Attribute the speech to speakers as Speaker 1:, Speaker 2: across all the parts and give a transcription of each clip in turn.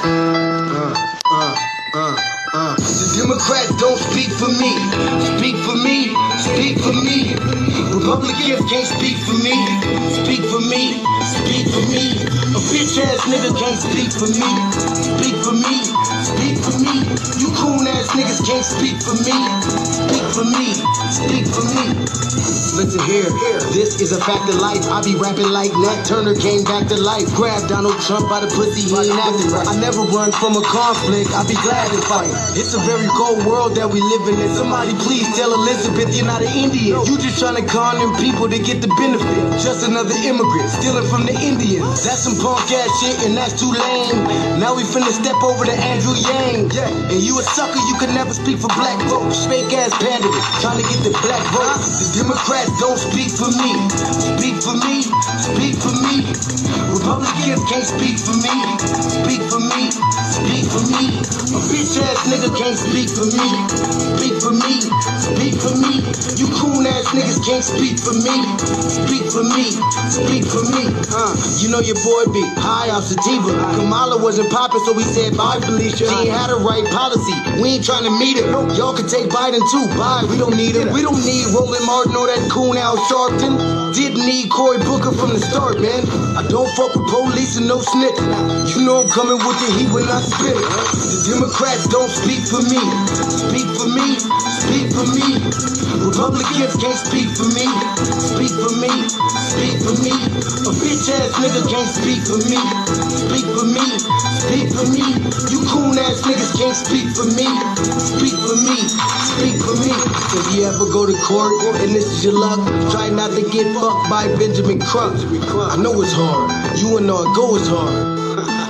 Speaker 1: The Democrats don't speak for me. Speak for me. Speak for me. Republicans can't speak for me. Speak for me. Speak for me. A bitch ass nigga can't speak for me. Speak for me. Speak for me. You coon ass niggas can't speak for me. Speak for me. Speak for me. Listen here, this is a fact of life. I be rapping like Nat Turner came back to life. Grab Donald Trump by the pussy, he ain't acting right. I never run from a conflict, I be glad to fight. It's a very cold world that we live in. Somebody please tell Elizabeth you're not an Indian. You just trying to con them people to get the benefit. Just another immigrant, stealing from the Indians. That's some punk ass shit and that's too lame. Now we finna step over to Andrew Yang. And you a sucker, you could never speak for black folks. Fake ass pandemic, trying to get the black votes. The Democrats don't speak for me. Speak for me. Speak for me. Republicans can't speak for me. Speak for me. Speak for me. A bitch ass nigga can't speak for me. Speak for me. Speak for me. You coon ass niggas can't speak for me. Speak for me. Speak for me. You know your boy be high off sativa. Kamala wasn't popping, so we said bye, Felicia. She ain't had a right policy. We ain't trying to meet her. Y'all can take Biden too. Bye. We don't need him. We don't need Roland Martin or that coon Al Sharpton. Didn't need Cory Booker from the start, man. I don't fuck with police and no snitch. You know I'm coming with the heat when I spit it. The Democrats don't speak for me. Speak for me. Speak for me. Republicans can't speak for me. Speak for me. Speak for me. A bitch ass nigga can't speak for me. Speak for me. Speak for me. You coon ass niggas can't speak for me. Speak for me. Speak for me. If you ever go to court and this is your luck, try not to get fucked by Benjamin Crump. I know it's hard. You and go is hard.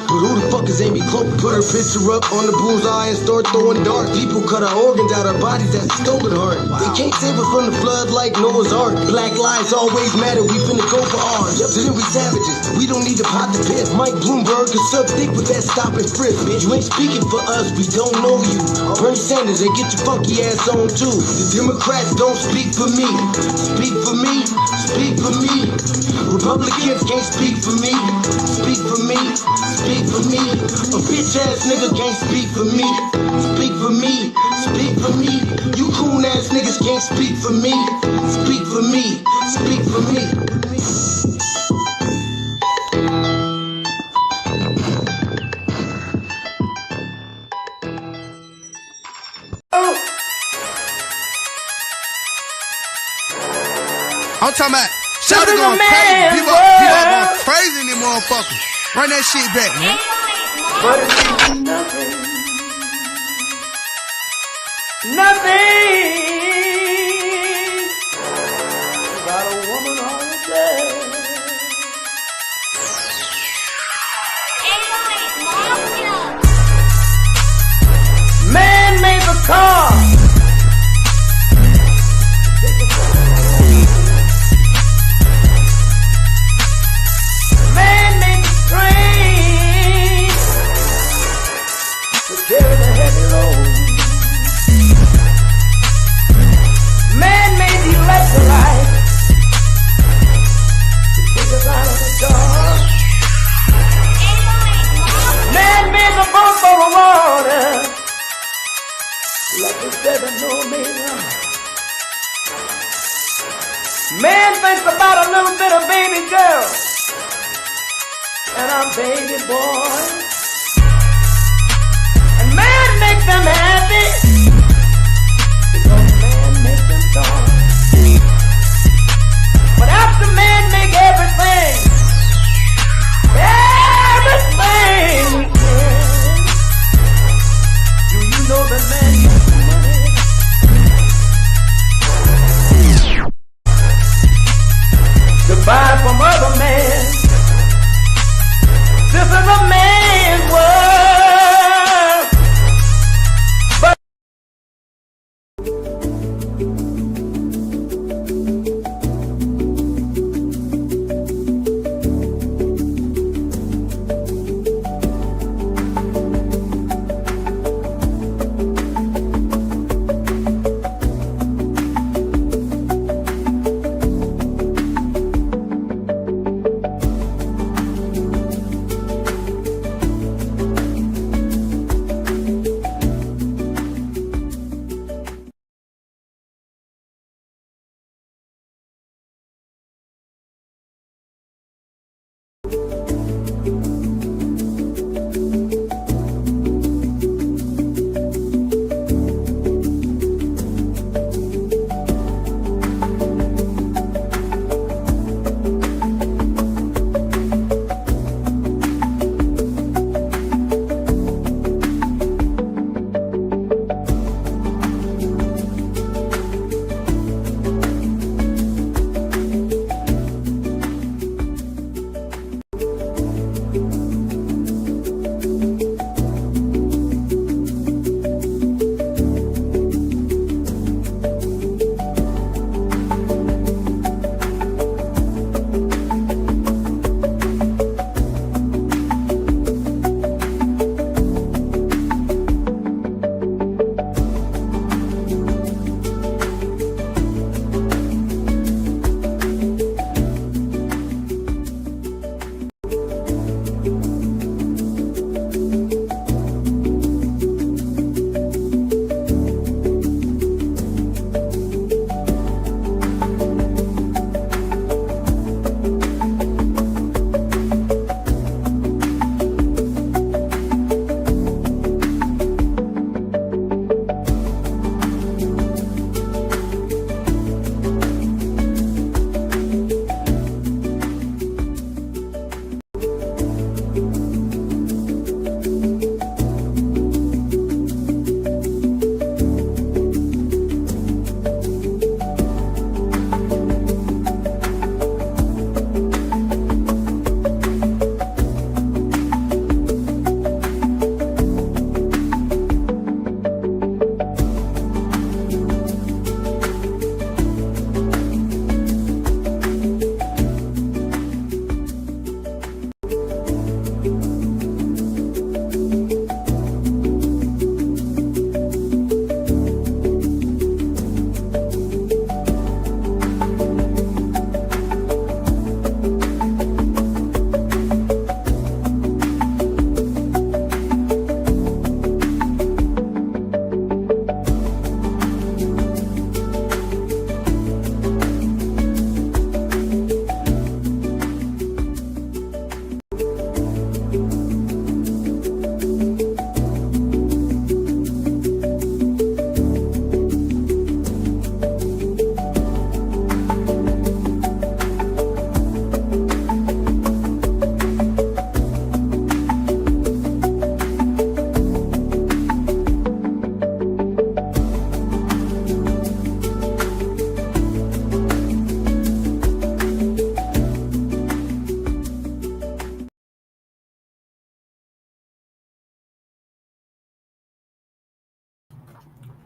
Speaker 1: But who the fuck is Amy Cloak? Put her picture up on the bullseye and start throwing darts. People cut our organs out our bodies, that's a stolen heart. They can't save us from the flood like Noah's Ark. Black lives always matter, we finna go for ours. So then we savages, we don't need to pot the piss. Mike Bloomberg is suck thick with that stop and frisk. You ain't speaking for us, we don't know you. Bernie Sanders, and get your funky ass on too. The Democrats don't speak for me. Speak for me. Speak for me. Republicans can't speak for me. Speak for me. Speak for me. A bitch ass nigga can't speak for me. Speak for me. Speak for me. You coon ass niggas can't speak for me. Speak for me. Speak for me.
Speaker 2: I'm talking about Shawty going crazy. People going crazy in this motherfucker. Run that shit back, man.
Speaker 3: But it's nothing. Nothing. Got a woman on the bed. Man made the car. Man made the train to carry the heavy load. Man made the electric light to take us out of the dark. Man made the boat for the water like the 7 million. Man thinks about a little bit of baby girl and a baby boy. And man makes them happy because man makes them joy. But after man make everything we can, do you know that man makes money? To buy from other men. This is a man's world. But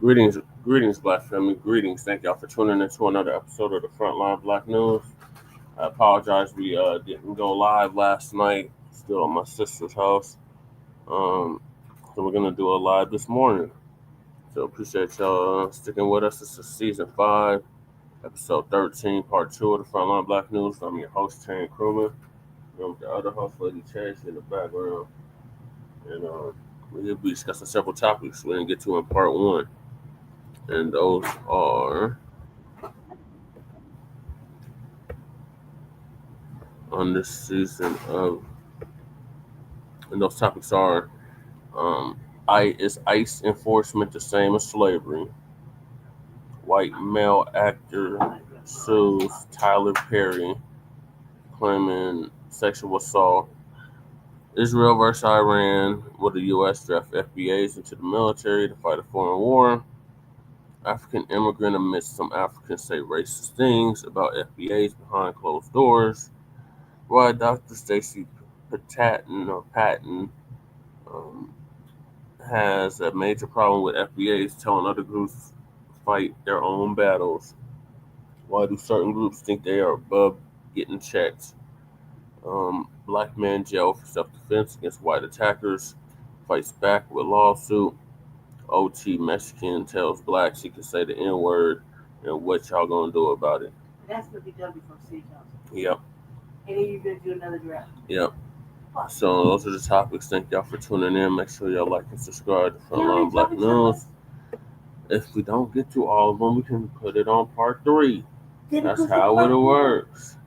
Speaker 4: Greetings, Black family. Greetings. Thank y'all for tuning in to another episode of the Frontline Black News. I apologize we didn't go live last night. Still at my sister's house. So we're gonna do a live this morning. So appreciate y'all sticking with us. This is season 5, episode 13, part 2 of the Frontline Black News. I'm your host, Terry Crewman. I'm with the other host, Lady Checced, in the background. And we'll be discussing several topics we didn't get to in part 1. And those are on this season of, and those topics are is ICE enforcement the same as slavery? White male actor sues Tyler Perry claiming sexual assault. Israel versus Iran, will the U.S. draft FBAs into the military to fight a foreign war? African immigrant admits some Africans say racist things about FBAs behind closed doors. Why Dr. Stacey Patton has a major problem with FBAs telling other groups to fight their own battles. Why do certain groups think they are above getting checked? Black man jail for self-defense against white attackers, fights back with lawsuit. OT Mexican tells Blacc she can say the N-word, and what y'all gonna do about it?
Speaker 5: That's gonna be done before city council.
Speaker 4: Yep.
Speaker 5: And then you're gonna do another draft.
Speaker 4: Yep. So those are the topics. Thank y'all for tuning in. Make sure y'all like and subscribe to Frontline Black News. If we don't get to all of them, we can put it on part 3. That's how it works.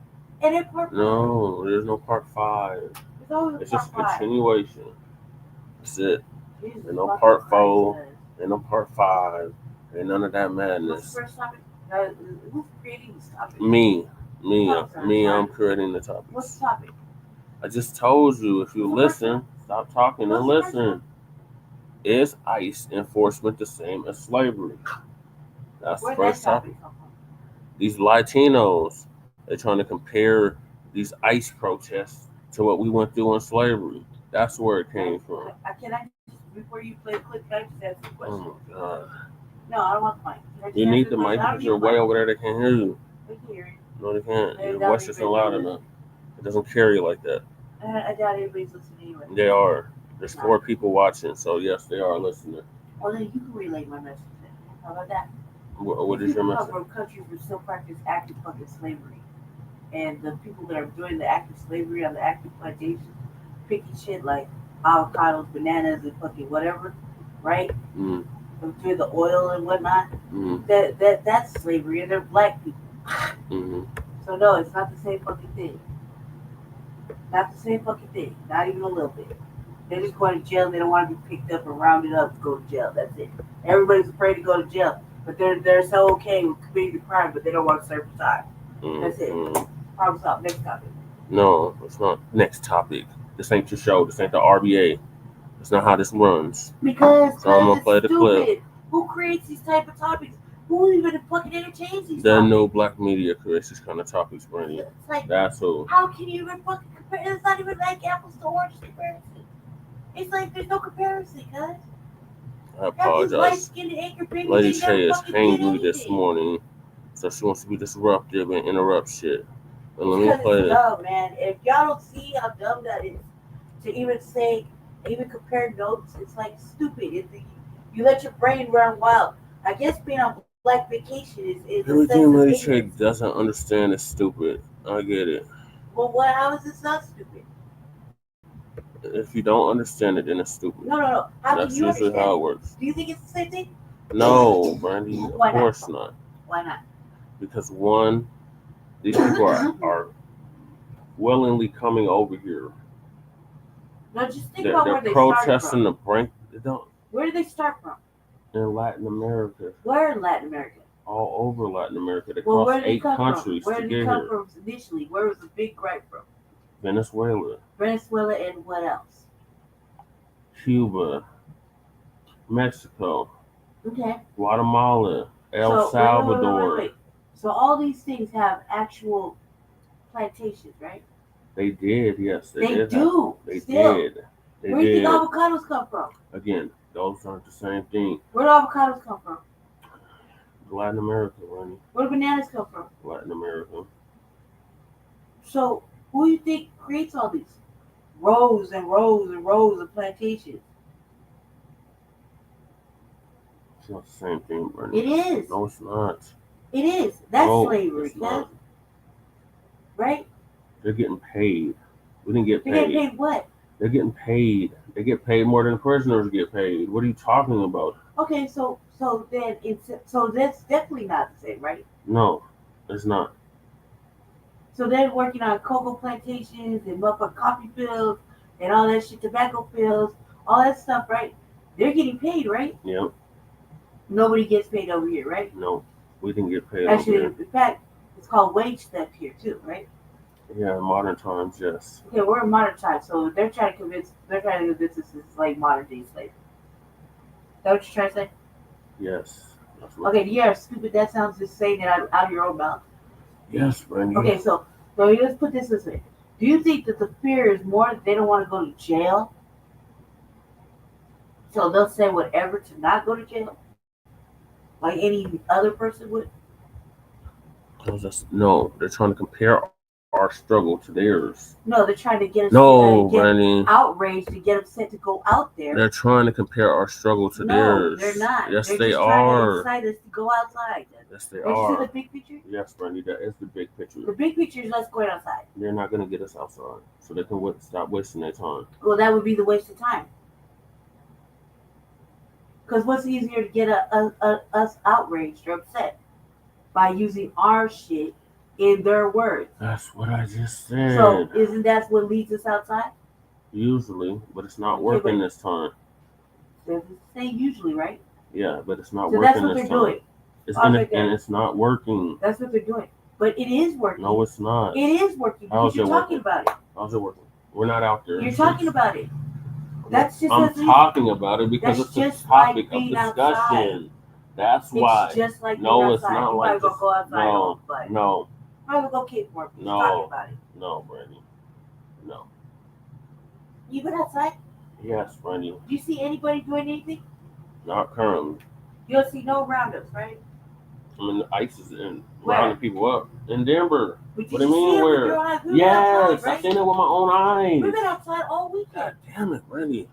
Speaker 5: And then part 5.
Speaker 4: No, there's no part 5. It's just a continuation. That's it.
Speaker 5: Jesus,
Speaker 4: and no part 4, and no part 5, and none of that madness.
Speaker 5: What's the first topic? Who's creating this topic?
Speaker 4: Me, I'm creating the topics.
Speaker 5: What's the topic?
Speaker 4: I just told you, if you listen, stop talking and listen. Is ICE enforcement the same as slavery? That's the first topic. These Latinos, they're trying to compare these ICE protests to what we went through in slavery. That's where it came from.
Speaker 5: Can I just, before you play a clip, can I just ask you a question?
Speaker 4: Oh my God.
Speaker 5: No, I don't want the mic.
Speaker 4: You need the mic because you're way over there. They can't hear you.
Speaker 5: They can hear you.
Speaker 4: No, they can't. Your voice isn't loud enough. It doesn't carry like that.
Speaker 5: I doubt everybody's listening anyway.
Speaker 4: They are. There's 4 people watching, so yes, they are listening.
Speaker 5: Well, then you can relay my message then. How about that?
Speaker 4: What is your message?
Speaker 5: From countries that still practice active fucking slavery. And the people that are doing the active slavery on the active plantation, picking shit like avocados, bananas, and fucking whatever, right?
Speaker 4: Mm.
Speaker 5: Doing the oil and whatnot.
Speaker 4: Mm.
Speaker 5: That's slavery, and they're black people.
Speaker 4: Mm-hmm.
Speaker 5: So no, it's not the same fucking thing. Not the same fucking thing. Not even a little bit. They just go to jail. They don't want to be picked up and rounded up to go to jail. That's it. Everybody's afraid to go to jail, but they're so okay with committing the crime, but they don't want to serve the time. That's it. Problem solved. Next topic.
Speaker 4: No, it's not. Next topic. This ain't your show. This ain't the RBA. That's not how this runs.
Speaker 5: Because
Speaker 4: so I'm gonna play the clip.
Speaker 5: Who creates these type of topics? Who even fucking entertains these
Speaker 4: The
Speaker 5: topics?
Speaker 4: new black media creates this kind of topics, Brandy.
Speaker 5: It's like,
Speaker 4: that's who.
Speaker 5: How can you even fucking compare? It's not even like apples to oranges comparison. It's like there's no comparison, guys.
Speaker 4: I apologize. Lady Shay is angry this morning, so she wants to be disruptive and interrupt shit. But let me play it.
Speaker 5: Dumb, man. If y'all don't see how dumb that is, to even compare notes, it's like stupid. You let your brain run wild. I guess being on Black vacation is
Speaker 4: everything Lady Shay doesn't understand is stupid. I get it.
Speaker 5: Well, how is this not stupid?
Speaker 4: If you don't understand it, then it's stupid.
Speaker 5: No.
Speaker 4: That's usually how it works.
Speaker 5: Do you think it's the same thing?
Speaker 4: No, Brandy, of course not.
Speaker 5: Why not?
Speaker 4: Because one, these people are willingly coming over here.
Speaker 5: No, just think about where they
Speaker 4: started from. They're protesting the brink.
Speaker 5: Where did they start from?
Speaker 4: In Latin America.
Speaker 5: Where in Latin America?
Speaker 4: All over Latin America. They crossed 8 countries to get here. Where did they come from
Speaker 5: initially? Where was the big gripe from?
Speaker 4: Venezuela.
Speaker 5: Venezuela and what else?
Speaker 4: Cuba. Mexico.
Speaker 5: Okay.
Speaker 4: Guatemala. El Salvador.
Speaker 5: Wait. So all these things have actual plantations, right?
Speaker 4: They did, yes.
Speaker 5: They do.
Speaker 4: They
Speaker 5: still.
Speaker 4: did.
Speaker 5: Where do you think avocados come from?
Speaker 4: Again, Those aren't the same thing.
Speaker 5: Where do avocados come from?
Speaker 4: Latin America, Ronnie.
Speaker 5: Where do bananas come from?
Speaker 4: Latin America.
Speaker 5: So who do you think creates all these rows and rows and rows of plantations?
Speaker 4: It's not the same thing, Bernie.
Speaker 5: It is.
Speaker 4: No, it's not.
Speaker 5: It is. That's
Speaker 4: No,
Speaker 5: slavery,
Speaker 4: it's not.
Speaker 5: right?
Speaker 4: They're getting paid. We didn't get
Speaker 5: They
Speaker 4: paid.
Speaker 5: get paid what?
Speaker 4: They're getting paid. They get paid more than prisoners get paid. What are you talking about?
Speaker 5: Okay, so then so that's definitely not the same, right?
Speaker 4: No, it's not.
Speaker 5: So they're working on cocoa plantations and motherfucking coffee fields and all that shit, tobacco fields, all that stuff, right? They're getting paid, right?
Speaker 4: Yep.
Speaker 5: Nobody gets paid over here, right?
Speaker 4: No, we didn't get paid.
Speaker 5: Actually,
Speaker 4: over
Speaker 5: in fact, it's called wage theft here too, right?
Speaker 4: here. Yeah, in modern times, yes.
Speaker 5: Okay, we're in modern times, so they're trying to convince us it's like modern day slavery. Is that what you're trying to say?
Speaker 4: Yes. That's what-
Speaker 5: Okay, yeah, stupid. That sounds just saying it out of your own mouth.
Speaker 4: Yes, Brandy.
Speaker 5: Okay, so let's put this way. Do you think that the fear is more that they don't want to go to jail? So they'll say whatever to not go to jail? Like any other person would?
Speaker 4: No, they're trying to compare our struggle to theirs.
Speaker 5: No, they're trying to get us
Speaker 4: No,
Speaker 5: get
Speaker 4: Brandy.
Speaker 5: outraged to get upset to go out there.
Speaker 4: They're trying to compare our struggle to
Speaker 5: No,
Speaker 4: theirs.
Speaker 5: they're not.
Speaker 4: Yes,
Speaker 5: they're
Speaker 4: they
Speaker 5: just trying to
Speaker 4: are.
Speaker 5: incite us to go outside.
Speaker 4: Yes, they
Speaker 5: Don't you
Speaker 4: are.
Speaker 5: see the big picture?
Speaker 4: Yes, Brandy, that is the big picture.
Speaker 5: The big picture is let's go outside.
Speaker 4: They're not going to get us outside, so they can stop wasting their time.
Speaker 5: Well, that would be the waste of time. Because what's easier to get us outraged or upset? By using our shit in their words.
Speaker 4: That's what I just said.
Speaker 5: So isn't that what leads us outside?
Speaker 4: Usually, but it's not working this time.
Speaker 5: They say usually, right?
Speaker 4: Yeah, but it's not
Speaker 5: So
Speaker 4: working
Speaker 5: that's what
Speaker 4: this
Speaker 5: they're
Speaker 4: time.
Speaker 5: doing.
Speaker 4: It's
Speaker 5: and
Speaker 4: it's not working.
Speaker 5: That's what they're doing. But it is working.
Speaker 4: No, it's not.
Speaker 5: It is working because you're talking about it.
Speaker 4: How's it working? We're not out there.
Speaker 5: You're talking about it. That's just
Speaker 4: I'm talking about it because
Speaker 5: That's
Speaker 4: it's
Speaker 5: just
Speaker 4: a topic
Speaker 5: like
Speaker 4: of
Speaker 5: being
Speaker 4: discussion.
Speaker 5: outside.
Speaker 4: That's why.
Speaker 5: It's just like
Speaker 4: No,
Speaker 5: being
Speaker 4: it's
Speaker 5: outside.
Speaker 4: not
Speaker 5: You
Speaker 4: like
Speaker 5: might as well
Speaker 4: just-
Speaker 5: go outside.
Speaker 4: No,
Speaker 5: But
Speaker 4: no,
Speaker 5: might as well go kick more.
Speaker 4: No.
Speaker 5: Talking about it.
Speaker 4: no, Brandy. No.
Speaker 5: You been outside?
Speaker 4: Yes, Brandy.
Speaker 5: Do you see anybody doing anything?
Speaker 4: Not currently.
Speaker 5: You don't see no roundups, right?
Speaker 4: I mean, the ICE is in
Speaker 5: Where?
Speaker 4: rounding people up in Denver.
Speaker 5: But
Speaker 4: What do you mean
Speaker 5: see it with
Speaker 4: where?
Speaker 5: your eyes? We've been
Speaker 4: Yes,
Speaker 5: outside, right?
Speaker 4: I've seen it with my own eyes.
Speaker 5: We've been outside all weekend.
Speaker 4: God damn it, Brandy.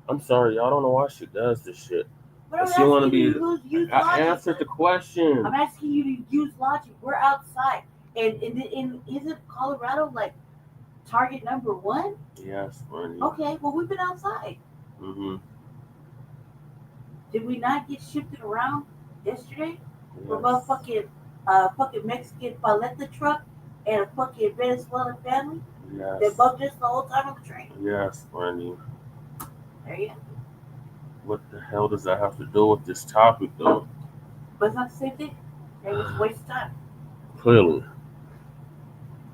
Speaker 4: I'm sorry, y'all don't know why she does this shit.
Speaker 5: But I'm
Speaker 4: But she wanna
Speaker 5: asking you
Speaker 4: be-
Speaker 5: to use
Speaker 4: I
Speaker 5: logic.
Speaker 4: answered the question.
Speaker 5: I'm asking you to use logic. We're outside. And isn't Colorado like target number 1?
Speaker 4: Yes, Brandy.
Speaker 5: Okay, well, we've been outside.
Speaker 4: Mm-hmm.
Speaker 5: Did we not get shifted around yesterday? We're
Speaker 4: Yes.
Speaker 5: fucking Mexican paleta truck and a fucking Venezuelan family that
Speaker 4: Yes.
Speaker 5: bugged us the whole time on the train.
Speaker 4: Yes, Brandy.
Speaker 5: There you go.
Speaker 4: What the hell does that have to do with this topic, though?
Speaker 5: But it's not the same thing. It was a waste of time.
Speaker 4: Clearly.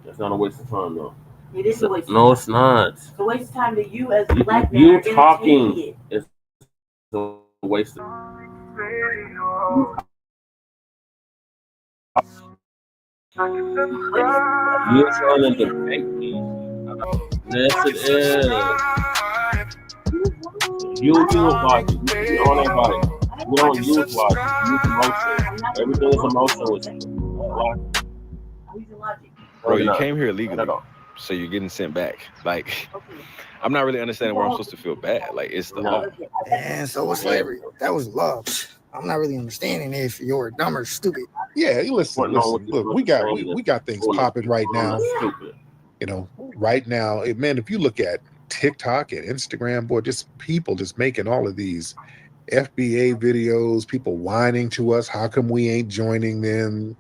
Speaker 4: It's not a waste of time, though.
Speaker 5: It is a waste of
Speaker 4: No,
Speaker 5: time.
Speaker 4: it's not.
Speaker 5: It's a waste of time that you as a
Speaker 4: You-
Speaker 5: black man
Speaker 4: you
Speaker 5: are
Speaker 4: talking.
Speaker 5: entertaining it.
Speaker 4: It's a waste of You're trying to debate me. Yes, it is. You use logic. You don't anybody. You don't use logic. You use emotion. Everything is emotion with you.
Speaker 5: I'm using logic.
Speaker 6: Bro, you
Speaker 4: No,
Speaker 6: came here
Speaker 4: not
Speaker 6: illegally,
Speaker 4: at all.
Speaker 6: so you're getting sent back. Like,
Speaker 5: Okay.
Speaker 6: I'm not really understanding where I'm supposed to feel bad. Like, it's the
Speaker 4: No.
Speaker 6: law.
Speaker 5: Okay.
Speaker 2: And so was slavery. That was love. I'm not really understanding if you're dumb or stupid.
Speaker 7: Yeah, you listen. Look, we got things popping right now.
Speaker 4: Stupid.
Speaker 7: You know, right now, man. If you look at TikTok and Instagram, boy, just people just making all of these FBA videos. People whining to us. How come we ain't joining them?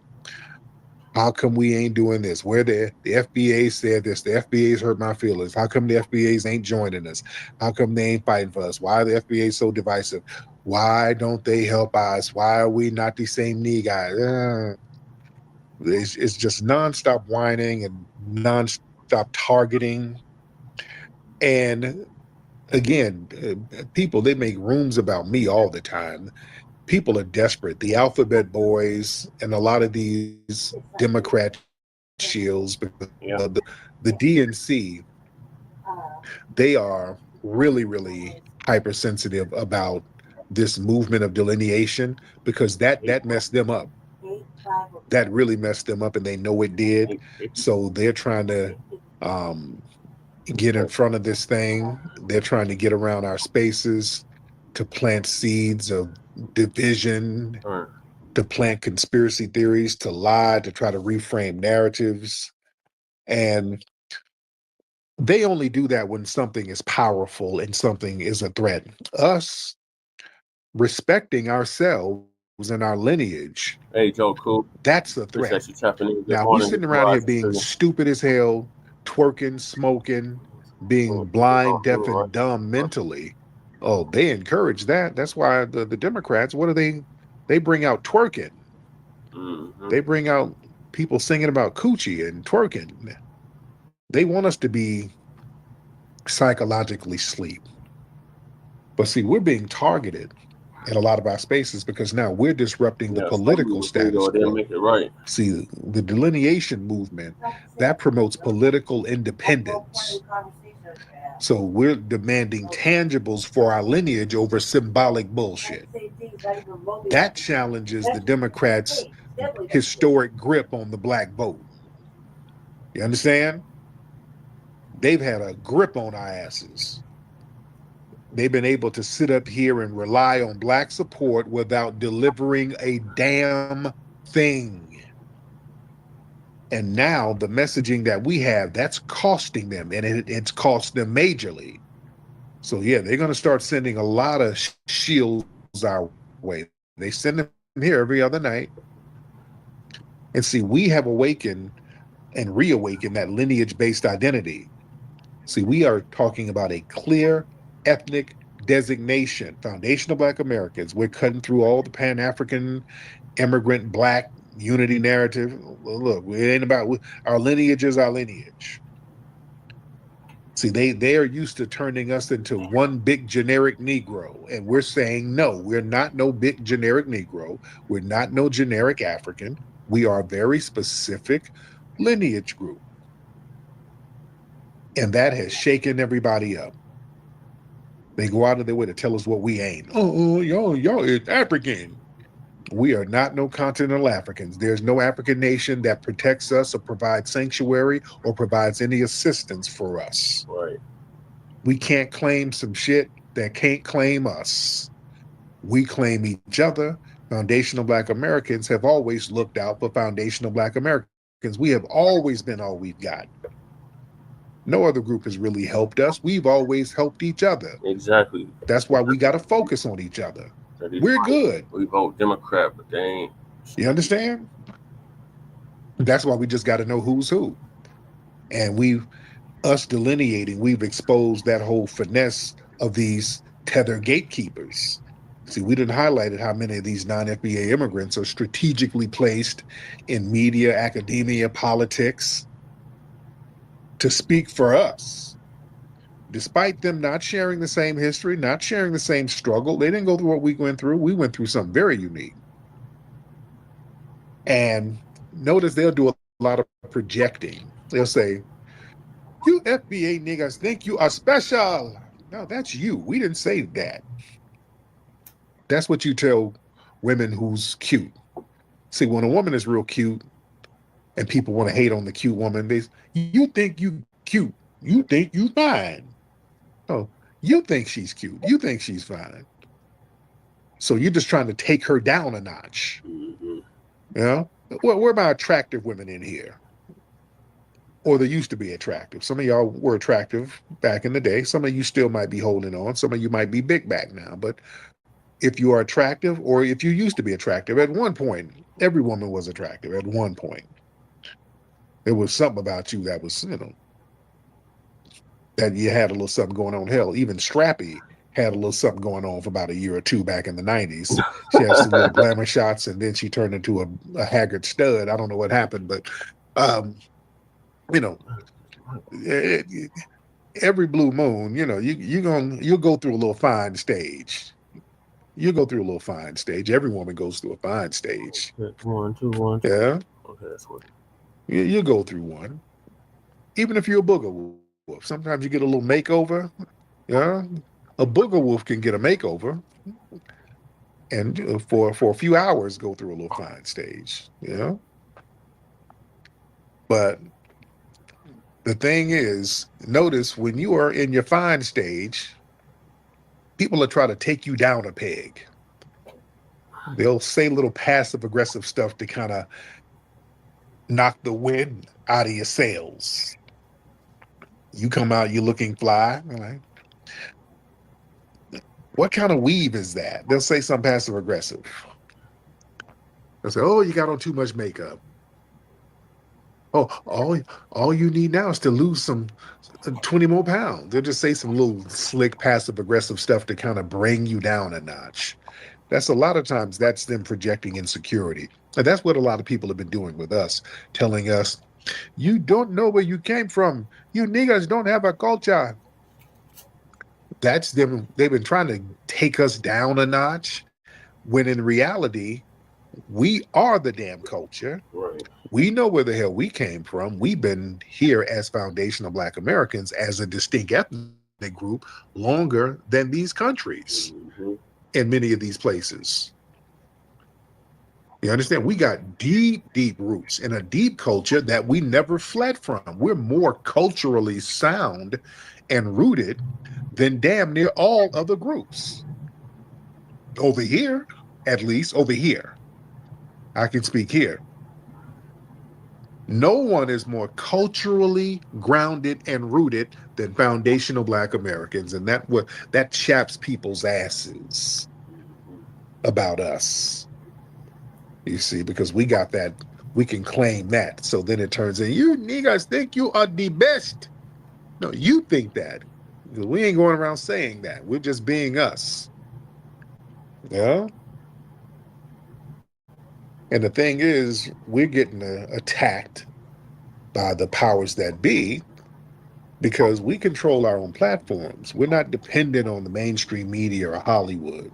Speaker 7: How come we ain't doing this? Where the FBA said this, the FBA's hurt my feelings. How come the FBA's ain't joining us? How come they ain't fighting for us? Why are the FBA so divisive? Why don't they help us? Why are we not the same knee guys? It's just nonstop whining and nonstop targeting. And again, people, they make rooms about me all the time. People are desperate. The alphabet boys and a lot of these Democrat shields,
Speaker 4: Yeah.
Speaker 7: the DNC, they are really, really hypersensitive about this movement of delineation, because that messed them up. That really messed them up, and they know it did. So they're trying to get in front of this thing. They're trying to get around our spaces, to plant seeds of division, to plant conspiracy theories, to lie, to try to reframe narratives. And they only do that when something is powerful and something is a threat. Us respecting ourselves and our lineage,
Speaker 4: Hey, Joe, cool.
Speaker 7: that's a threat.
Speaker 4: Good
Speaker 7: Now, we
Speaker 4: morning,
Speaker 7: sitting
Speaker 4: good
Speaker 7: around here
Speaker 4: morning.
Speaker 7: being stupid as hell, twerking, smoking, being blind, deaf, and dumb mentally. Oh, they encourage that. That's why the Democrats, what do they bring out twerking. They bring out people singing about coochie and twerking. They want us to be psychologically asleep. But see, we're being targeted in a lot of our spaces because now we're disrupting the political status quo.
Speaker 4: Make it right.
Speaker 7: See, the delineation movement, that promotes political independence. So we're demanding tangibles for our lineage over symbolic bullshit. That challenges the Democrats' historic grip on the black vote. You understand? They've had a grip on our asses. They've been able to sit up here and rely on black support without delivering a damn thing. And now the messaging that we have, that's costing them, and it's cost them majorly. So yeah, they're going to start sending a lot of shields our way. They send them here every other night. And see, we have awakened and reawakened that lineage-based identity. See, we are talking about a clear ethnic designation, foundational Black Americans. We're cutting through all the Pan-African, immigrant, Black unity narrative. Look, it ain't about our lineage is our lineage. See, they are used to turning us into one big generic Negro, and we're saying no, we're not no big generic Negro. We're not no generic African. We are a very specific lineage group, and that has shaken everybody up. They go out of their way to tell us what we ain't. Oh, y'all is African. We are not no continental Africans. There's no African nation that protects us or provides sanctuary or provides any assistance for us.
Speaker 4: Right.
Speaker 7: We can't claim some shit that can't claim us. We claim each other. Foundational Black Americans have always looked out for foundational Black Americans. We have always been all we've got. No other group has really helped us. We've always helped each other.
Speaker 4: Exactly.
Speaker 7: That's why we got to focus on each other. We're good.
Speaker 4: We vote Democrat, but they ain't.
Speaker 7: You understand? That's why we just got to know who's who. And us delineating, we've exposed that whole finesse of these tether gatekeepers. See, we didn't highlight how many of these non-FBA immigrants are strategically placed in media, academia, politics to speak for us. Despite them not sharing the same history, not sharing the same struggle, they didn't go through what we went through. We went through something very unique. And notice they'll do a lot of projecting. They'll say, you FBA niggas think you are special. No, that's you. We didn't say that. That's what you tell women who's cute. See, when a woman is real cute and people want to hate on the cute woman, you think you cute. You think you fine. Oh, you think she's cute. You think she's fine. So you're just trying to take her down a notch. You know? Well, where are my attractive women in here? Or they used to be attractive. Some of y'all were attractive back in the day. Some of you still might be holding on. Some of you might be big back now. But if you are attractive, or if you used to be attractive, at one point, every woman was attractive at one point. There was something about you that was, that you had a little something going on. Hell, even Strappy had a little something going on for about a year or two back in the 90s. She had some little glamour shots, and then she turned into a haggard stud. I don't know what happened, but, every blue moon, you'll go through a little fine stage. You'll go through a little fine stage. Every woman goes through a fine stage.
Speaker 4: 1, 2, 1, 2.
Speaker 7: Yeah.
Speaker 4: Okay, that's what.
Speaker 7: You'll go through one. Even if you're a booger wolf, sometimes you get a little makeover. Yeah. A booger wolf can get a makeover. and for a few hours go through a little fine stage, you know. But the thing is, notice when you are in your fine stage, people will try to take you down a peg. They'll say little passive aggressive stuff to kind of knock the wind out of your sails. You come out, you're looking fly. Like, what kind of weave is that? They'll say some passive aggressive. They'll say, oh, you got on too much makeup. Oh, all you need now is to lose some 20 more pounds. They'll just say some little slick passive aggressive stuff to kind of bring you down a notch. That's a lot of times that's them projecting insecurity. And that's what a lot of people have been doing with us, telling us, you don't know where you came from. You niggas don't have a culture. That's them. They've been trying to take us down a notch, when in reality, we are the damn culture.
Speaker 4: Right.
Speaker 7: We know where the hell we came from. We've been here as foundational Black Americans, as a distinct ethnic group, longer than these countries in many of these places. You understand? We got deep, deep roots in a deep culture that we never fled from. We're more culturally sound and rooted than damn near all other groups. Over here, at least, over here. I can speak here. No one is more culturally grounded and rooted than foundational Black Americans, and that chaps people's asses about us. You see, because we got that, we can claim that. So then it turns in, you niggas think you are the best. No, you think that. We ain't going around saying that. We're just being us. Yeah. And the thing is, we're getting attacked by the powers that be because we control our own platforms. We're not dependent on the mainstream media or Hollywood.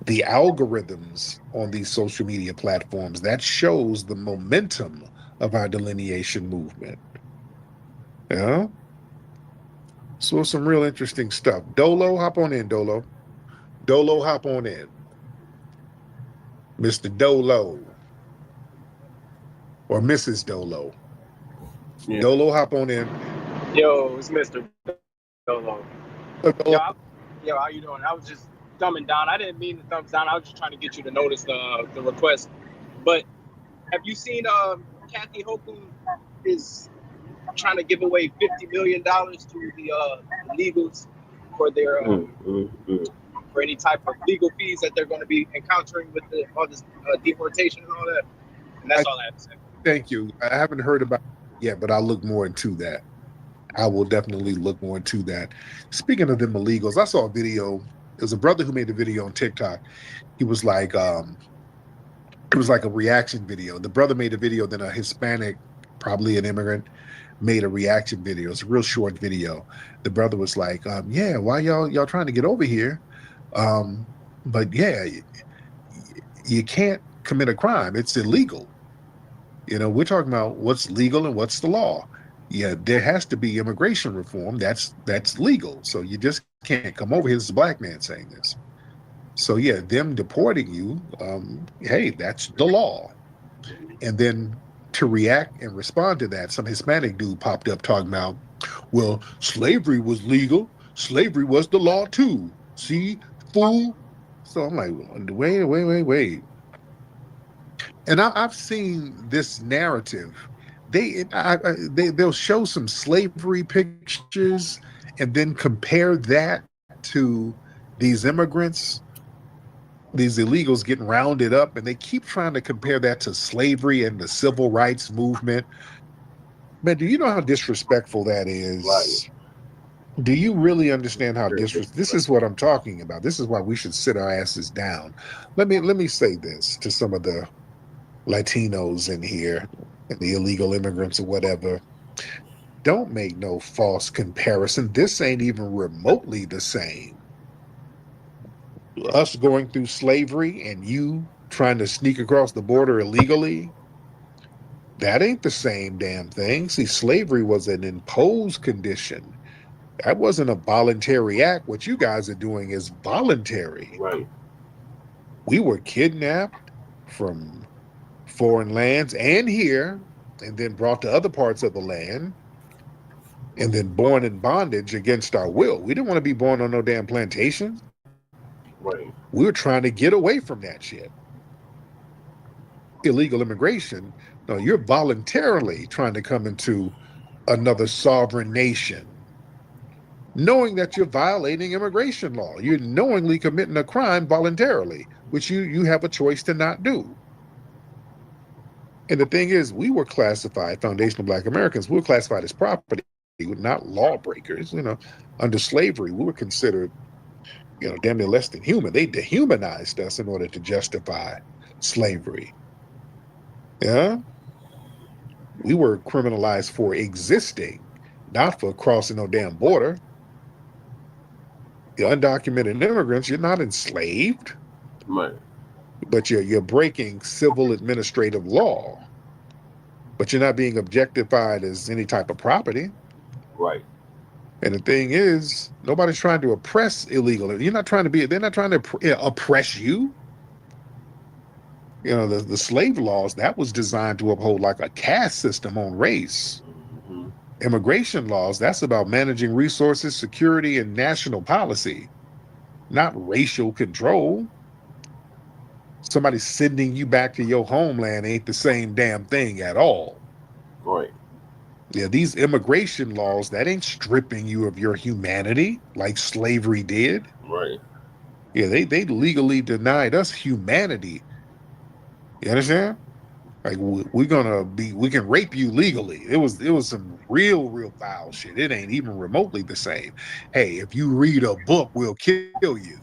Speaker 7: The algorithms on these social media platforms, that shows the momentum of our delineation movement. Yeah. So some real interesting stuff. Dolo, hop on in, Dolo. Dolo, hop on in. Mr. Dolo. Or Mrs. Dolo.
Speaker 4: Yeah.
Speaker 7: Dolo, hop on in.
Speaker 8: Yo, it's Mr. Dolo.
Speaker 7: Dolo.
Speaker 8: Yo, how you doing? I was just thumbing down. I didn't mean to thumbs down. I was just trying to get you to notice the request. But have you seen Kathy Hokum is trying to give away $50 million to the illegals for their for any type of legal fees that they're going to be encountering with all this deportation and all that. And that's all I have to say. Thank
Speaker 7: you. I haven't heard about it yet, but I'll look more into that. I will definitely look more into that. Speaking of them illegals, I saw a video. There was a brother who made a video on TikTok. He was like, it was like a reaction video. The brother made a video, then a Hispanic, probably an immigrant, made a reaction video. It's a real short video. The brother was like, yeah, why y'all trying to get over here? But yeah, you can't commit a crime. It's illegal. You know, we're talking about what's legal and what's the law. Yeah, there has to be immigration reform. That's legal. So you just can't come over here. This is a Black man saying this. So yeah, them deporting you, hey, that's the law. And then to react and respond to that, some Hispanic dude popped up talking about, well, slavery was legal. Slavery was the law too. See, fool. So I'm like, wait. And I've seen this narrative. They'll show some slavery pictures and then compare that to these immigrants, these illegals getting rounded up, and they keep trying to compare that to slavery and the civil rights movement. Man, do you know how disrespectful that is? Right. Do you really understand how disrespectful? This is what I'm talking about. This is why we should sit our asses down. Let me say this to some of the Latinos in here and the illegal immigrants or whatever. Don't make no false comparison. This ain't even remotely the same. Us going through slavery and you trying to sneak across the border illegally, that ain't the same damn thing. See, slavery was an imposed condition. That wasn't a voluntary act. What you guys are doing is voluntary.
Speaker 4: Right.
Speaker 7: We were kidnapped from foreign lands and here, and then brought to other parts of the land, and then born in bondage against our will. We didn't want to be born on no damn plantation.
Speaker 4: Right.
Speaker 7: We were trying to get away from that shit. Illegal immigration, no, you're voluntarily trying to come into another sovereign nation, knowing that you're violating immigration law. You're knowingly committing a crime voluntarily, which you have a choice to not do. And the thing is, we were classified, foundational Black Americans, we were classified as property, not lawbreakers. You know, under slavery, we were considered, you know, damn near less than human. They dehumanized us in order to justify slavery. Yeah? We were criminalized for existing, not for crossing no damn border. The undocumented immigrants, you're not enslaved.
Speaker 4: Right.
Speaker 7: But you're breaking civil administrative law. But you're not being objectified as any type of property.
Speaker 4: Right.
Speaker 7: And the thing is, nobody's trying to oppress illegal. They're not trying to oppress you. You know, the slave laws, that was designed to uphold like a caste system on race.
Speaker 4: Mm-hmm.
Speaker 7: Immigration laws, that's about managing resources, security, and national policy, not racial control. Somebody sending you back to your homeland ain't the same damn thing at all.
Speaker 4: Right.
Speaker 7: Yeah, these immigration laws, that ain't stripping you of your humanity like slavery did.
Speaker 4: Right.
Speaker 7: Yeah, they legally denied us humanity. You understand? Like we can rape you legally. It was some real foul shit. It ain't even remotely the same. Hey, if you read a book, we'll kill you.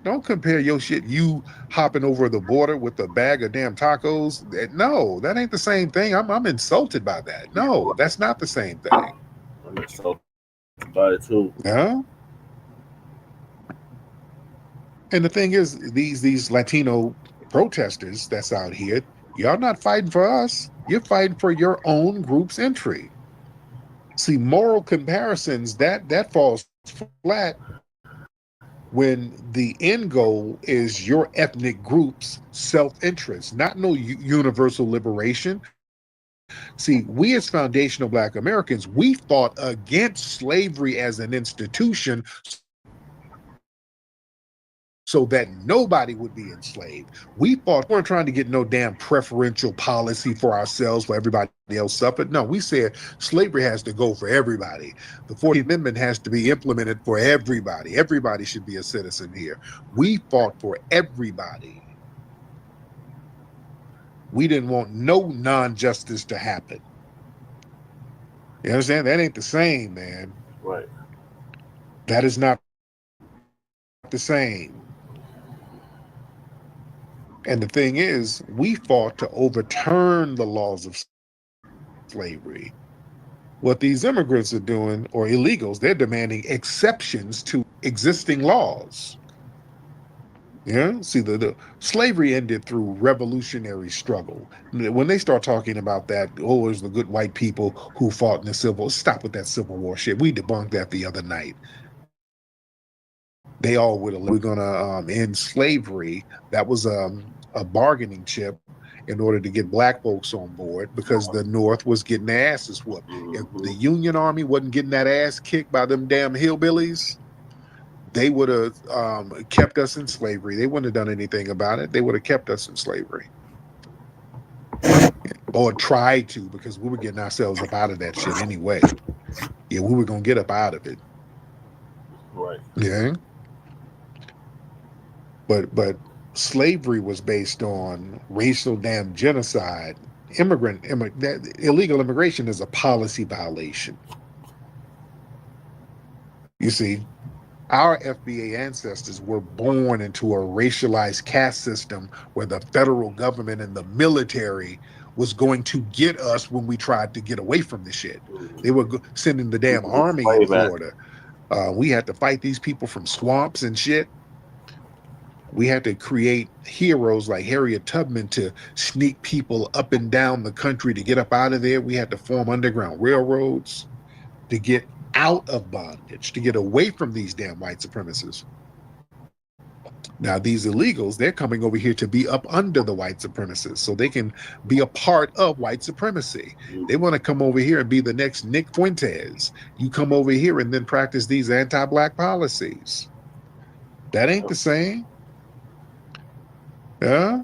Speaker 7: Don't compare your shit, you hopping over the border with a bag of damn tacos. No, that ain't the same thing. I'm insulted by that. No, that's not the same thing.
Speaker 4: I'm insulted by it too.
Speaker 7: Yeah. And the thing is, these Latino protesters that's out here, y'all not fighting for us. You're fighting for your own group's entry. See, moral comparisons, that falls flat when the end goal is your ethnic group's self-interest, not no universal liberation. See, we as foundational Black Americans, we fought against slavery as an institution so that nobody would be enslaved. We weren't trying to get no damn preferential policy for ourselves where everybody else suffered. No, we said slavery has to go for everybody. The 14th Amendment has to be implemented for everybody. Everybody should be a citizen here. We fought for everybody. We didn't want no non-justice to happen. You understand? That ain't the same, man.
Speaker 4: Right.
Speaker 7: That is not the same. And the thing is, we fought to overturn the laws of slavery. What these immigrants are doing, or illegals, they're demanding exceptions to existing laws. Yeah, see, the slavery ended through revolutionary struggle. When they start talking about that, oh, it was the good white people who fought in the Civil War. Stop with that Civil War shit. We debunked that the other night. They all would have. We're gonna end slavery. That was a bargaining chip in order to get Black folks on board because the North was getting their asses whooped. If the Union Army wasn't getting that ass kicked by them damn hillbillies, they would have kept us in slavery. They wouldn't have done anything about it. They would have kept us in slavery. Or tried to, because we were getting ourselves up out of that shit anyway. Yeah, we were going to get up out of it.
Speaker 4: Right.
Speaker 7: Yeah. But slavery was based on racial damn genocide. Illegal immigration is a policy violation. You see, our FBA ancestors were born into a racialized caste system where the federal government and the military was going to get us when we tried to get away from the shit. They were sending the damn army in Florida. We had to fight these people from swamps and shit. We had to create heroes like Harriet Tubman to sneak people up and down the country to get up out of there. We had to form underground railroads to get out of bondage, to get away from these damn white supremacists. Now, these illegals, they're coming over here to be up under the white supremacists so they can be a part of white supremacy. They want to come over here and be the next Nick Fuentes. You come over here and then practice these anti-black policies. That ain't the same. Yeah?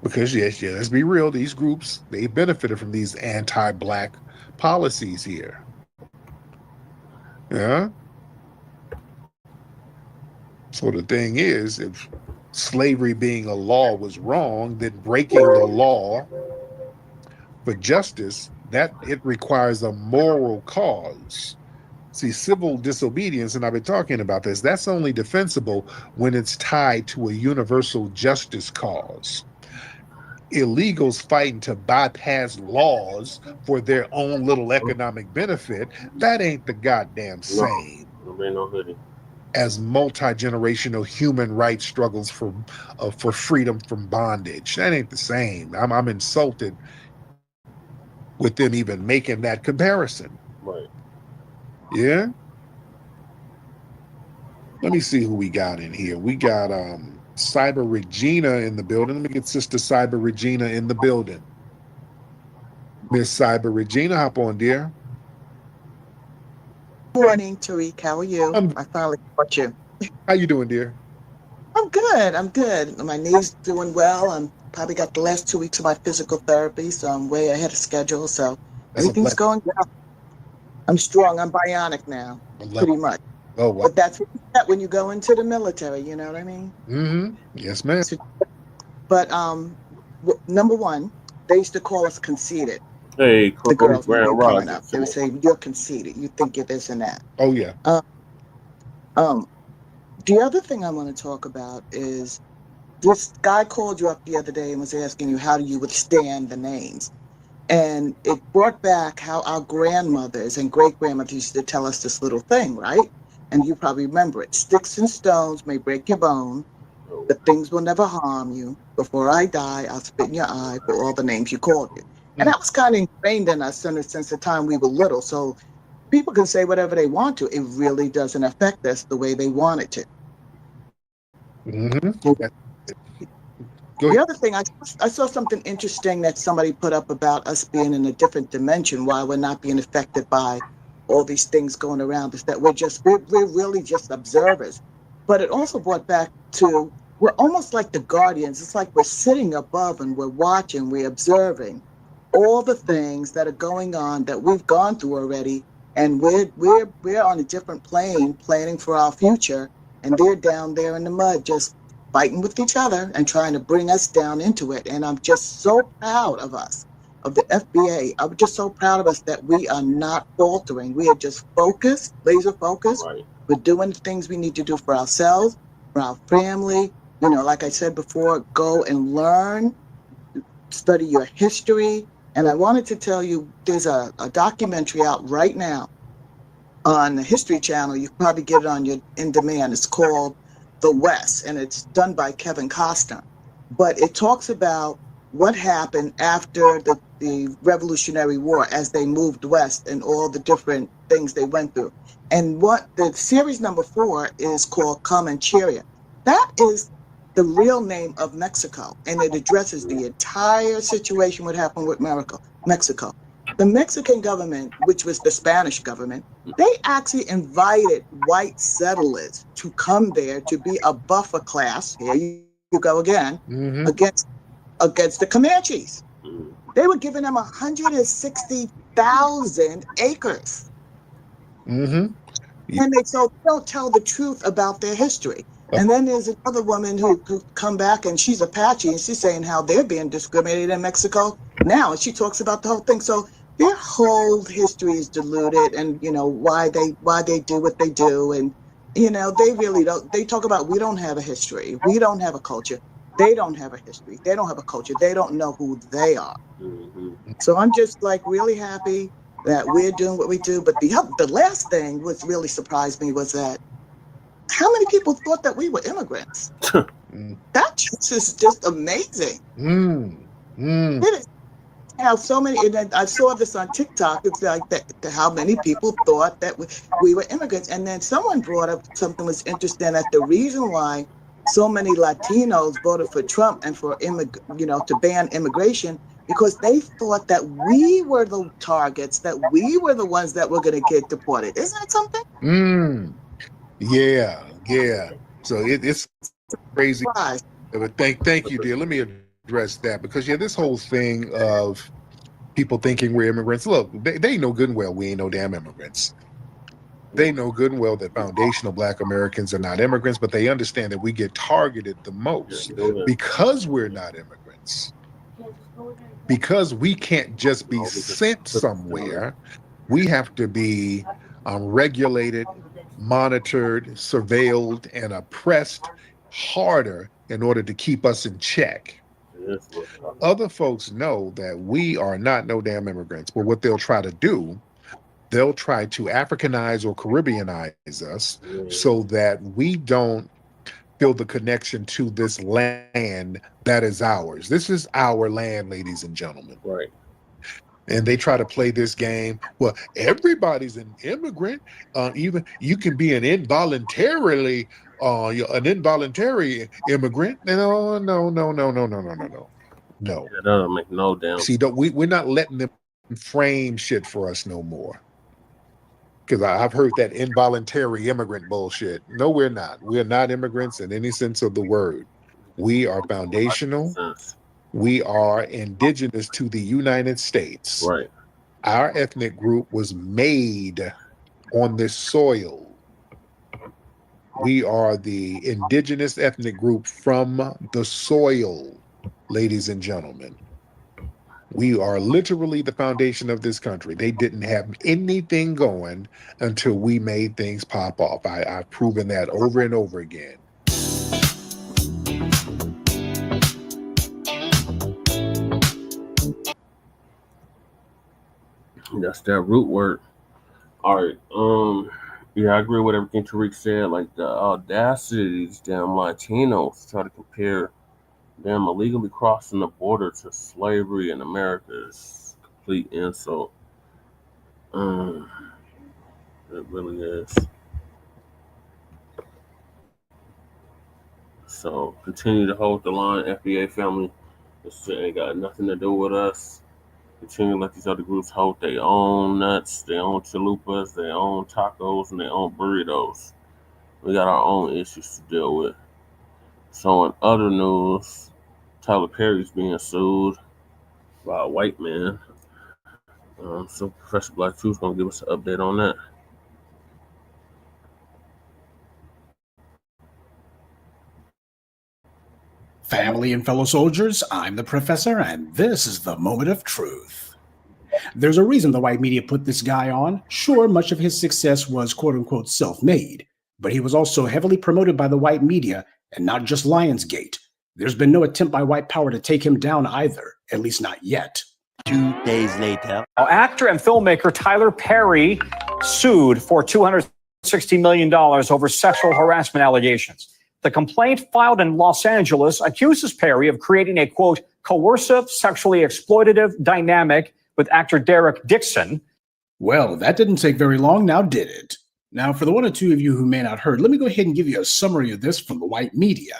Speaker 7: Because, yes, let's be real, these groups, they benefited from these anti-black policies here. Yeah? So the thing is, if slavery being a law was wrong, then breaking the law for justice, that it requires a moral cause. See, civil disobedience, and I've been talking about this, that's only defensible when it's tied to a universal justice cause. Illegals fighting to bypass laws for their own little economic benefit, that ain't the goddamn same.
Speaker 4: No hoodie.
Speaker 7: As multi-generational human rights struggles for freedom from bondage. That ain't the same. I'm insulted with them even making that comparison.
Speaker 4: Right.
Speaker 7: Yeah? Let me see who we got in here. We got Cyber Regina in the building. Let me get Sister Cyber Regina in the building. Miss Cyber Regina, hop on, dear.
Speaker 9: Morning, Tariq. How are you? I finally caught you.
Speaker 7: How you doing, dear?
Speaker 9: I'm good. My knee's doing well. I'm probably got the last 2 weeks of my physical therapy, so I'm way ahead of schedule. So everything's going well. I'm strong. I'm bionic now, pretty much.
Speaker 7: Oh, wow.
Speaker 9: But that's what you get when you go into the military. You know what I mean?
Speaker 7: Mm-hmm. Yes, ma'am.
Speaker 9: But number one, they used to call us conceited.
Speaker 4: Hey,
Speaker 9: the girls when they were
Speaker 4: Grand
Speaker 9: coming up, they would say, "You're conceited. You think you're this and that."
Speaker 7: Oh yeah.
Speaker 9: The other thing I want to talk about is this guy called you up the other day and was asking you how do you withstand the names, and it brought back how our grandmothers and great grandmothers used to tell us this little thing, right? And you probably remember it: sticks and stones may break your bone, but things will never harm you. Before I die, I'll spit in your eye for all the names you called you. And that was kind of ingrained in us since the time we were little. So people can say whatever they want to. It really doesn't affect us the way they want it to.
Speaker 7: Mm-hmm.
Speaker 9: The other thing, I saw something interesting that somebody put up about us being in a different dimension, why we're not being affected by all these things going around us, that we're really just observers. But it also brought back to, we're almost like the guardians. It's like we're sitting above and we're watching, we're observing all the things that are going on that we've gone through already, and we're on a different plane planning for our future, and they're down there in the mud just fighting with each other and trying to bring us down into it. And I'm just so proud of us, of the FBA. I'm just so proud of us that we are not faltering. We are just focused, laser focused.
Speaker 4: Right.
Speaker 9: We're doing the things we need to do for ourselves, for our family. You know, like I said before, go and learn, study your history. And I wanted to tell you, there's a documentary out right now on the History Channel. You can probably get it on your in demand. It's called The West, and it's done by Kevin Costner. But it talks about what happened after the Revolutionary War as they moved west and all the different things they went through. And what the series number 4 is called Comancheria. That is the real name of Mexico, and it addresses the entire situation, what happened with Mexico. The Mexican government, which was the Spanish government, they actually invited white settlers to come there to be a buffer class. Here you go again, against the Comanches. They were giving them 160,000 acres.
Speaker 7: Mm-hmm.
Speaker 9: And they don't tell the truth about their history. And then there's another woman who come back, and she's Apache, and she's saying how they're being discriminated in Mexico now, and she talks about the whole thing. So their whole history is diluted, and you know why they do what they do, and you know they really don't. They talk about we don't have a history, we don't have a culture. They don't have a history, they don't have a culture, they don't know who they are. So I'm just like really happy that we're doing what we do. But the last thing which really surprised me was that how many people thought that we were immigrants? That is just amazing. It is. how so many, and then I saw this on TikTok. It's like that, how many people thought that we were immigrants. And then someone brought up something was interesting, that the reason why so many Latinos voted for Trump and for to ban immigration, because they thought that we were the targets, that we were the ones that were going to get deported. Isn't that something?
Speaker 7: Yeah. So it's crazy.
Speaker 9: Right.
Speaker 7: But thank you, dear. Let me address that, because this whole thing of people thinking we're immigrants. Look, they know good and well we ain't no damn immigrants. They know good and well that foundational Black Americans are not immigrants, but they understand that we get targeted the most because we're not immigrants. Because we can't just be sent somewhere. We have to be regulated, monitored, surveilled, and oppressed harder in order to keep us in check. Other folks know that we are not no damn immigrants, but what they'll try to do, they'll try to Africanize or Caribbeanize us so that we don't feel the connection to this land that is ours. This is our land, ladies and gentlemen.
Speaker 4: Right.
Speaker 7: And they try to play this game. Well, everybody's an immigrant. Even you can be an involuntary immigrant. No.
Speaker 4: That doesn't make no damn.
Speaker 7: See, we're not letting them frame shit for us no more. Because I've heard that involuntary immigrant bullshit. No, we're not. We're not immigrants in any sense of the word. We are foundational. We are indigenous to the United States.
Speaker 4: Right.
Speaker 7: Our ethnic group was made on this soil. We are the indigenous ethnic group from the soil, ladies and gentlemen. We are literally the foundation of this country. They didn't have anything going until we made things pop off. I've proven that over and over again.
Speaker 4: That's that root word. All right. Yeah, I agree with everything Tariq said. Like the audacity of these damn Latinos to try to compare them illegally crossing the border to slavery in America is complete insult. It really is. So continue to hold the line, FBA family. This ain't got nothing to do with us. Continue to let these other groups hold their own nuts, their own chalupas, their own tacos, and their own burritos. We got our own issues to deal with. So in other news, Tyler Perry's being sued by a white man. So Professor Blacc 2 is going to give us an update on that.
Speaker 10: Family and fellow soldiers, I'm the Professor, and this is the moment of truth. There's a reason the white media put this guy on. Sure, much of his success was quote-unquote self-made, but he was also heavily promoted by the white media, and not just Lionsgate. There's been no attempt by white power to take him down either, at least not yet.
Speaker 11: 2 days later.
Speaker 12: Actor and filmmaker Tyler Perry sued for $260 million over sexual harassment allegations. The complaint filed in Los Angeles accuses Perry of creating a, quote, coercive, sexually exploitative dynamic with actor Derek Dixon.
Speaker 10: Well, that didn't take very long, now did it? Now, for the one or two of you who may not heard, let me go ahead and give you a summary of this from the white media.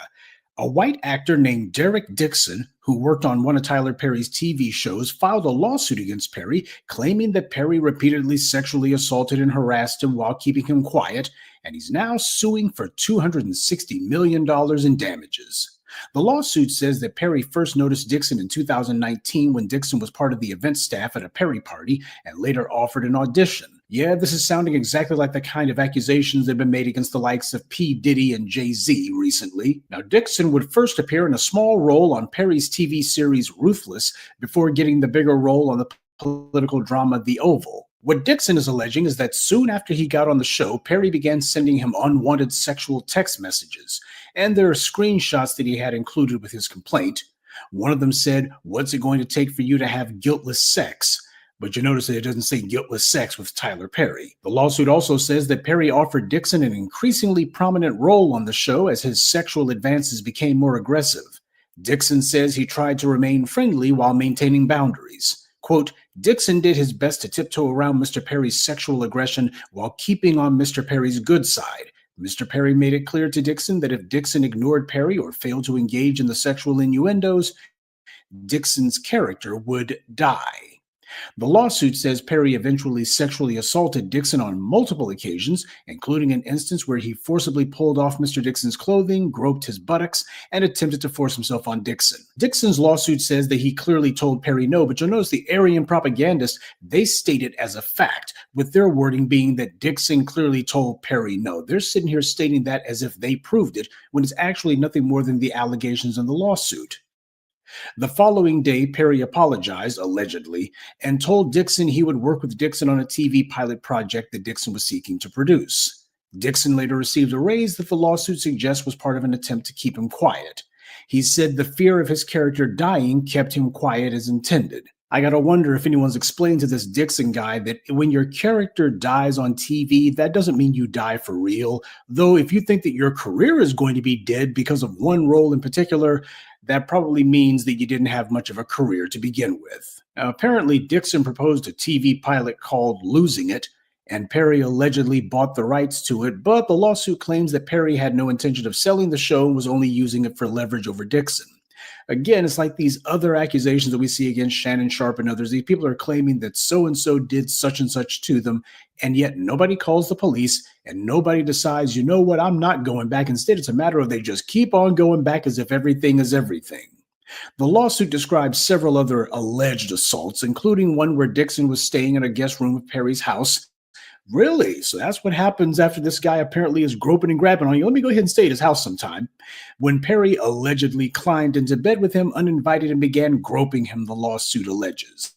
Speaker 10: A white actor named Derek Dixon, who worked on one of Tyler Perry's TV shows, filed a lawsuit against Perry, claiming that Perry repeatedly sexually assaulted and harassed him while keeping him quiet, and he's now suing for $260 million in damages. The lawsuit says that Perry first noticed Dixon in 2019 when Dixon was part of the event staff at a Perry party and later offered an audition. Yeah, this is sounding exactly like the kind of accusations that have been made against the likes of P. Diddy and Jay-Z recently. Now, Dixon would first appear in a small role on Perry's TV series Ruthless before getting the bigger role on the political drama The Oval. What Dixon is alleging is that soon after he got on the show, Perry began sending him unwanted sexual text messages, and there are screenshots that he had included with his complaint. One of them said, "What's it going to take for you to have guiltless sex?" But you notice that it doesn't say guiltless sex with Tyler Perry. The lawsuit also says that Perry offered Dixon an increasingly prominent role on the show as his sexual advances became more aggressive. Dixon says he tried to remain friendly while maintaining boundaries. Quote, Dixon did his best to tiptoe around Mr. Perry's sexual aggression while keeping on Mr. Perry's good side. Mr. Perry made it clear to Dixon that if Dixon ignored Perry or failed to engage in the sexual innuendos, Dixon's character would die. The lawsuit says Perry eventually sexually assaulted Dixon on multiple occasions, including an instance where he forcibly pulled off Mr. Dixon's clothing, groped his buttocks, and attempted to force himself on Dixon. Dixon's lawsuit says that he clearly told Perry no, but you'll notice the Aryan propagandists, they state it as a fact, with their wording being that Dixon clearly told Perry no. They're sitting here stating that as if they proved it, when it's actually nothing more than the allegations in the lawsuit. The following day, Perry apologized, allegedly, and told Dixon he would work with Dixon on a TV pilot project that Dixon was seeking to produce. Dixon later received a raise that the lawsuit suggests was part of an attempt to keep him quiet. He said the fear of his character dying kept him quiet as intended. I gotta wonder if anyone's explained to this Dixon guy that when your character dies on TV, that doesn't mean you die for real. Though if you think that your career is going to be dead because of one role in particular, that probably means that you didn't have much of a career to begin with. Now, apparently, Dixon proposed a TV pilot called Losing It, and Perry allegedly bought the rights to it, but the lawsuit claims that Perry had no intention of selling the show and was only using it for leverage over Dixon. Again, it's like these other accusations that we see against Shannon Sharpe and others. These people are claiming that so-and-so did such and such to them, and yet nobody calls the police, and nobody decides, you know what, I'm not going back. Instead, it's a matter of they just keep on going back as if everything is everything. The lawsuit describes several other alleged assaults, including one where Dixon was staying in a guest room of Perry's house. Really? So that's what happens after this guy apparently is groping and grabbing on you. Let me go ahead and stay at his house sometime. When Perry allegedly climbed into bed with him uninvited and began groping him, the lawsuit alleges.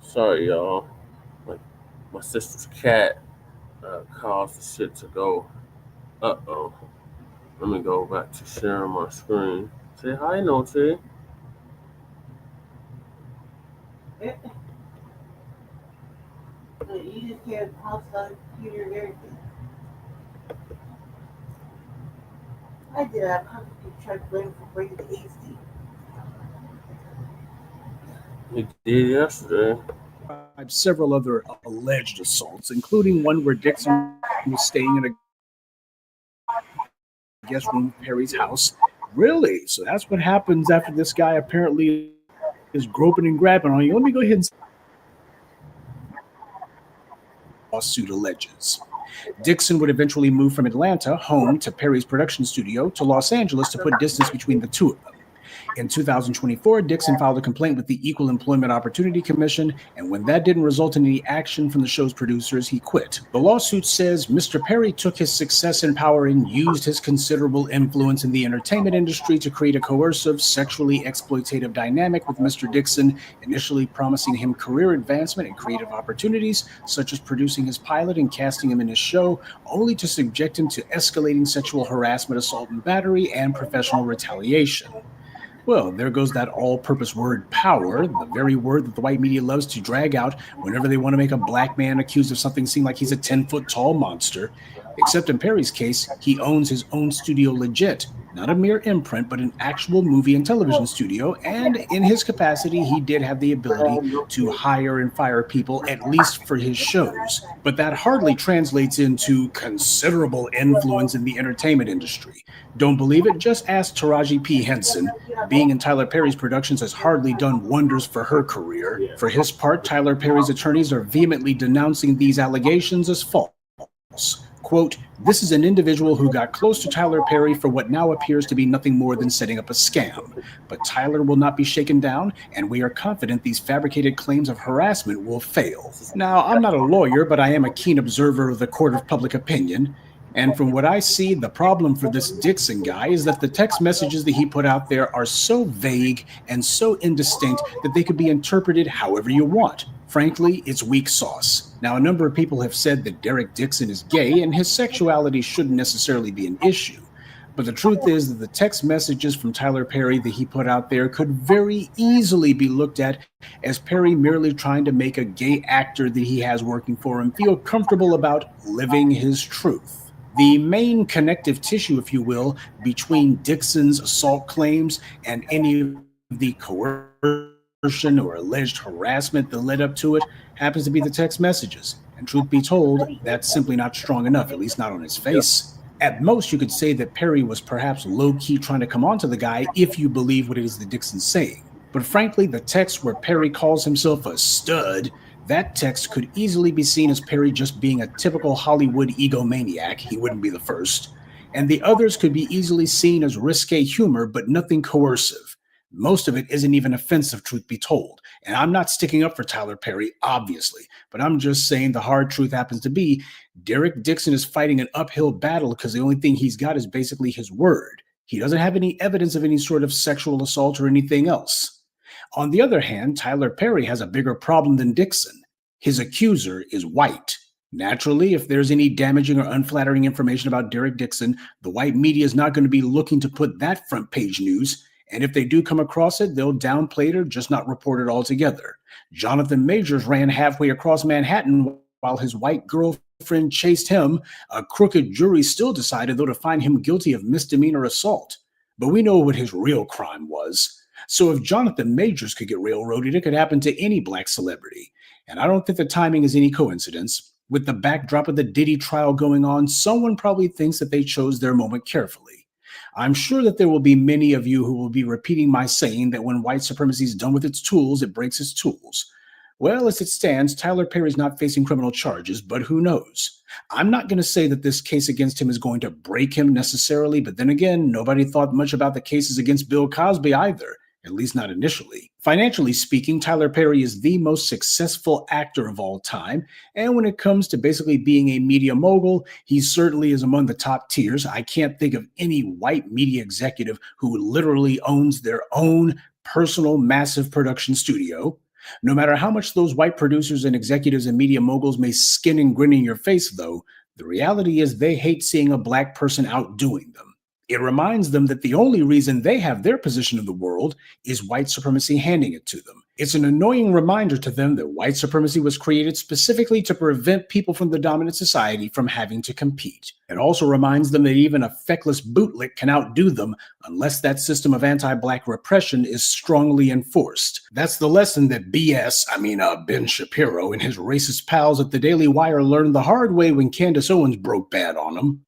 Speaker 4: Sorry, y'all. My sister's cat caused the shit to go. Uh-oh. Let me go back to sharing my screen. Say hi, Noty.
Speaker 5: You just can't pause on the computer and everything. I did a try to blame for breaking the AC.
Speaker 4: He did yesterday.
Speaker 10: Several other alleged assaults, including one where Dixon was staying in a guest room of Perry's house. Really? So that's what happens after this guy apparently is groping and grabbing on you. Let me go ahead and lawsuit alleges. Dixon would eventually move from Atlanta, home, to Perry's production studio, to Los Angeles to put distance between the two of them. In 2024, Dixon filed a complaint with the Equal Employment Opportunity Commission, and when that didn't result in any action from the show's producers, he quit. The lawsuit says Mr. Perry took his success in power and used his considerable influence in the entertainment industry to create a coercive, sexually exploitative dynamic with Mr. Dixon, initially promising him career advancement and creative opportunities, such as producing his pilot and casting him in his show, only to subject him to escalating sexual harassment, assault and battery, and professional retaliation. Well, there goes that all-purpose word power, the very word that the white media loves to drag out whenever they want to make a black man accused of something seem like he's a 10-foot-tall monster. Except in Perry's case, he owns his own studio legit, not a mere imprint, but an actual movie and television studio, and in his capacity, he did have the ability to hire and fire people, at least for his shows. But that hardly translates into considerable influence in the entertainment industry. Don't believe it? Just ask Taraji P. Henson. Being in Tyler Perry's productions has hardly done wonders for her career. For his part, Tyler Perry's attorneys are vehemently denouncing these allegations as false. Quote, this is an individual who got close to Tyler Perry for what now appears to be nothing more than setting up a scam. But Tyler will not be shaken down, and we are confident these fabricated claims of harassment will fail. Now, I'm not a lawyer, but I am a keen observer of the court of public opinion. And from what I see, the problem for this Dixon guy is that the text messages that he put out there are so vague and so indistinct that they could be interpreted however you want. Frankly, it's weak sauce. Now, a number of people have said that Derek Dixon is gay and his sexuality shouldn't necessarily be an issue. But the truth is that the text messages from Tyler Perry that he put out there could very easily be looked at as Perry merely trying to make a gay actor that he has working for him feel comfortable about living his truth. The main connective tissue, if you will, between Dixon's assault claims and any of the coercion or alleged harassment that led up to it happens to be the text messages. And truth be told, that's simply not strong enough, at least not on his face. At most, you could say that Perry was perhaps low-key trying to come on to the guy if you believe what it is that Dixon's saying. But frankly, the text where Perry calls himself a stud, that text could easily be seen as Perry just being a typical Hollywood egomaniac. He wouldn't be the first. And the others could be easily seen as risque humor, but nothing coercive. Most of it isn't even offensive, truth be told. And I'm not sticking up for Tyler Perry, obviously, but I'm just saying the hard truth happens to be Derek Dixon is fighting an uphill battle because the only thing he's got is basically his word. He doesn't have any evidence of any sort of sexual assault or anything else. On the other hand, Tyler Perry has a bigger problem than Dixon. His accuser is white. Naturally, if there's any damaging or unflattering information about Derek Dixon, the white media is not going to be looking to put that front page news. And if they do come across it, they'll downplay it or just not report it altogether. Jonathan Majors ran halfway across Manhattan while his white girlfriend chased him. A crooked jury still decided, though, to find him guilty of misdemeanor assault. But we know what his real crime was. So if Jonathan Majors could get railroaded, it could happen to any black celebrity. And I don't think the timing is any coincidence. With the backdrop of the Diddy trial going on, someone probably thinks that they chose their moment carefully. I'm sure that there will be many of you who will be repeating my saying that when white supremacy is done with its tools, it breaks its tools. Well, as it stands, Tyler Perry is not facing criminal charges, but who knows? I'm not going to say that this case against him is going to break him necessarily, but then again, nobody thought much about the cases against Bill Cosby either, at least not initially. Financially speaking, Tyler Perry is the most successful actor of all time, and when it comes to basically being a media mogul, he certainly is among the top tiers. I can't think of any white media executive who literally owns their own personal massive production studio. No matter how much those white producers and executives and media moguls may skin and grin in your face, though, the reality is they hate seeing a black person outdoing them. It reminds them that the only reason they have their position in the world is white supremacy handing it to them. It's an annoying reminder to them that white supremacy was created specifically to prevent people from the dominant society from having to compete. It also reminds them that even a feckless bootlick can outdo them unless that system of anti-black repression is strongly enforced. That's the lesson that Ben Shapiro and his racist pals at the Daily Wire learned the hard way when Candace Owens broke bad on them.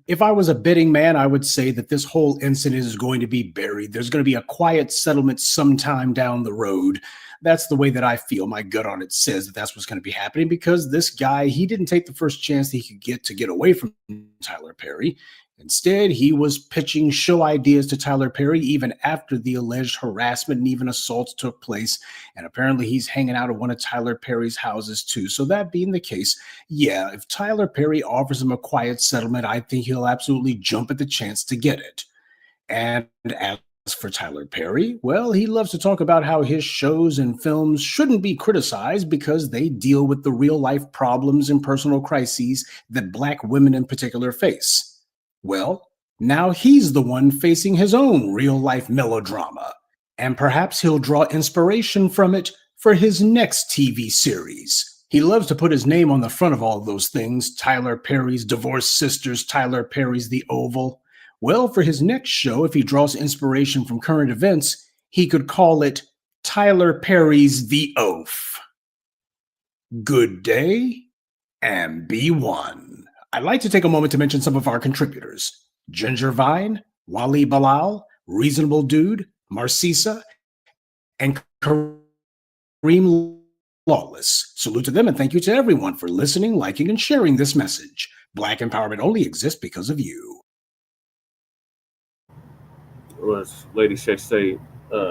Speaker 10: If I was a betting man, I would say that this whole incident is going to be buried. There's going to be a quiet settlement sometime down the road. That's the way that I feel. My gut on it says that that's what's going to be happening because this guy, he didn't take the first chance that he could get to get away from Tyler Perry. Instead, he was pitching show ideas to Tyler Perry even after the alleged harassment and even assaults took place. And apparently he's hanging out at one of Tyler Perry's houses too. So that being the case, yeah, if Tyler Perry offers him a quiet settlement, I think he'll absolutely jump at the chance to get it. And as for Tyler Perry, well, he loves to talk about how his shows and films shouldn't be criticized because they deal with the real life problems and personal crises that black women in particular face. Well, now he's the one facing his own real-life melodrama, and perhaps he'll draw inspiration from it for his next TV series. He loves to put his name on the front of all of those things, Tyler Perry's Divorced Sisters, Tyler Perry's The Oval. Well, for his next show, if he draws inspiration from current events, he could call it Tyler Perry's The Oath. Good day, and be one. I'd like to take a moment to mention some of our contributors. Ginger Vine, Wally Bilal, Reasonable Dude, Marcisa, and Kareem Lawless. Salute to them and thank you to everyone for listening, liking, and sharing this message. Black empowerment only exists because of you.
Speaker 4: Was Lady Checced say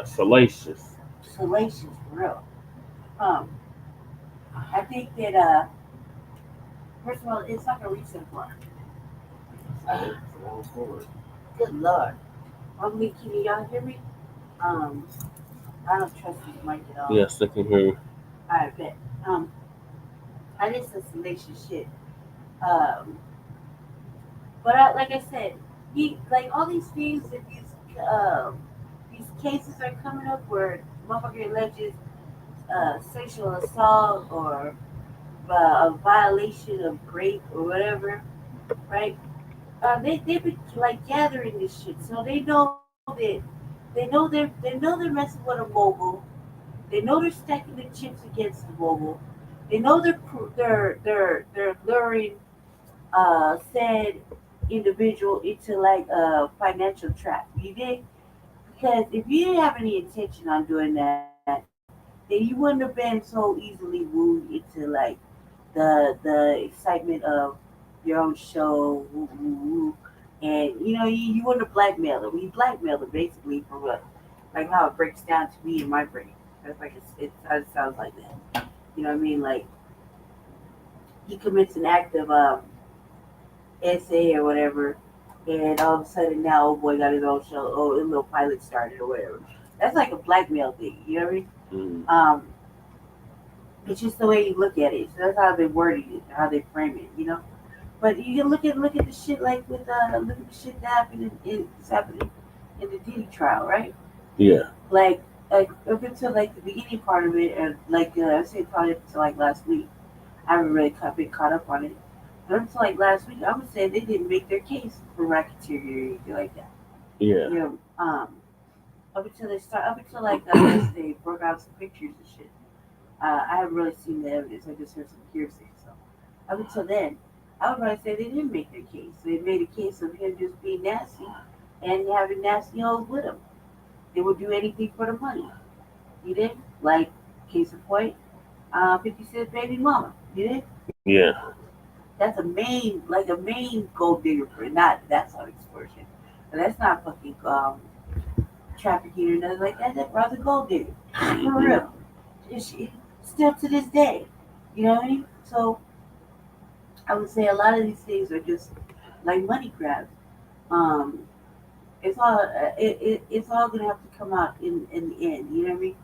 Speaker 4: salacious?
Speaker 5: Salacious, for real. I think that, first of all, it's like a reset button. Good Lord. Can y'all hear me? I don't trust this mic at all.
Speaker 4: Yes, they can hear you.
Speaker 5: I bet. I just said salacious shit. But like I said, like all these things that these cases are coming up where motherfucker alleges sexual assault or a violation of rape or whatever, right? They've been like gathering this shit, so they know they're messing with a mogul. They know they're stacking the chips against the mogul. They know they're luring said individual into like a financial trap. You dig? Because if you didn't have any intention on doing that, then you wouldn't have been so easily wooed into like the excitement of your own show, and you wouldn't have blackmailed it. We blackmailed it basically for what, like how it breaks down to me in my brain. That's like it sounds like that. You know what I mean? Like he commits an act of essay or whatever, and all of a sudden now old boy got his own show. Oh, a little pilot started or whatever. That's like a blackmail thing. You know what I mean? It's just the way you look at it. So that's how they wording it, how they frame it. But you can look at the shit like with look at the shit that happened it's happening in the Diddy trial, right?
Speaker 4: Yeah.
Speaker 5: Like up until like the beginning part of it, and like I say probably up until like last week, I haven't really been caught up on it. But up until like last week, I would say they didn't make their case for racketeering or anything like that.
Speaker 4: Yeah.
Speaker 5: Up until like they broke out some pictures and shit. I haven't really seen the evidence. I just heard some hearsay. So up until then, I would probably say they didn't make their case. They made a case of him just being nasty and having nasty hoes with him. They would do anything for the money. You did? Like, case in point, 50 Cent baby mama. You did?
Speaker 4: Yeah.
Speaker 5: That's a main gold digger for it. That's not extortion. But that's not fucking trafficking or nothing like that. That brother gold digger. For real. Still to this day. You know what I mean? So I would say a lot of these things are just like money grabs. It's all gonna have to come out in the end. You know what I mean?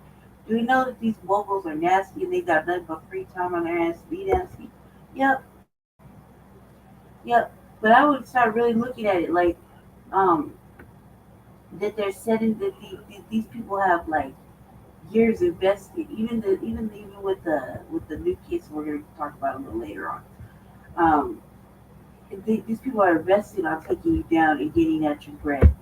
Speaker 5: Do we know that these moguls are nasty and they got nothing but free time on their hands to be nasty? Yep. But I would start really looking at it like that they're setting that these people have like years invested. Even with the new case we're gonna talk about a little later on. These people are investing on taking you down and getting at your bread.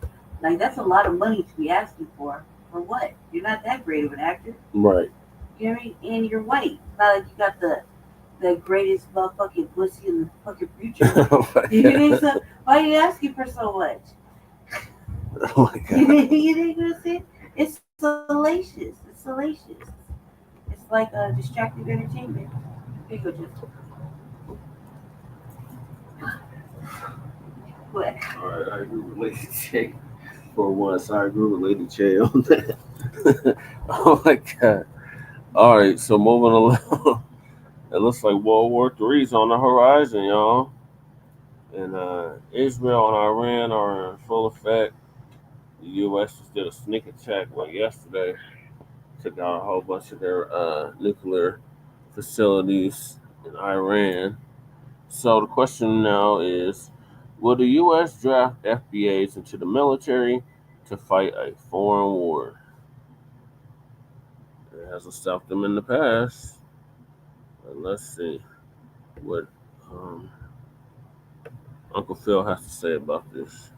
Speaker 5: Like that's a lot of money to be asking for what? You're not that great of an actor.
Speaker 4: Right.
Speaker 5: You know what I mean? And you're white. It's not like you got the greatest motherfucking pussy in the fucking future. You know, so why are you asking for so much?
Speaker 4: Oh my God.
Speaker 5: You think what I'm saying? It's salacious. It's salacious. It's like a distracting entertainment. Here you go, Justin. What?
Speaker 4: All right, I agree with Lady J for once. I agree with Lady J on that. Oh my God. All right, so moving along. It looks like World War III is on the horizon, y'all. And Israel and Iran are in full effect. The U.S. just did a sneak attack yesterday. Took out a whole bunch of their nuclear facilities in Iran. So the question now is, will the U.S. draft FBAs into the military to fight a foreign war? It hasn't stopped them in the past. And let's see what Uncle Phil has to say about this.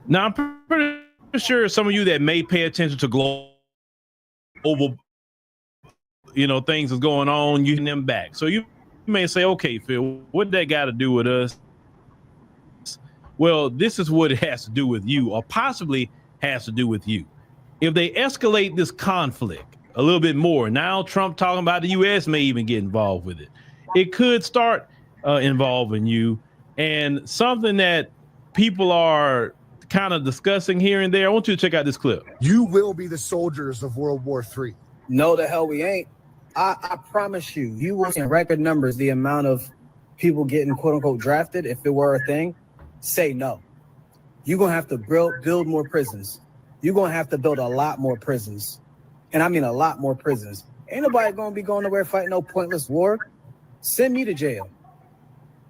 Speaker 13: Now, I'm pretty sure some of you that may pay attention to global, things is going on, you them back. So you may say, okay, Phil, what that got to do with us? Well, this is what it has to do with you, or possibly has to do with you. If they escalate this conflict a little bit more, now Trump talking about the U.S. may even get involved with it. It could start involving you, and something that people are kind of discussing here and there. I want you to check out this clip.
Speaker 14: You will be the soldiers of World War III.
Speaker 15: No, the hell we ain't. I promise you, you will see in record numbers the amount of people getting quote unquote drafted, if it were a thing, say no. You're going to have to build more prisons. You're going to have to build a lot more prisons. And I mean a lot more prisons. Ain't nobody going to be going nowhere fighting no pointless war. Send me to jail.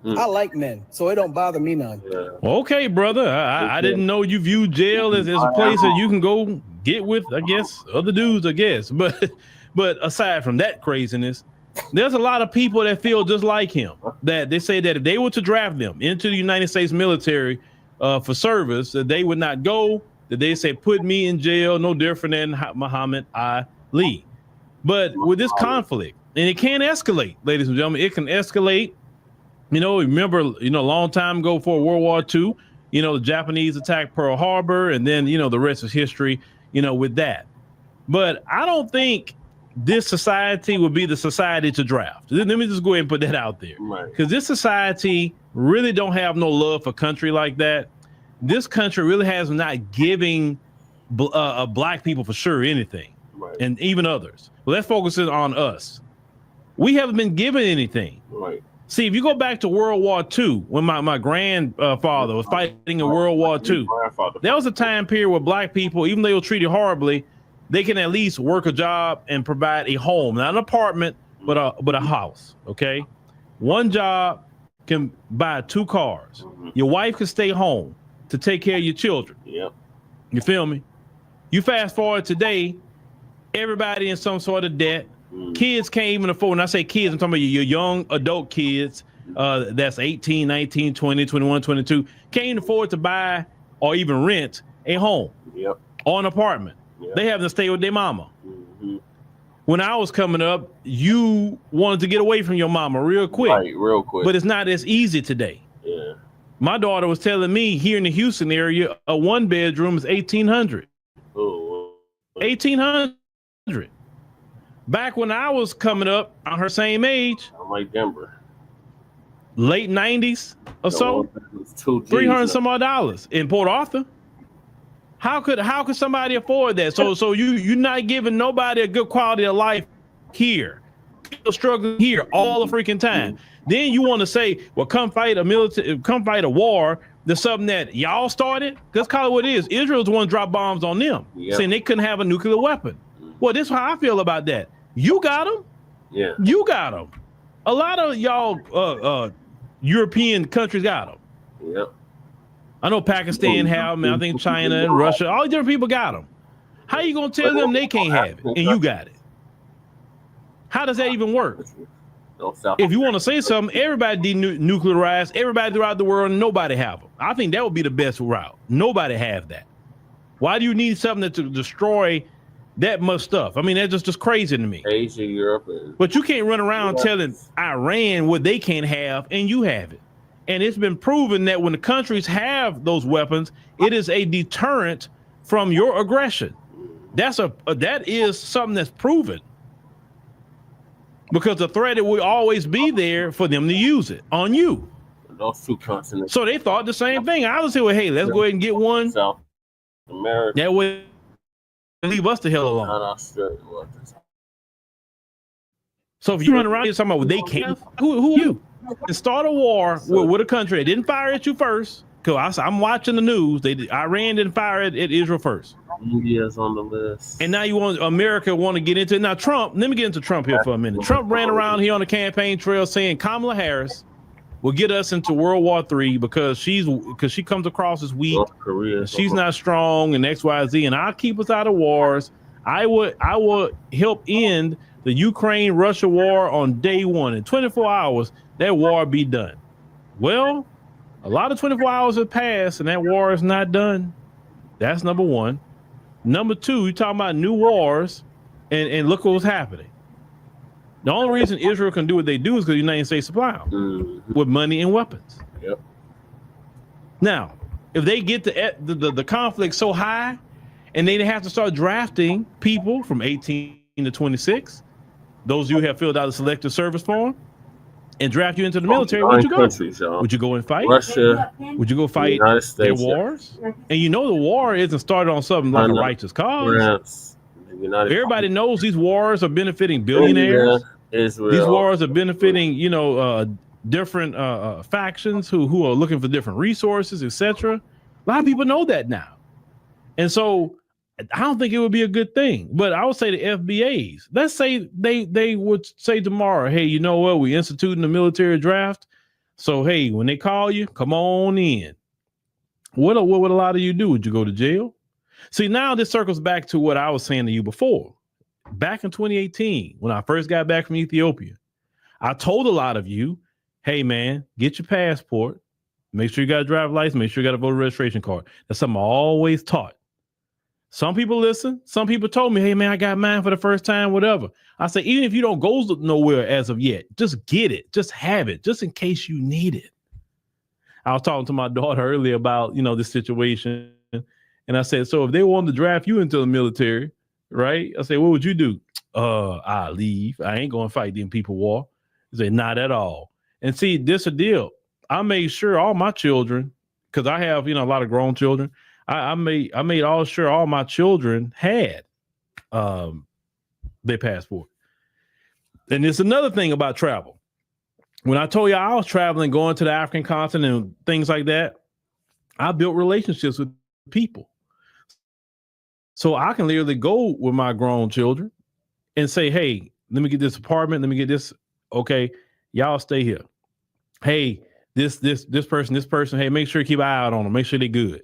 Speaker 15: I like men, so it don't bother me none.
Speaker 13: Okay, brother. I didn't know you viewed jail as a place that you can go get with, I guess, other dudes, I guess. But aside from that craziness, there's a lot of people that feel just like him, that they say that if they were to draft them into the United States military for service, that they would not go, that they say, put me in jail, no different than Muhammad Ali. But with this conflict, and it can escalate, ladies and gentlemen, it can escalate. You know, remember, a long time ago before World War II, the Japanese attacked Pearl Harbor, and then, the rest is history, with that. But I don't think this society would be the society to draft. Let me just go ahead and put that out there. Because this society really don't have no love for country like that. This country really has not giving black people for sure anything, and even others. Well, let's focus it on us. We haven't been given anything. See, if you go back to World War II, when my grandfather was fighting in World War II, there was a time period where black people, even though they were treated horribly, they can at least work a job and provide a home, not an apartment, but a house. Okay, one job can buy 2 cars. Your wife can stay home to take care of your children.
Speaker 4: Yep.
Speaker 13: You feel me? You fast forward today, everybody in some sort of debt. Kids can't even afford, when I say kids, I'm talking about your young adult kids, that's 18, 19, 20, 21, 22, can't even afford to buy or even rent a home or an apartment. They have to stay with their mama. When I was coming up, you wanted to get away from your mama real quick.
Speaker 4: Real quick.
Speaker 13: But it's not as easy today.
Speaker 4: Yeah.
Speaker 13: My daughter was telling me here in the Houston area, a 1-bedroom is $1,800.
Speaker 4: Oh.
Speaker 13: $1,800. Back when I was coming up, on her same age,
Speaker 4: I'm like Denver,
Speaker 13: late 90s or so, $300 some odd dollars in Port Arthur. How could somebody afford that? So you're not giving nobody a good quality of life here. People struggling here all the freaking time. Then you want to say, well, come fight a war. That's something that y'all started. Let's call it what it is. Israel's the one to drop bombs on them, saying they couldn't have a nuclear weapon. Well, this is how I feel about that. You got them.
Speaker 4: Yeah.
Speaker 13: You got them. A lot of y'all European countries got them.
Speaker 4: Yep.
Speaker 13: I know Pakistan have them. I think China and Russia, all these different people got them. How you gonna tell them they can't have it and you got it? How does that even work? If you want to say something, everybody denuclearize, everybody throughout the world, nobody have them. I think that would be the best route. Nobody have that. Why do you need something to destroy that much stuff? I mean, that's just crazy to me.
Speaker 4: Asia, Europe.
Speaker 13: But you can't run around telling Iran what they can't have and you have it. And it's been proven that when the countries have those weapons, it is a deterrent from your aggression. That is something that's proven. Because the threat will always be there for them to use it on you.
Speaker 4: Those 2 continents.
Speaker 13: So they thought the same thing. I was saying, well, hey, let's go ahead and get one.
Speaker 4: South America.
Speaker 13: That way, leave us the hell alone.
Speaker 4: Not Australia.
Speaker 13: So if you run around here talking about what they can't, who are you? And start a war with a country that didn't fire at you first. Because I'm watching the news. Iran didn't fire at Israel first.
Speaker 4: India's on the list.
Speaker 13: And now America want to get into it. Now Trump, let me get into Trump here for a minute. Trump ran around here on the campaign trail saying Kamala Harris will get us into World War III because she comes across as weak. She's not strong and XYZ, and I'll keep us out of wars. I would help end the Ukraine-Russia war on day 1. In 24 hours, that war be done. Well, a lot of 24 hours have passed and that war is not done. That's number 1. Number 2, you're talking about new wars, and look what's happening. The only reason Israel can do what they do is because the United States supply them with money and weapons.
Speaker 4: Yep.
Speaker 13: Now, if they get the conflict so high, and they have to start drafting people from 18 to 26, those of you who have filled out a selective service form, and draft you into the military, would you go? Would you go and fight?
Speaker 4: Russia.
Speaker 13: Would you go fight their wars? And you know the war isn't started on something like a righteous cause. Everybody knows these wars are benefiting billionaires.
Speaker 4: Israel.
Speaker 13: These wars are benefiting, different factions who are looking for different resources, etc. A lot of people know that now. And so I don't think it would be a good thing. But I would say the FBAs, let's say they would say tomorrow, hey, you know what? We instituting the military draft. So, hey, when they call you, come on in. What would a lot of you do? Would you go to jail? See, now this circles back to what I was saying to you before. Back in 2018, when I first got back from Ethiopia, I told a lot of you, hey, man, get your passport. Make sure you got a driver's license. Make sure you got a voter registration card. That's something I always taught. Some people listen. Some people told me, hey, man, I got mine for the first time, whatever. I say, even if you don't go nowhere as of yet, just get it. Just have it, just in case you need it. I was talking to my daughter earlier about, this situation. And I said, so if they wanted to draft you into the military, right? I said, what would you do? I'll leave. I ain't going to fight them people war. I said, not at all. And see, this a deal. I made sure all my children, because I have, a lot of grown children. I made sure all my children had their passport. And it's another thing about travel. When I told you I was traveling, going to the African continent and things like that, I built relationships with people. So I can literally go with my grown children and say, hey, let me get this apartment. Let me get this. Okay, y'all stay here. Hey, this person, hey, make sure you keep an eye out on them. Make sure they're good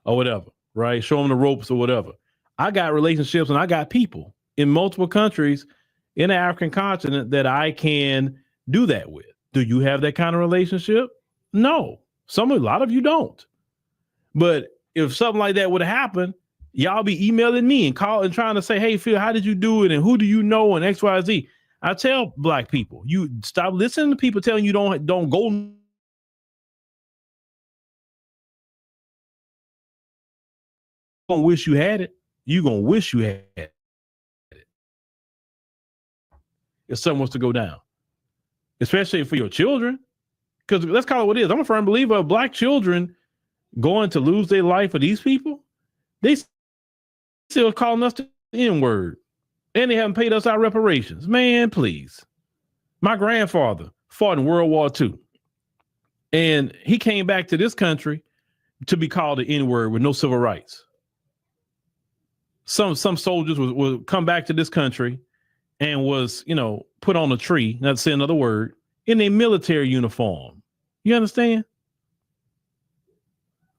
Speaker 13: or whatever, right? Show them the ropes or whatever. I got relationships and I got people in multiple countries in the African continent that I can do that with. Do you have that kind of relationship? No. A lot of you don't. But if something like that would have happened, y'all be emailing me and calling and trying to say, hey, Phil, how did you do it? And who do you know? And X, Y, Z. I tell Black people, you stop listening to people telling you don't go. You're gonna wish you had it. You're gonna wish you had it if something was to go down, especially for your children. Because let's call it what it is. I'm a firm believer of Black children going to lose their life for these people. They still calling us the N-word. And they haven't paid us our reparations. Man, please. My grandfather fought in World War II. And he came back to this country to be called the N-word with no civil rights. Some soldiers would come back to this country and was, put on a tree, not to say another word, in a military uniform. You understand?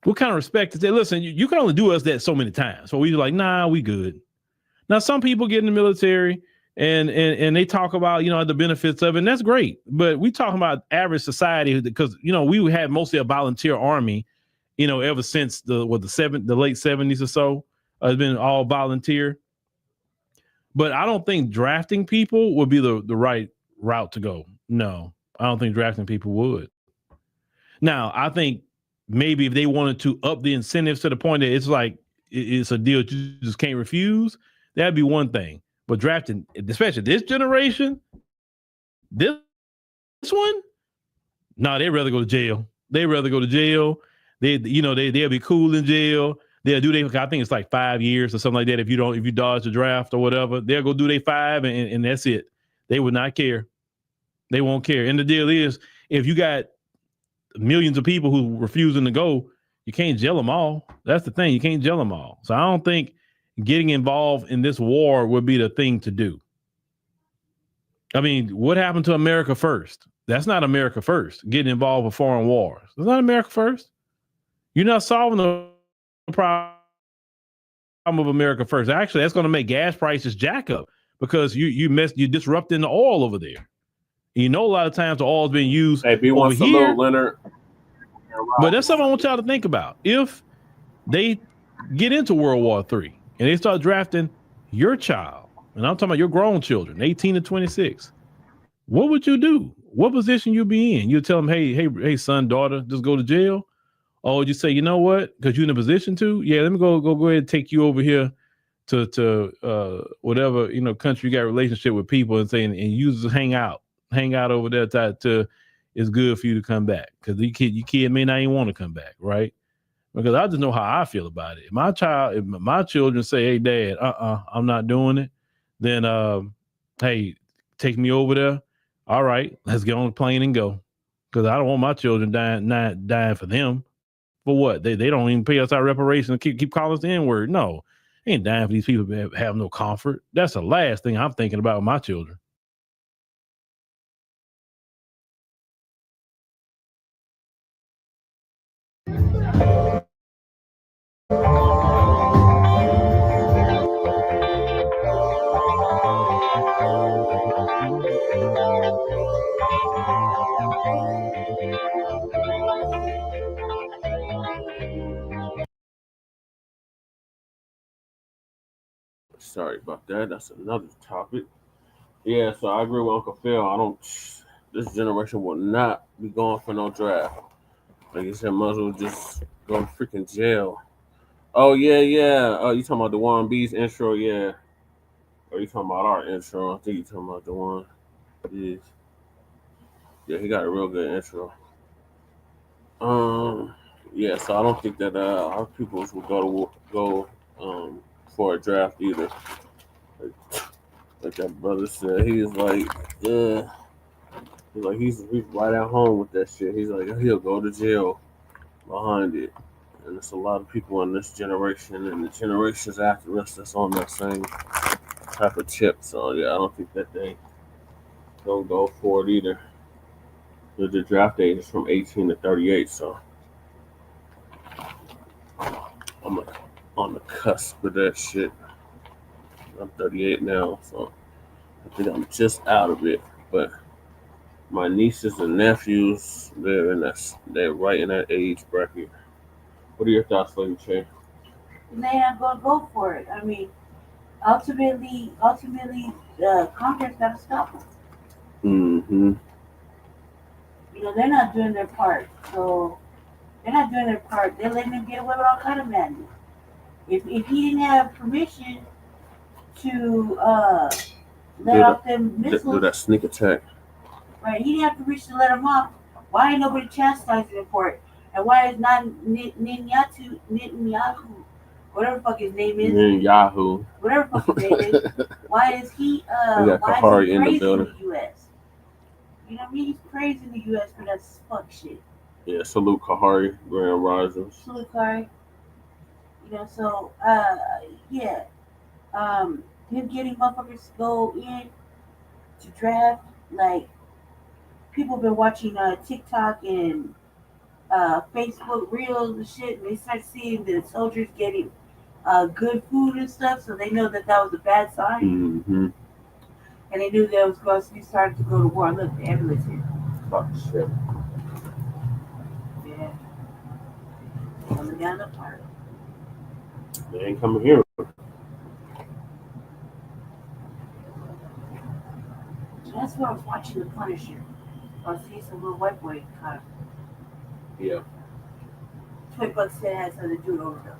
Speaker 13: What kind of respect is that? Listen, you can only do us that so many times. So we're like, nah, we good. Now, some people get in the military and they talk about, the benefits of it, and that's great. But we talking about average society because, we had mostly a volunteer army, ever since the late 70s or so. It's been all volunteer. But I don't think drafting people would be the right route to go. No, I don't think drafting people would. Now, I think maybe if they wanted to up the incentives to the point that it's like it's a deal you just can't refuse, that'd be one thing. But drafting, especially this generation, this one, no, they'd rather go to jail. They'd rather go to jail. They'll be cool in jail. They'll do I think it's like 5 years or something like that. If you dodge the draft or whatever, they'll go do their 5 and that's it. They would not care. They won't care. And the deal is, if you got millions of people who refusing to go, you can't jail them all. That's the thing. You can't jail them all. So I don't think getting involved in this war would be the thing to do. I mean, what happened to America first? That's not America first. Getting involved with foreign wars. That's not America first. You're not solving the problem of America first. Actually, that's going to make gas prices jack up because you're disrupting the oil over there. A lot of times the oil's been used over here.
Speaker 4: Leonard.
Speaker 13: But that's something I want y'all to think about. If they get into World War III and they start drafting your child, and I'm talking about your grown children, 18 to 26, what would you do? What position you be in? You tell them, hey, son, daughter, just go to jail? Or would you say, you know what? Because you're in a position to? Yeah, let me go ahead and take you over here to whatever country you got a relationship with people and say, and you just hang out over there to it's good for you to come back, because your kid may not even want to come back, right? Because I just know how I feel about it. If my children say, hey, Dad, I'm not doing it, then hey, take me over there. All right, let's get on the plane and go. Because I don't want my children dying for them. For what? They don't even pay us our reparations and keep calling us the N-word. No, ain't dying for these people to have no comfort. That's the last thing I'm thinking about with my children.
Speaker 4: Sorry about that. That's another topic. Yeah, so I agree with Uncle Phil. This generation will not be going for no draft. Like you said, might as well just go to freaking jail. Oh, yeah. Oh, you talking about the Juan B's intro? Yeah. Or you talking about our intro? I think you talking about the one. Yes. Yeah, he got a real good intro. Yeah, so I don't think that our peoples will go for a draft either. Like that brother said, he's like, yeah, he's right at home with that shit. He's like, he'll go to jail behind it. And there's a lot of people in this generation and the generations after us that's on that same type of chip. So yeah, I don't think that they don't go for it either. The draft age is from 18 to 38, so I'm on the cusp of that shit. I'm 38 now, so I think I'm just out of it. But my nieces and nephews, they're right in that age bracket. What are your thoughts, Lady Che?
Speaker 5: They're not gonna go for it. I mean, ultimately, Congress got to stop them.
Speaker 4: Mm-hmm.
Speaker 5: You know, they're not doing their part. So they're not doing their part. They're letting them get away with all kind of madness. If he didn't have permission to let off them missiles,
Speaker 4: Do that sneak attack.
Speaker 5: right? He didn't have permission to let them off. Why ain't nobody chastising him for it? And why is not Netanyahu, whatever the fuck his name is,
Speaker 4: Yahoo.
Speaker 5: whatever the fuck his name is, why is he
Speaker 4: We got Kahari in the building.
Speaker 5: the U.S.? You know what I mean? He's praising the U.S. for that fuck shit.
Speaker 4: Yeah, salute Kahari, Grand Risers.
Speaker 5: Salute Kahari. You know, so yeah, him getting motherfuckers to go in to draft, like people have been watching TikTok and Facebook reels and shit, and they start seeing the soldiers getting good food and stuff, so they know that was a bad sign.
Speaker 4: Mm-hmm.
Speaker 5: And they knew that was going to be starting to go to war. Look, the ambulance here.
Speaker 4: Fuck shit.
Speaker 5: Yeah. Coming down the park.
Speaker 4: They ain't coming here.
Speaker 5: That's what I was watching The Punisher. I was seeing some little white boy kind of.
Speaker 4: Yeah.
Speaker 5: $20 said it had something to do with overdose.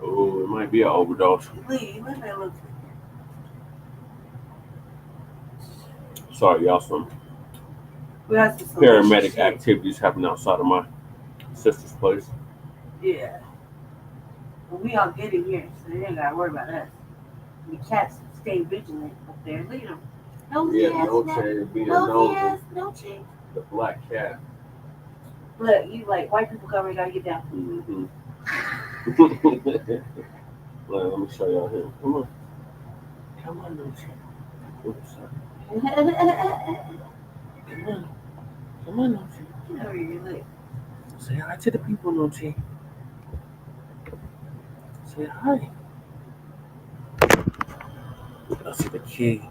Speaker 4: Oh, it might be an overdose.
Speaker 5: Please, let me look.
Speaker 4: Sorry, y'all. Some
Speaker 5: We have some
Speaker 4: paramedic activities happening outside of my sister's place.
Speaker 5: Yeah. Well, we all get in here, so they ain't got to worry about us. The cats stay vigilant up there. Look at them.
Speaker 4: Yeah, Noche. The black cat.
Speaker 5: Look, you like white people come and gotta get down.
Speaker 4: Mm-hmm. Let me show y'all him. Come on. Come on, Noche. Come on, Noche.
Speaker 5: Get over here, look.
Speaker 4: Say hi to the people, Noche. Say hi. I see the key.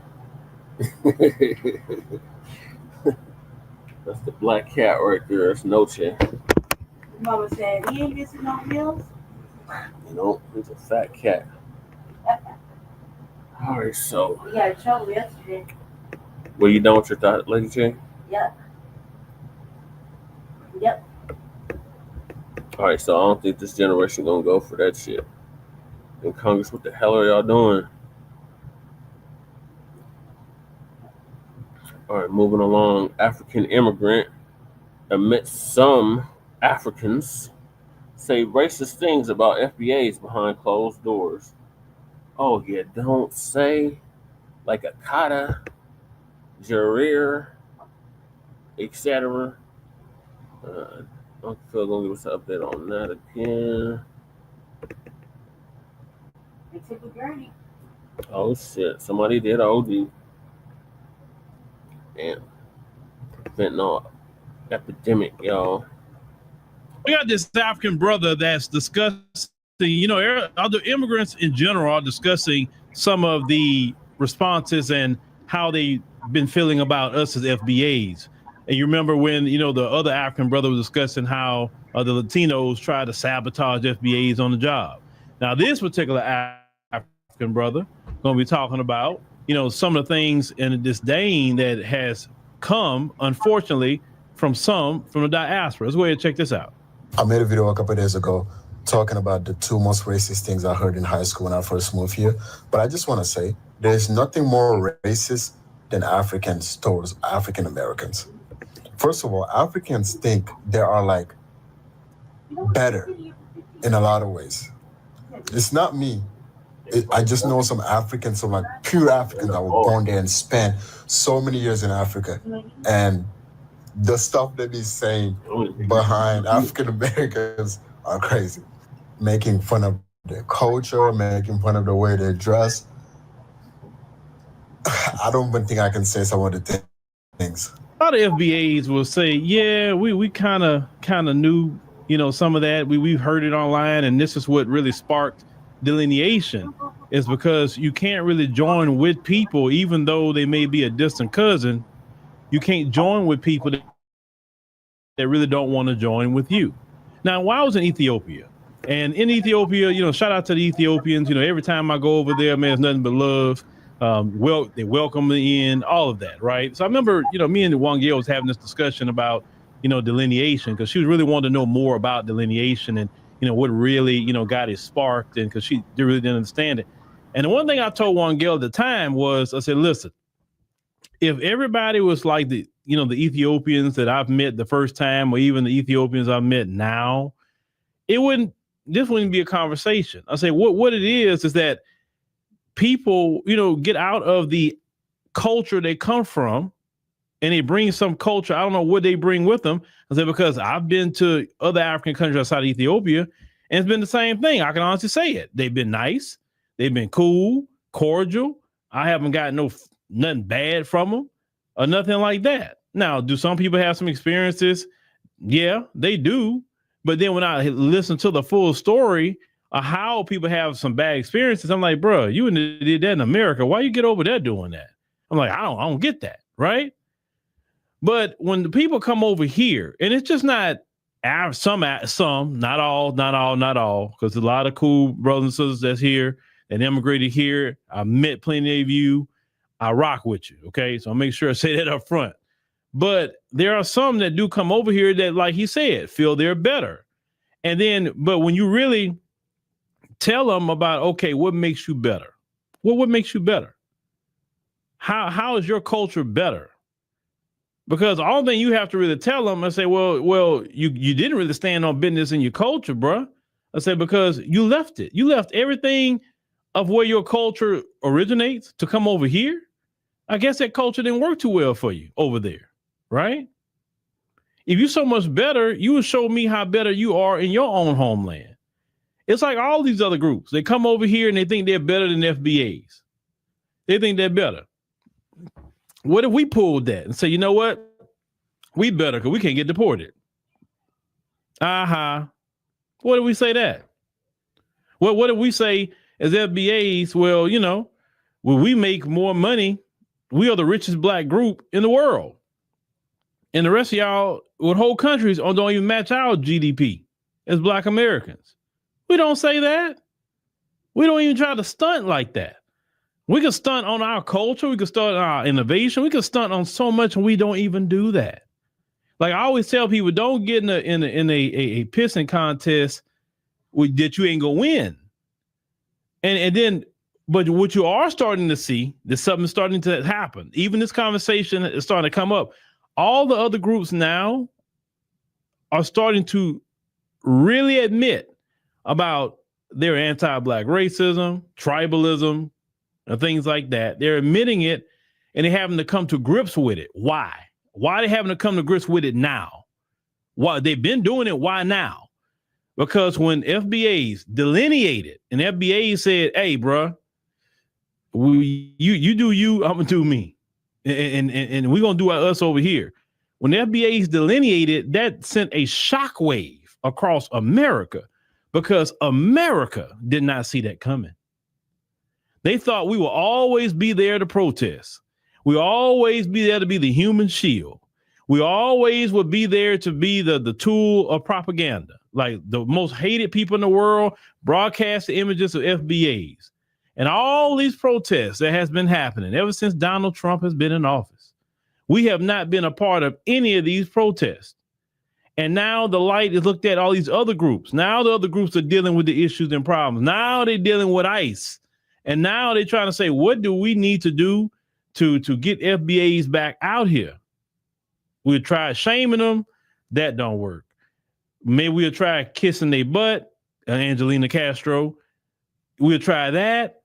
Speaker 4: That's the black cat right there. It's Noche.
Speaker 5: Mama said, he ain't missing no meals.
Speaker 4: You know, he's a fat cat. All right, so.
Speaker 5: We got in trouble yesterday.
Speaker 4: Were you done with your thought, Lady J?
Speaker 5: Yep. Yep.
Speaker 4: All right, so I don't think this generation gonna go for that shit. In Congress, what the hell are y'all doing? All right, moving along. African immigrant admits some Africans say racist things about FBAs behind closed doors. Oh, yeah, don't say like Akata, Jareer, etc. Uncle Phil gonna give us an update on that again.
Speaker 5: They took a gurney.
Speaker 4: Oh shit! Somebody did OD. Damn. Fentanyl epidemic, y'all.
Speaker 13: We got this African brother that's discussing, other immigrants in general are discussing some of the responses and how they've been feeling about us as FBAs. And you remember when, the other African brother was discussing how the Latinos try to sabotage FBAs on the job. Now, this particular African brother going to be talking about, some of the things and the disdain that has come, unfortunately, from the diaspora. Let's go ahead and check this out.
Speaker 16: I made a video a couple of days ago talking about the two most racist things I heard in high school when I first moved here. But I just want to say there's nothing more racist than Africans towards African Americans. First of all, Africans think they are like better in a lot of ways. It's not me. I just know some Africans, some like pure Africans that were born there and spent so many years in Africa. And the stuff that he's saying behind African Americans are crazy. Making fun of their culture, making fun of the way they dress. I don't even think I can say some of the things.
Speaker 13: A lot of FBAs will say, yeah, we kind of knew, some of that. We've heard it online, and this is what really sparked delineation, is because you can't really join with people, even though they may be a distant cousin. You can't join with people that really don't want to join with you. Now, while I was in Ethiopia, and in Ethiopia, shout out to the Ethiopians, every time I go over there, man, it's nothing but love. They welcome me in, all of that, right? So I remember, me and YALL was having this discussion about, delineation, because she was really wanting to know more about delineation and, what really, got it sparked, and because she really didn't understand it. And the one thing I told YALL at the time was, I said, listen, if everybody was like the Ethiopians that I've met the first time, or even the Ethiopians I've met now, this wouldn't be a conversation. I say, what it is that people, get out of the culture they come from, and they bring some culture. I don't know what they bring with them. I said, because I've been to other African countries outside of Ethiopia, and it's been the same thing. I can honestly say it. They've been nice. They've been cool, cordial. I haven't gotten nothing bad from them or nothing like that. Now, do some people have some experiences? Yeah, they do. But then when I listen to the full story of how people have some bad experiences, I'm like, bro, you did that in America. Why you get over there doing that? I'm like, I don't get that, right? But when the people come over here, and it's just not some, not all, because there's a lot of cool brothers and sisters that's here and immigrated here. I met plenty of you. I rock with you, okay? So I'll make sure I say that up front. But there are some that do come over here that, like he said, feel they're better. And then, but when you really tell them about, okay, what makes you better? Well, what makes you better? How is your culture better? Because all thing you have to really tell them and say, well, you didn't really stand on business in your culture, bro. I said, because you left it. You left everything of where your culture originates to come over here. I guess that culture didn't work too well for you over there, right? If you're so much better, you would show me how better you are in your own homeland. It's like all these other groups. They come over here and they think they're better than FBAs. They think they're better. What if we pulled that and say, you know what? We better because we can't get deported. What if we say that? Well, what if we say as FBAs, well, when we make more money, we are the richest black group in the world. And the rest of y'all with whole countries don't even match our GDP as black Americans. We don't say that. We don't even try to stunt like that. We can stunt on our culture. We can stunt on our innovation. We can stunt on so much, and we don't even do that. Like I always tell people, don't get in a pissing contest that you ain't gonna win. And then, but what you are starting to see, there's something starting to happen. Even this conversation is starting to come up. All the other groups now are starting to really admit about their anti-black racism, tribalism, and things like that. They're admitting it, and they're having to come to grips with it. Why? Why are they having to come to grips with it now? Why they've been doing it? Why now? Because when FBAs delineated and FBAs said, "Hey, bro, you do you, I'm gonna do me, and we're gonna do us over here." When the FBAs delineated, that sent a shockwave across America because America did not see that coming. They thought we will always be there to protest. We always be there to be the human shield. We always would be there to be the tool of propaganda. Like the most hated people in the world broadcast the images of FBAs. And all these protests that has been happening ever since Donald Trump has been in office. We have not been a part of any of these protests. And now the light is looked at all these other groups. Now the other groups are dealing with the issues and problems. Now they're dealing with ICE. And now they're trying to say, what do we need to do to get FBAs back out here? We'll try shaming them. That don't work. Maybe we'll try kissing their butt, Angelina Castro. We'll try that.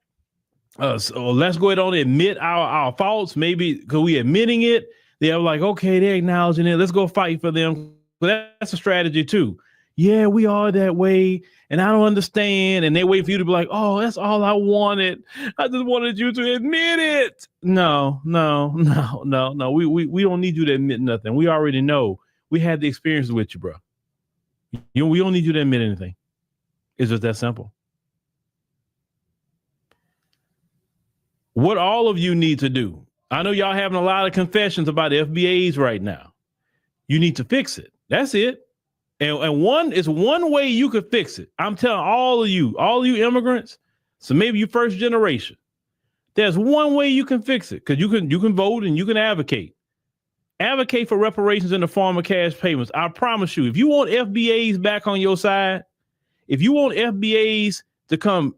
Speaker 13: So let's go ahead and admit our faults. Maybe because we admitting it, they're like, okay, they're acknowledging it. Let's go fight for them. But that's a strategy too. Yeah, we are that way, and I don't understand. And they wait for you to be like, oh, that's all I wanted. I just wanted you to admit it. No. We don't need you to admit nothing. We already know. We had the experience with you, bro. We don't need you to admit anything. It's just that simple. What all of you need to do, I know y'all having a lot of confessions about FBAs right now. You need to fix it. That's it. And one way you could fix it. I'm telling all of you immigrants, so maybe you first generation, there's one way you can fix it, because you can vote and you can advocate. Advocate for reparations in the form of cash payments. I promise you, if you want FBAs back on your side, if you want FBAs to come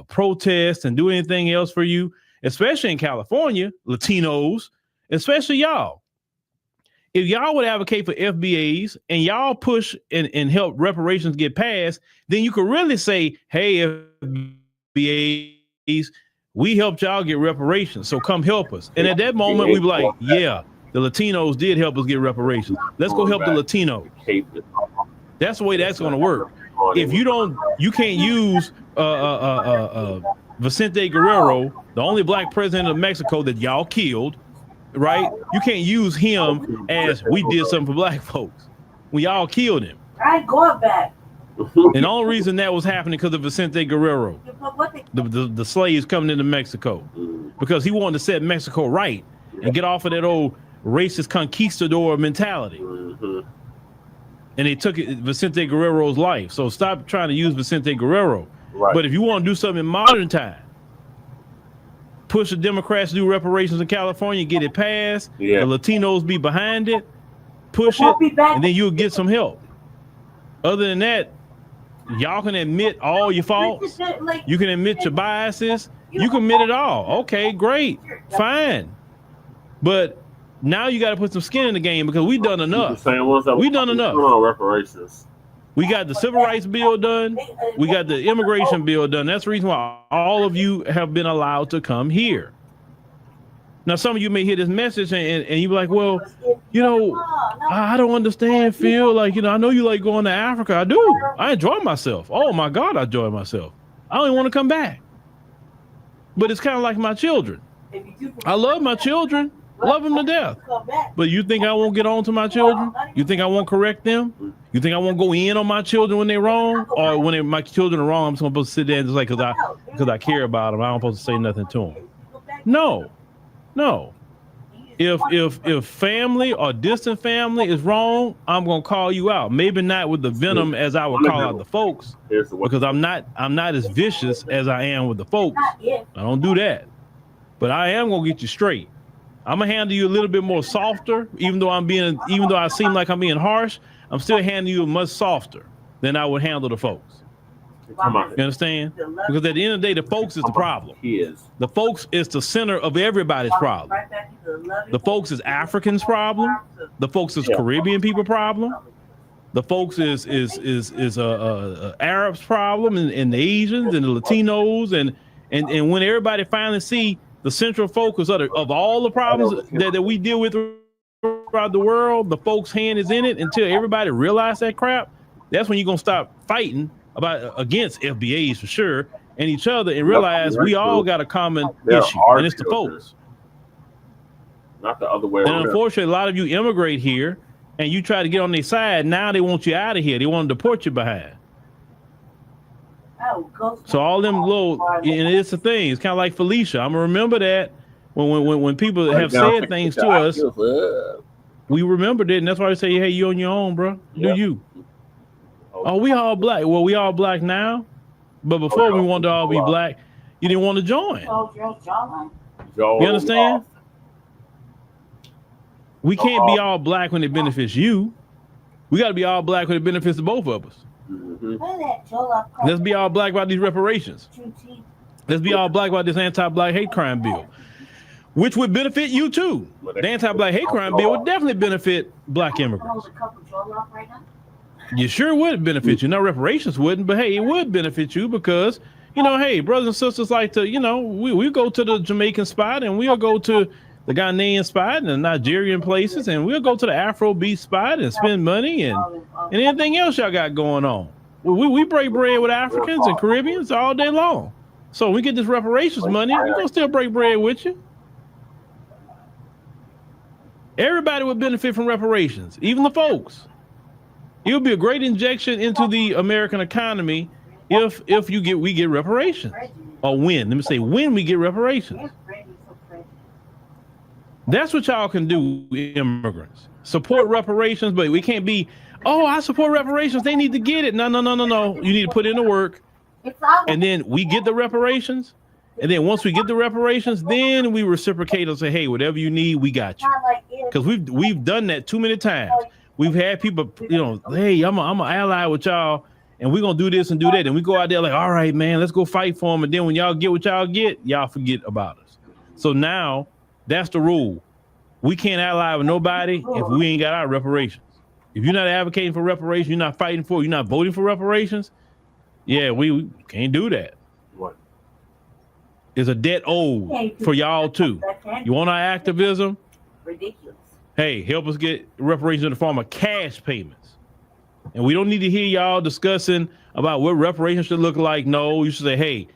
Speaker 13: protest and do anything else for you, especially in California, Latinos, especially y'all. If y'all would advocate for FBAs and y'all push and help reparations get passed, then you could really say, hey, FBAs, we helped y'all get reparations, so come help us. And at that moment, we'd be like, yeah, the Latinos did help us get reparations. Let's go help the Latinos. That's the way that's going to work. If you can't use Vicente Guerrero, the only black president of Mexico that y'all killed, right? You can't use him as we did something for black folks. We all killed him.
Speaker 5: I ain't going back.
Speaker 13: And the only reason that was happening because of Vicente Guerrero, the slaves coming into Mexico, because he wanted to set Mexico right and get off of that old racist conquistador mentality. And they took Vicente Guerrero's life. So stop trying to use Vicente Guerrero. Right. But if you want to do something in modern time, push the Democrats to do reparations in California, get it passed, the Latinos be behind it, push it, and then you'll get some help. Other than that, y'all can admit all your faults. You can admit your biases. You can admit it all. Okay, great, fine. But now you got to put some skin in the game, because we've done enough. We've done enough.
Speaker 4: Reparations.
Speaker 13: We got the civil rights bill done. We got the immigration bill done. That's the reason why all of you have been allowed to come here. Now, some of you may hear this message and you be like, well, I don't understand, Phil. Like, I know you like going to Africa. I do. I enjoy myself. Oh, my God, I enjoy myself. I don't even want to come back. But it's kind of like my children. I love my children. Love them to death. But you think I won't get on to my children? You think I won't correct them? You think I won't go in on my children when they're wrong? Or when my children are wrong, I'm supposed to sit there and just like, because I care about them, I'm supposed to say nothing to them. No. If family or distant family is wrong, I'm gonna call you out. Maybe not with the venom as I would call out the folks, because I'm not as vicious as I am with the folks. I don't do that. But I am gonna get you straight. I'm gonna handle you a little bit more softer, even though I seem like I'm being harsh. I'm still handling you much softer than I would handle the folks. You understand? Because at the end of the day, the folks is the problem. The folks is the center of everybody's problem. The folks is Africans' problem. The folks is Caribbean people problem. The folks is Arabs' problem, and the Asians and the Latinos, and when everybody finally see the central focus of all the problems that we deal with, throughout the world, the folks' hand is in it until everybody realize that crap. That's when you're gonna stop fighting against FBAs for sure and each other and realize we all got a common issue, and it's the folks.
Speaker 4: Not the other way
Speaker 13: and
Speaker 4: around.
Speaker 13: Unfortunately, a lot of you immigrate here and you try to get on their side. Now they want you out of here. They want to deport you behind. So all them little, and it's the thing. It's kind of like Felicia. I'm gonna remember that when people have said things to us, we remembered it, and that's why I say, hey, you on your own, bro. Do you? Oh, we all black. Well, we all black now, but before we wanted to all be black, you didn't want to join. You understand? We can't be all black when it benefits you. We got to be all black when it benefits the both of us. Let's be all black about these reparations. Let's be all black about this anti-black hate crime bill, which would benefit you too. The anti-black hate crime bill would definitely benefit black immigrants. You sure would benefit you. No, reparations wouldn't, but hey, it would benefit you because, you know, hey, brothers and sisters like to, you know, we go to the Jamaican spot and we'll go to the Ghanaian spot and the Nigerian places, and we'll go to the Afrobeat spot and spend money and anything else y'all got going on. We break bread with Africans and Caribbeans all day long. So we get this reparations money, we're gonna still break bread with you. Everybody would benefit from reparations, even the folks. It would be a great injection into the American economy if we get reparations. Or when, let me say, when we get reparations. That's what y'all can do, immigrants. Support reparations, but we can't be, oh, I support reparations, they need to get it. No. You need to put in the work. And then we get the reparations. And then once we get the reparations, then we reciprocate and say, hey, whatever you need, we got you. Because we've done that too many times. We've had people, you know, hey, I'm an ally with y'all, and we're going to do this and do that. And we go out there like, all right, man, let's go fight for them. And then when y'all get what y'all get, y'all forget about us. So now that's the rule. We can't ally with nobody if we ain't got our reparations. If you're not advocating for reparations, you're not fighting for, you're not voting for reparations, yeah, we can't do that.
Speaker 4: What?
Speaker 13: It's a debt owed for y'all too. You want our activism?
Speaker 5: Ridiculous.
Speaker 13: Hey, help us get reparations in the form of cash payments. And we don't need to hear y'all discussing about what reparations should look like. No, you should say, hey,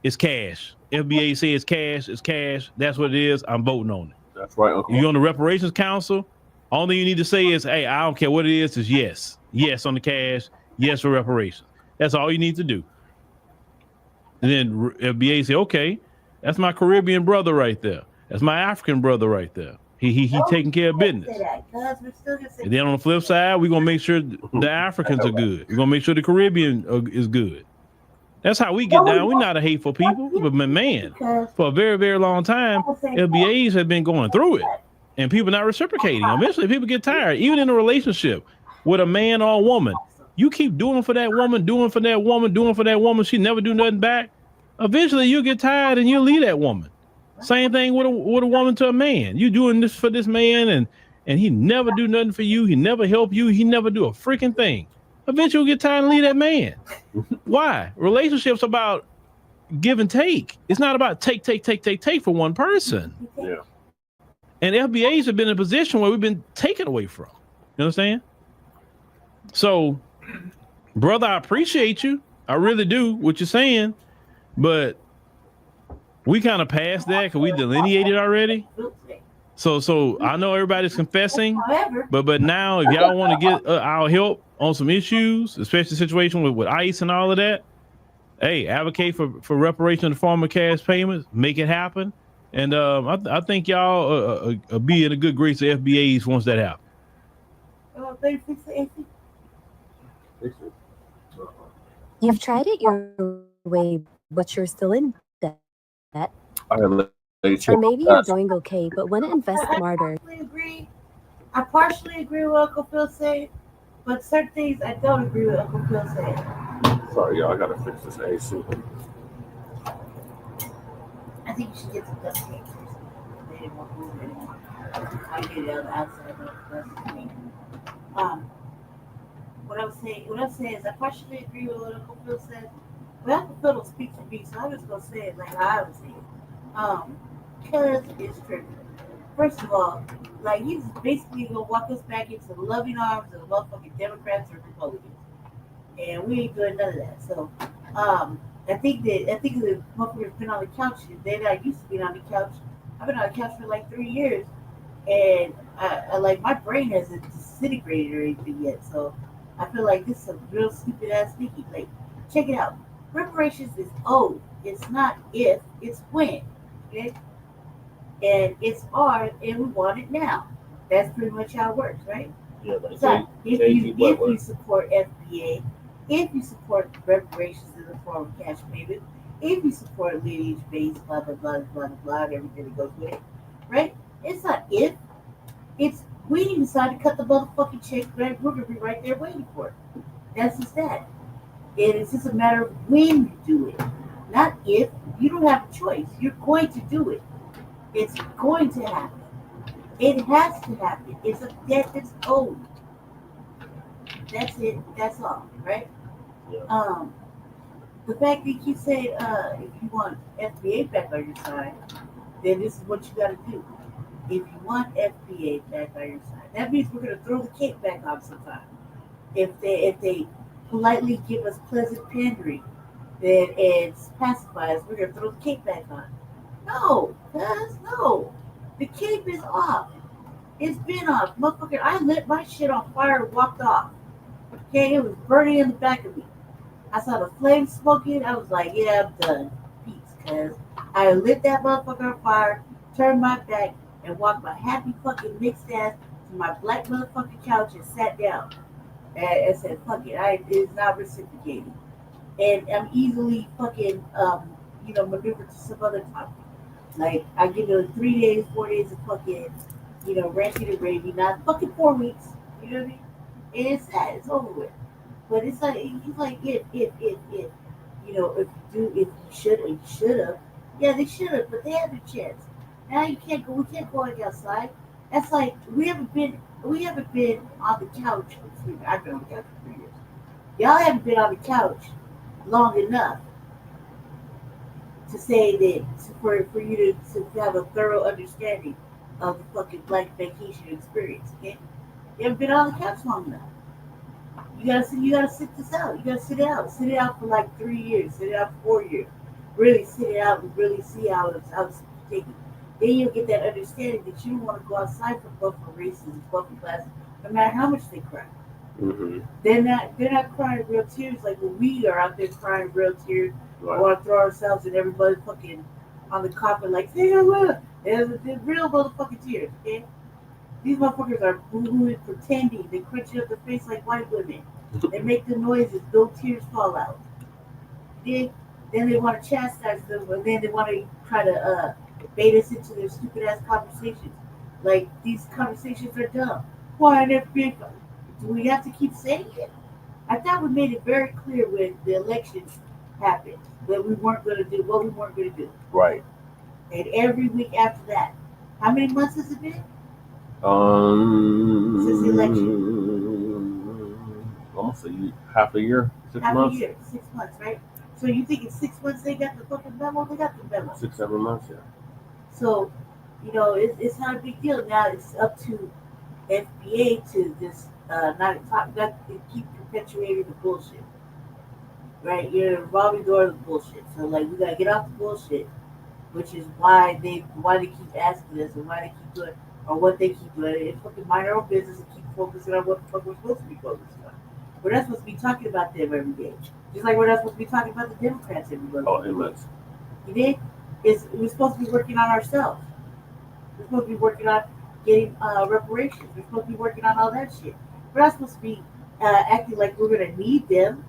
Speaker 13: it's cash. FBA says cash, it's cash. That's what it is. I'm voting on it.
Speaker 4: That's right, Uncle.
Speaker 13: If you're on the Reparations Council, all you need to say is, hey, I don't care what it is yes. Yes on the cash, yes for reparations. That's all you need to do. And then FBA say, okay, that's my Caribbean brother right there. That's my African brother right there. He taking care of business. And then on the flip side, we're going to make sure the Africans are good. We're going to make sure the Caribbean is good. That's how we get down. We're not a hateful people, but man, for a very, very long time, FBAs have been going through it and people not reciprocating. Eventually people get tired, even in a relationship with a man or a woman. You keep doing for that woman, doing for that woman, doing for that woman. She never do nothing back. Eventually you'll get tired and you'll leave that woman. Same thing with a woman to a man. You doing this for this man and he never do nothing for you. He never help you. He never do a freaking thing. Eventually you'll get tired and leave that man. Why? Relationships about give and take. It's not about take for one person.
Speaker 4: Yeah.
Speaker 13: And FBAs have been in a position where we've been taken away from. You understand? So, brother, I appreciate you. I really do what you're saying, but we kind of passed that because we delineated already. So I know everybody's confessing, but now if y'all want to get our help on some issues, especially the situation with ICE and all of that, hey, advocate for reparation in the form of cash payments, make it happen. And I think y'all be in a good grace of FBAs once that happens.
Speaker 17: You've tried it your way, but you're still in debt. Or maybe you're doing okay, but want to invest smarter.
Speaker 5: I partially agree with Uncle Phil saying, but certain things I don't agree with Uncle Phil saying.
Speaker 4: Sorry, y'all, I gotta fix this AC.
Speaker 5: I think you should get some duct tape. They didn't want to move anymore. I get it on the outside of the thing. What I'm saying is I partially agree with what Uncle Phil said, but Uncle Phil don't speak to me, so I'm just gonna say it like how I would say it. Because it's tricky. First of all, like he's basically gonna walk us back into the loving arms of the motherfucking Democrats or Republicans, and we ain't doing none of that. So, I think the motherfuckers been on the couch. They're not used to being on the couch. I've been on the couch for like 3 years, and I like my brain hasn't disintegrated or anything yet. So, I feel like this is a real stupid ass thinking. Like, check it out. Reparations is owed. It's not if, it's when. Okay? And it's ours, and we want it now. That's pretty much how it works, right?
Speaker 4: Yeah, like
Speaker 5: So if you support FBA, if you support reparations in the form of cash payment, if you support lineage-based blah blah blah blah blah and everything that goes with it, right? It's not if, it's we didn't decide to cut the motherfucking check, right? We're gonna be right there waiting for it. That's just that. And it's just a matter of when you do it, not if. You don't have a choice. You're going to do it. It's going to happen. It has to happen. It's a debt that's owed. That's it. That's all, right?
Speaker 4: Yeah.
Speaker 5: The fact that you keep saying if you want FBA back on your side, then this is what you got to do. If you want FBA back on your side, that means we're going to throw the cape back on sometime. If they politely give us pleasant pandering, then it's pacifies, we're going to throw the cape back on. No, cuz, no. The cape is off. It's been off. Motherfucker, I lit my shit on fire and walked off. Okay, it was burning in the back of me. I saw the flames smoking. I was like, yeah, I'm done. Peace, cuz. I lit that motherfucker on fire, turned my back, and walked my happy fucking mixed ass to my black motherfucking couch and sat down. And said, fuck it, it's not reciprocating. And I'm easily fucking, maneuvered to some other topic. Like, I give it 3 days, 4 days of fucking, ranting and raving, not fucking 4 weeks. You know what I mean? And it's sad, it's over with. But it's like, if, if you should have. Yeah, they should have, but they had their chance. Now we can't go outside. That's like, we haven't been on the couch. I've been on the couch for 3 years. Y'all haven't been on the couch long enough to say that for you to have a thorough understanding of the fucking Black vacation experience, okay? You haven't been on the couch long enough. You gotta sit this out. You gotta sit it out. Sit it out for like 3 years. Sit it out for 4 years. Really sit it out and really see how it's taken. Then you'll get that understanding that you don't want to go outside for buffer races and buffer classes, no matter how much they cry.
Speaker 4: Mm-hmm.
Speaker 5: They're not crying real tears like when we are out there crying real tears.
Speaker 4: Right.
Speaker 5: We want to throw ourselves and everybody fucking on the carpet like, they're real motherfucking tears, okay? These motherfuckers are boo-hooing, pretending. They crunch up their face like white women. They make the noises, no tears fall out. Then they want to chastise them, and then they want to try to bait us into their stupid-ass conversations. Like, these conversations are dumb. Why an FBI? Do we have to keep saying it? I thought we made it very clear when the elections happened what we weren't going to do.
Speaker 4: Right.
Speaker 5: And every week after that, how many months has it been? Since the election.
Speaker 4: Almost half a year, 6 months.
Speaker 5: 6 months, right? So you think in 6 months they got the fucking memo? They got the memo.
Speaker 4: 6, 7 months, yeah.
Speaker 5: So, it's not a big deal. Now it's up to FBA to just not to keep perpetuating the bullshit. Right? You're a revolving door of the bullshit. So like we gotta get off the bullshit, which is why they keep asking us and why they keep doing or what they keep doing. It's fucking mind our own business and keep focusing on what the fuck we're supposed to be focusing on. We're not supposed to be talking about them every day. Just like we're not supposed to be talking about the Democrats every day.
Speaker 4: Oh, immense.
Speaker 5: You did? We're supposed to be working on ourselves. We're supposed to be working on getting reparations. We're supposed to be working on all that shit. We're not supposed to be acting like we're going to need them.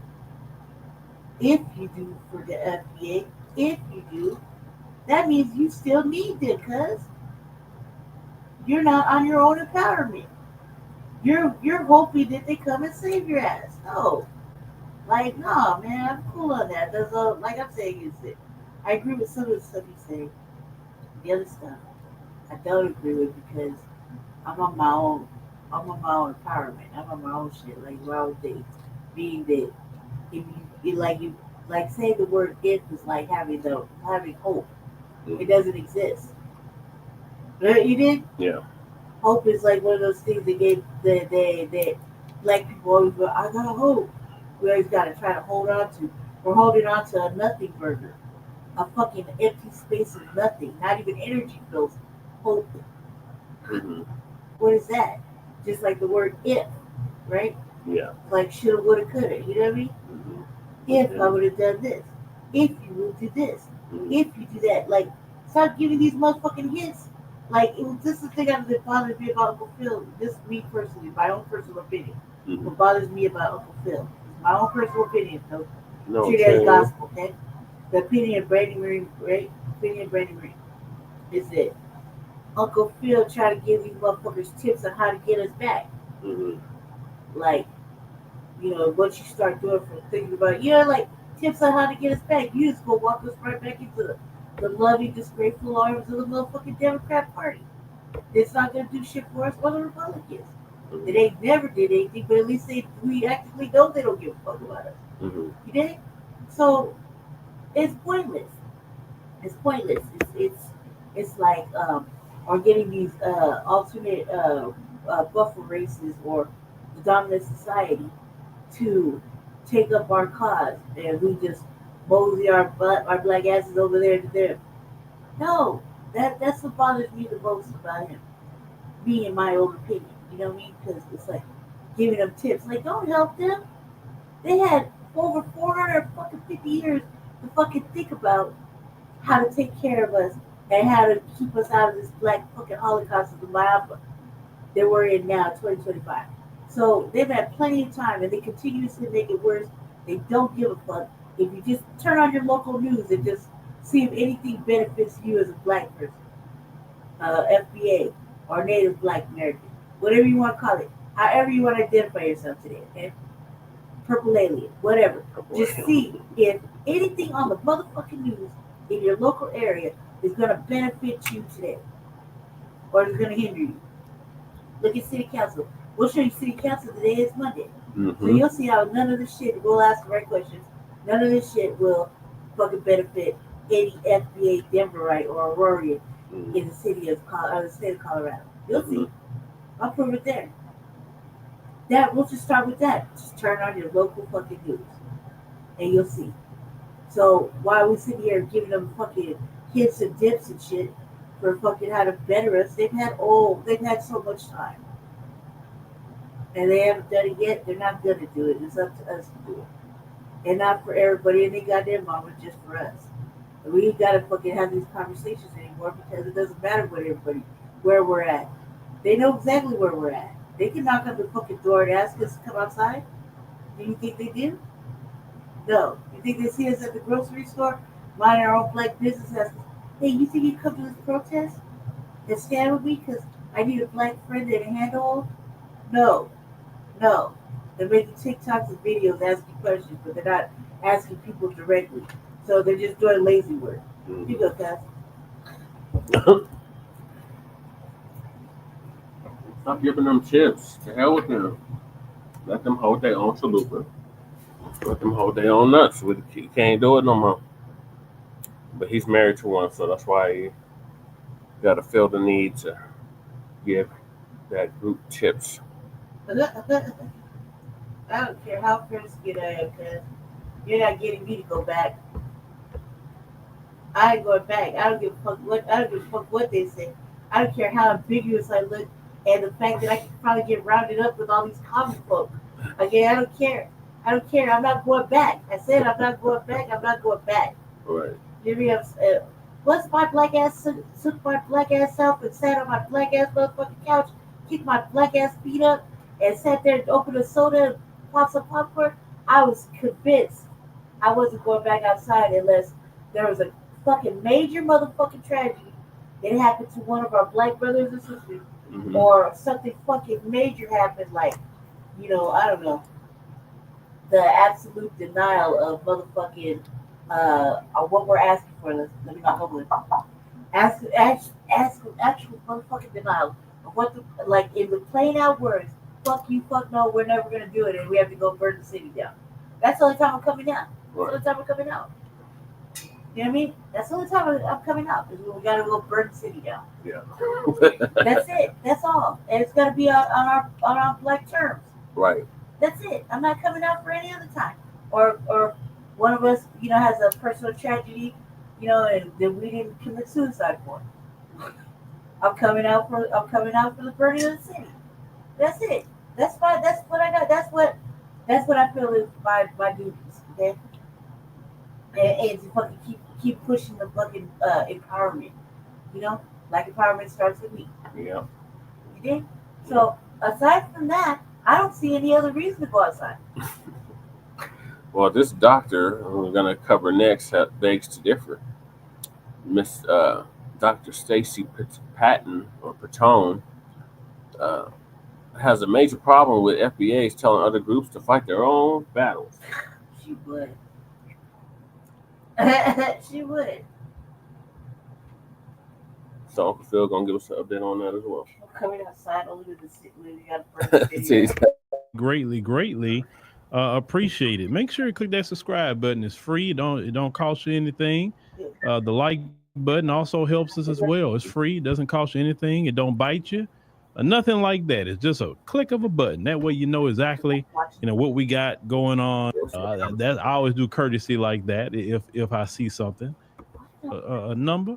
Speaker 5: If you do for the FBA, if you do, that means you still need them, cuz you're not on your own empowerment. You're hoping that they come and save your ass. No. Like, no, man, I'm cool on that. There's like I'm saying, I agree with some of the stuff you say. The other stuff, I don't agree with because I'm on my own empowerment. I'm on my own shit. Like, why would they being that if you say the word if is like having hope. It doesn't exist. You did?
Speaker 4: Yeah.
Speaker 5: Hope is like one of those things that gave that black people always go, I got hope. We always got to try to hold on to. We're holding on to a nothing burger. A fucking empty space of nothing. Not even energy fills hope.
Speaker 4: Mm-hmm.
Speaker 5: What is that? Just like the word if, right?
Speaker 4: Yeah.
Speaker 5: Like shoulda, woulda, coulda. You know what I mean?
Speaker 4: Mm-hmm.
Speaker 5: If I would have done this. If you would do this. If you do that. Like, stop giving these motherfucking hints. Like, it was just the thing that bothers me about Uncle Phil. This is me personally, my own personal opinion. What bothers me about Uncle Phil. It's my own personal opinion. So treat it as gospel, okay? The opinion of Brandy Marine, right? Opinion of Brandy Marine is that Uncle Phil try to give these motherfuckers tips on how to get us back. Like, you know, once you start doing from thinking about, like tips on how to get us back, you just go walk us right back into the loving, disgraceful arms of the motherfucking Democrat Party. It's not gonna do shit for us or the Republicans. They never did anything, but at least we actively know they don't give a fuck about us. You did? So it's pointless. It's pointless. It's like or getting these alternate buffer races or the dominant society to take up our cause, and we just mosey our black asses over there to them. No, that's what bothers me the most about him. Me, in my own opinion, you know what I mean? Because it's like giving them tips, like don't help them. They had over 450 years to fucking think about how to take care of us and how to keep us out of this black fucking Holocaust of the Biafra that we're in now, 2025. So they've had plenty of time, and they continuously make it worse. They don't give a fuck. If you just turn on your local news and just see if anything benefits you as a black person, FBA or Native Black American, whatever you want to call it, however you want to identify yourself today, okay? Purple alien, whatever. Just see if anything on the motherfucking news in your local area is going to benefit you today or is going to hinder you. Look at City Council. We'll show you City Council today. It's Monday. So you'll see how none of this shit, we'll ask the right questions, none of this shit will fucking benefit any FBA Denverite or Aurorian in the city of the state of Colorado. You'll see. I'll prove it there. We'll just start with that. Just turn on your local fucking news and you'll see. So while we sit here giving them fucking hints and dips and shit for fucking how to better us, they've had so much time. And they haven't done it yet. They're not gonna do it. It's up to us to do it. And not for everybody and they goddamn mama, just for us. And we ain't gotta fucking have these conversations anymore because it doesn't matter where we're at. They know exactly where we're at. They can knock on the fucking door and ask us to come outside. Do you think they do? No. You think they see us at the grocery store, mind our own black business? Hey, you think you come to this protest and stand with me because I need a black friend and a handhold? No. They're making TikToks and videos asking questions, but they're not asking people directly. So they're just doing lazy work. You go, Cass.
Speaker 4: Stop giving them chips. To hell with them. Let them hold their own chalupa. Let them hold their own nuts. He can't do it no more. But he's married to one, so that's why he got to feel the need to give that group tips.
Speaker 5: I don't care how frisky I am, because you're not getting me to go back. I ain't going back. I don't give a fuck what they say. I don't care how ambiguous I look and the fact that I can probably get rounded up with all these common folk. Okay, I don't care. I'm not going back. I said I'm not going back. I'm not going back.
Speaker 4: Right.
Speaker 5: Once my black ass took my black ass out and sat on my black ass motherfucking couch, kicked my black ass feet up, and sat there and opened a soda and popped some popcorn, I was convinced I wasn't going back outside unless there was a fucking major motherfucking tragedy that happened to one of our black brothers and sisters, or something fucking major happened, like, I don't know, the absolute denial of motherfucking what we're asking for. Let me not hold it. Actual motherfucking denial of what like in the plain out words, fuck you, fuck no, we're never gonna do it, and we have to go burn the city down. That's the only time I'm coming out. That's the only time I'm coming out. You know what I mean? That's the only time I'm coming out is when we gotta go burn the city down.
Speaker 4: Yeah.
Speaker 5: That's it. That's all. And it's gotta be on our black terms.
Speaker 4: Right.
Speaker 5: That's it. I'm not coming out for any other time. Or one of us, has a personal tragedy, and then we didn't commit suicide for it. I'm coming out for the burning of the city. That's it. That's what I got. That's what I feel is my duties. Okay. And to fucking keep pushing the fucking empowerment. Like empowerment starts with me.
Speaker 4: Yeah.
Speaker 5: You did? So aside from that, I don't see any other reason to go outside.
Speaker 4: Well, this doctor who we're going to cover next begs to differ. Miss Dr. Stacey Patton or Patton has a major problem with FBAs telling other groups to fight their own battles.
Speaker 5: She would. She would.
Speaker 4: So Uncle Phil gonna give us an update on that as well.
Speaker 5: Coming outside only with the city. You got to
Speaker 13: Greatly appreciate it. Make sure you click that subscribe button. It's free. It don't cost you anything. The like button also helps us as well. It's free. It doesn't cost you anything. It don't bite you. Nothing like that. It's just a click of a button. That way you know exactly what we got going on. That I always do courtesy like that if I see something, a number.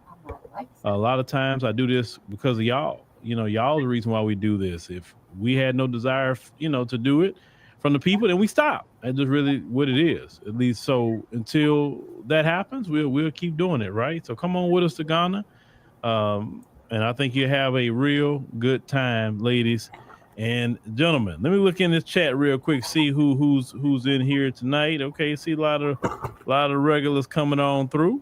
Speaker 13: A lot of times I do this because of y'all. Y'all are the reason why we do this. If we had no desire, to do it from the people, then we stop. That's just really what it is. At least so until that happens, we'll keep doing it, right? So come on with us to Ghana. And I think you have a real good time, ladies and gentlemen. Let me look in this chat real quick, see who's in here tonight. Okay, see a lot of regulars coming on through.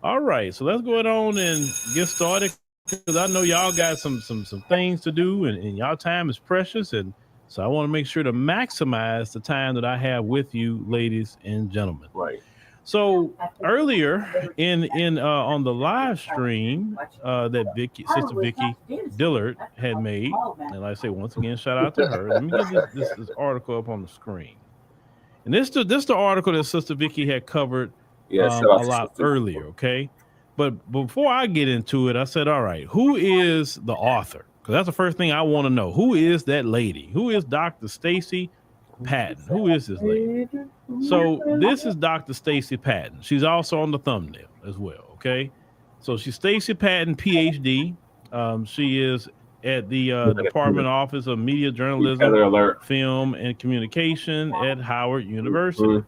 Speaker 13: All right, so let's go on and get started because I know y'all got some things to do and y'all time is precious, and so I want to make sure to maximize the time that I have with you, ladies and gentlemen.
Speaker 4: Right.
Speaker 13: So earlier in on the live stream that Sister Vicky Dillard had made, and like I say once again, shout out to her. Let me get this article up on the screen. And this the article that Sister Vicky had covered a lot earlier. Okay, but before I get into it, I said, all right, who is the author? Because that's the first thing I want to know. Who is that lady? Who is Dr. Stacey Patton? Who is this lady? So this is Dr. Stacey Patton. She's also on the thumbnail as well. Okay, so she's Stacey Patton, PhD. She is at the Department Office of Media Journalism, Film, and Communication at Howard University.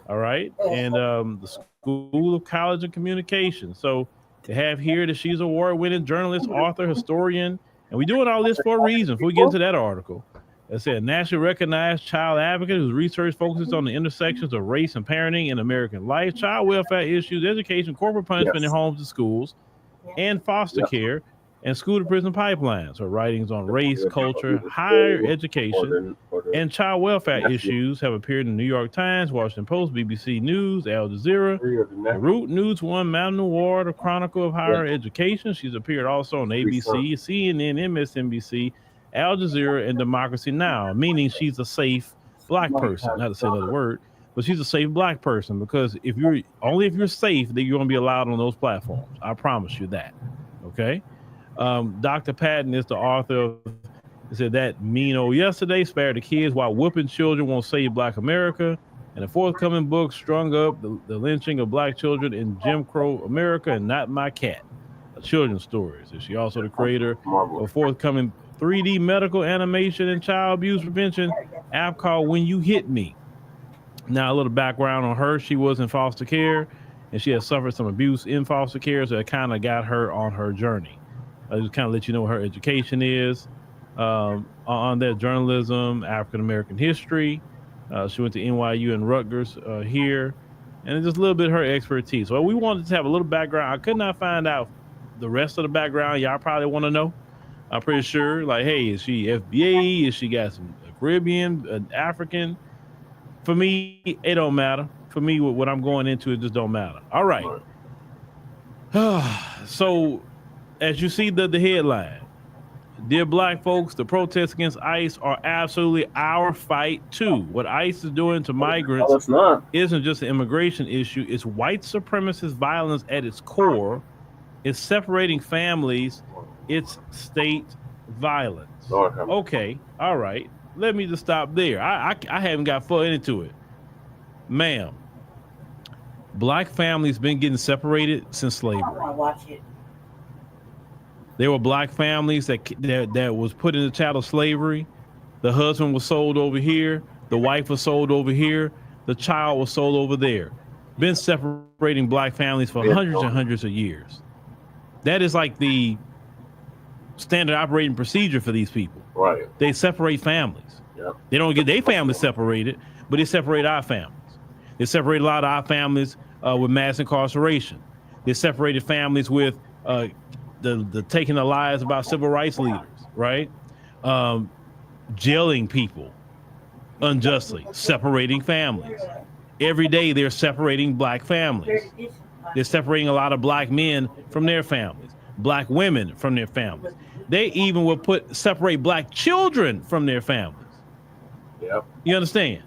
Speaker 13: All right, and the School of College of Communication. So they have here that she's an award-winning journalist, author, historian, and we're doing all this for a reason. Before we get into that article. It said nationally recognized child advocate whose research focuses on the intersections of race and parenting in American life, child welfare issues, education, corporate punishment in homes and schools, and foster care, and school to prison pipelines. Her writings on race, culture, higher education, and child welfare issues have appeared in the New York Times, Washington Post, BBC News, Al Jazeera, Beirut News One, Mountain Award, a Chronicle of Higher Education. She's appeared also on ABC, CNN, MSNBC, Al Jazeera, and Democracy Now!, meaning she's a safe black person. Not to say another word, but she's a safe black person because if you're safe, then you're going to be allowed on those platforms. I promise you that. Okay. Dr. Patton is the author of, it said that mean old yesterday, spare the kids while whooping children won't save Black America. And the forthcoming book, Strung Up, the lynching of black children in Jim Crow America, and Not My Cat, a children's stories. Is she also the creator of forthcoming 3D medical animation and child abuse prevention app called When You Hit Me? Now, a little background on her. She was in foster care, and she has suffered some abuse in foster care, so it kind of got her on her journey. I just kind of let you know what her education is on that journalism, African-American history. She went to NYU and Rutgers here, and just a little bit of her expertise. So we wanted to have a little background. I could not find out the rest of the background. Y'all probably want to know. I'm pretty sure, like, hey, is she FBA? Is she got some Caribbean, African? For me, it don't matter. For me, what I'm going into, it just don't matter. All right. So, as you see the headline, Dear black folks, the protests against ICE are absolutely our fight too. What ICE is doing to migrants isn't just an immigration issue. It's white supremacist violence at its core. It's separating families. It's state violence. Okay, all right. Let me just stop there. I haven't got far into it. Ma'am, black families been getting separated since slavery.
Speaker 5: I watch it.
Speaker 13: There were black families that was put into chattel slavery. The husband was sold over here. The wife was sold over here. The child was sold over there. Been separating black families for hundreds and hundreds of years. That is like the standard operating procedure for these people.
Speaker 4: Right.
Speaker 13: They separate families.
Speaker 4: Yep.
Speaker 13: They don't get their families separated, but they separate our families. They separate a lot of our families with mass incarceration. They separated families with the taking the lives about civil rights leaders, right? Jailing people unjustly, separating families. Every day they're separating black families. They're separating a lot of black men from their families, black women from their families. They even will separate black children from their families.
Speaker 4: Yep.
Speaker 13: You understand?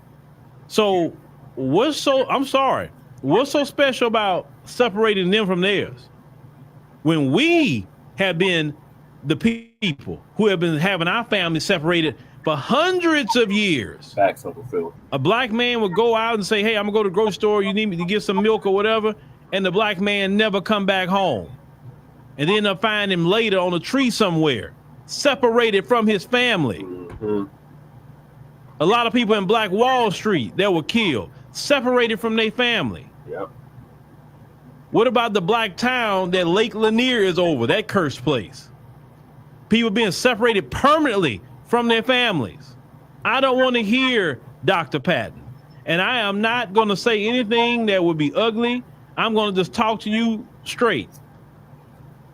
Speaker 13: So what's so special about separating them from theirs? When we have been the people who have been having our family separated for hundreds of years.
Speaker 4: Facts, Uncle Phil.
Speaker 13: A black man would go out and say, hey, I'm gonna go to the grocery store, you need me to get some milk or whatever, and the black man never come back home. And then they'll find him later on a tree somewhere, separated from his family.
Speaker 4: Mm-hmm.
Speaker 13: A lot of people in Black Wall Street that were killed, separated from their family.
Speaker 4: Yep.
Speaker 13: What about the black town that Lake Lanier is over, that cursed place? People being separated permanently from their families. I don't want to hear Dr. Patton. And I am not going to say anything that would be ugly. I'm going to just talk to you straight.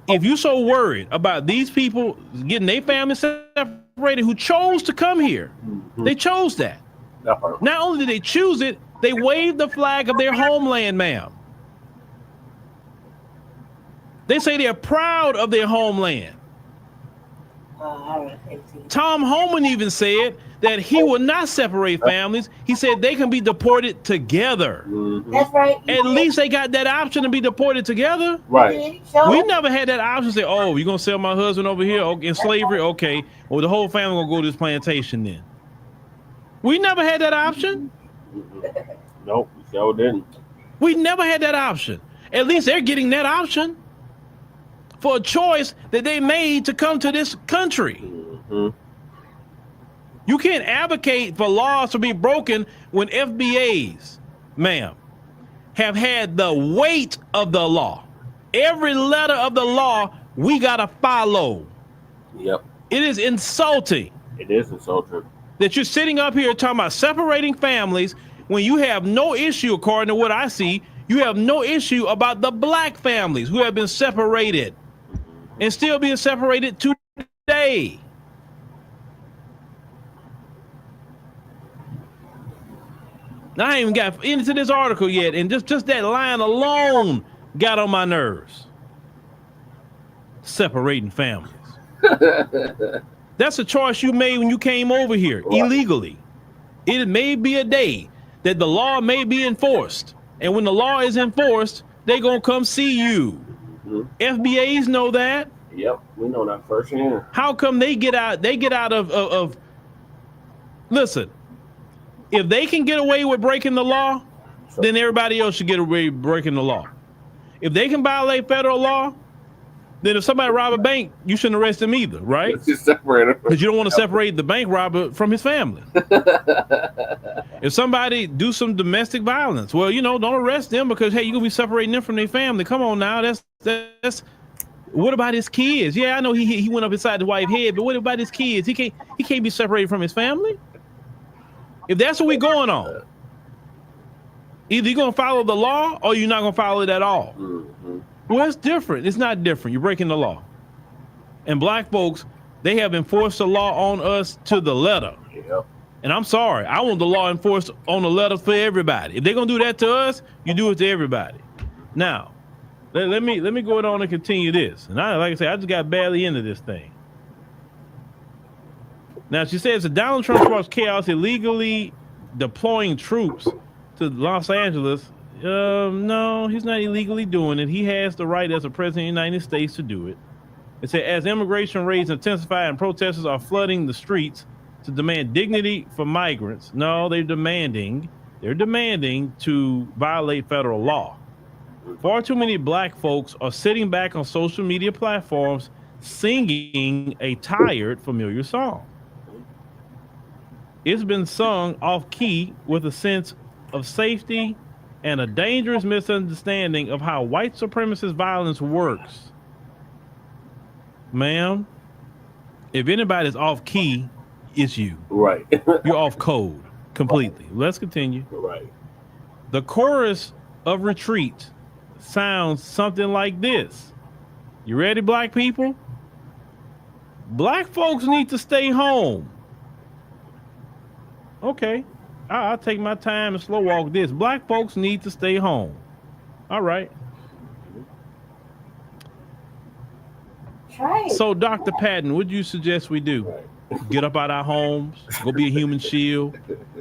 Speaker 13: If you're so worried about these people getting their family separated who chose to come here, they chose that. Not only did they choose it, they waved the flag of their homeland, ma'am. They say they're proud of their homeland. Tom Homan even said that he will not separate families. He said they can be deported together.
Speaker 5: That's right.
Speaker 13: At least they got that option to be deported together.
Speaker 4: Right.
Speaker 13: We never had that option to say, oh, you're going to sell my husband over here in slavery? Okay. Well, the whole family going to go to this plantation then. We never had that option.
Speaker 4: Nope, we sure didn't.
Speaker 13: We never had that option. At least they're getting that option for a choice that they made to come to this country.
Speaker 4: Mm-hmm.
Speaker 13: You can't advocate for laws to be broken when FBAs, ma'am, have had the weight of the law. Every letter of the law we gotta follow.
Speaker 4: Yep.
Speaker 13: It is insulting.
Speaker 4: It is insulting.
Speaker 13: That you're sitting up here talking about separating families when you have no issue, according to what I see, you have no issue about the black families who have been separated and still being separated today. Now, I ain't even got into this article yet, and just that line alone got on my nerves. Separating families. That's a choice you made when you came over here illegally. It may be a day that the law may be enforced, and when the law is enforced, they gonna come see you. FBAs know that.
Speaker 4: Yep, we know that firsthand.
Speaker 13: How come they get out? They get out of listen. If they can get away with breaking the law, then everybody else should get away with breaking the law. If they can violate federal law, then if somebody rob a bank, you shouldn't arrest them either, right? Because you don't want to separate the bank robber from his family. If somebody do some domestic violence, well, you know, don't arrest them because, hey, you're going to be separating them from their family. Come on now. That's what about his kids? Yeah, I know he went up inside the wife's head, but what about his kids? He can't be separated from his family. If that's what we're going on, either you're going to follow the law or you're not going to follow it at all.
Speaker 4: Mm-hmm.
Speaker 13: Well, it's different. It's not different. You're breaking the law. And black folks, they have enforced the law on us to the letter.
Speaker 4: Yep.
Speaker 13: And I'm sorry. I want the law enforced on the letter for everybody. If they're going to do that to us, you do it to everybody. Now, let me go on and continue this. And like I said, I just got barely into this thing. Now she says that Donald Trump sparks chaos illegally deploying troops to Los Angeles. No, he's not illegally doing it. He has the right as a president of the United States to do it. It said, as immigration raids intensify and protesters are flooding the streets to demand dignity for migrants. No, they're demanding to violate federal law. Far too many black folks are sitting back on social media platforms singing a tired, familiar song. It's been sung off key with a sense of safety and a dangerous misunderstanding of how white supremacist violence works. Ma'am, if anybody's off key, it's you.
Speaker 4: Right.
Speaker 13: You're off code completely. Let's continue.
Speaker 4: Right.
Speaker 13: The chorus of Retreat sounds something like this. You ready, black people? Black folks need to stay home. Okay. I'll take my time and slow walk this. Black folks need to stay home. All right.
Speaker 5: Right.
Speaker 13: So, Dr. Patton, what do you suggest we do? Get up out our homes, go be a human shield,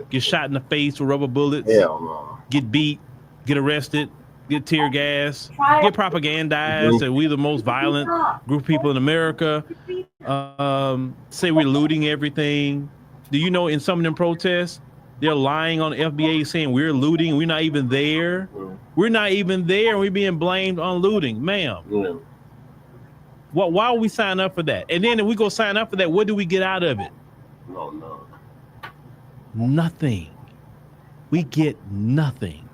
Speaker 13: get shot in the face with rubber bullets,
Speaker 4: Hell no.
Speaker 13: get beat, get arrested, get tear gas, get propagandized that we're the most violent group of people in America, say we're looting everything. Do you know in some of them protests, they're lying on the FBA saying we're looting, we're not even there. We're not even there, and we're being blamed on looting. Ma'am, why would we sign up for that? And then if we go sign up for that, what do we get out of it?
Speaker 4: No.
Speaker 13: Nothing. We get nothing.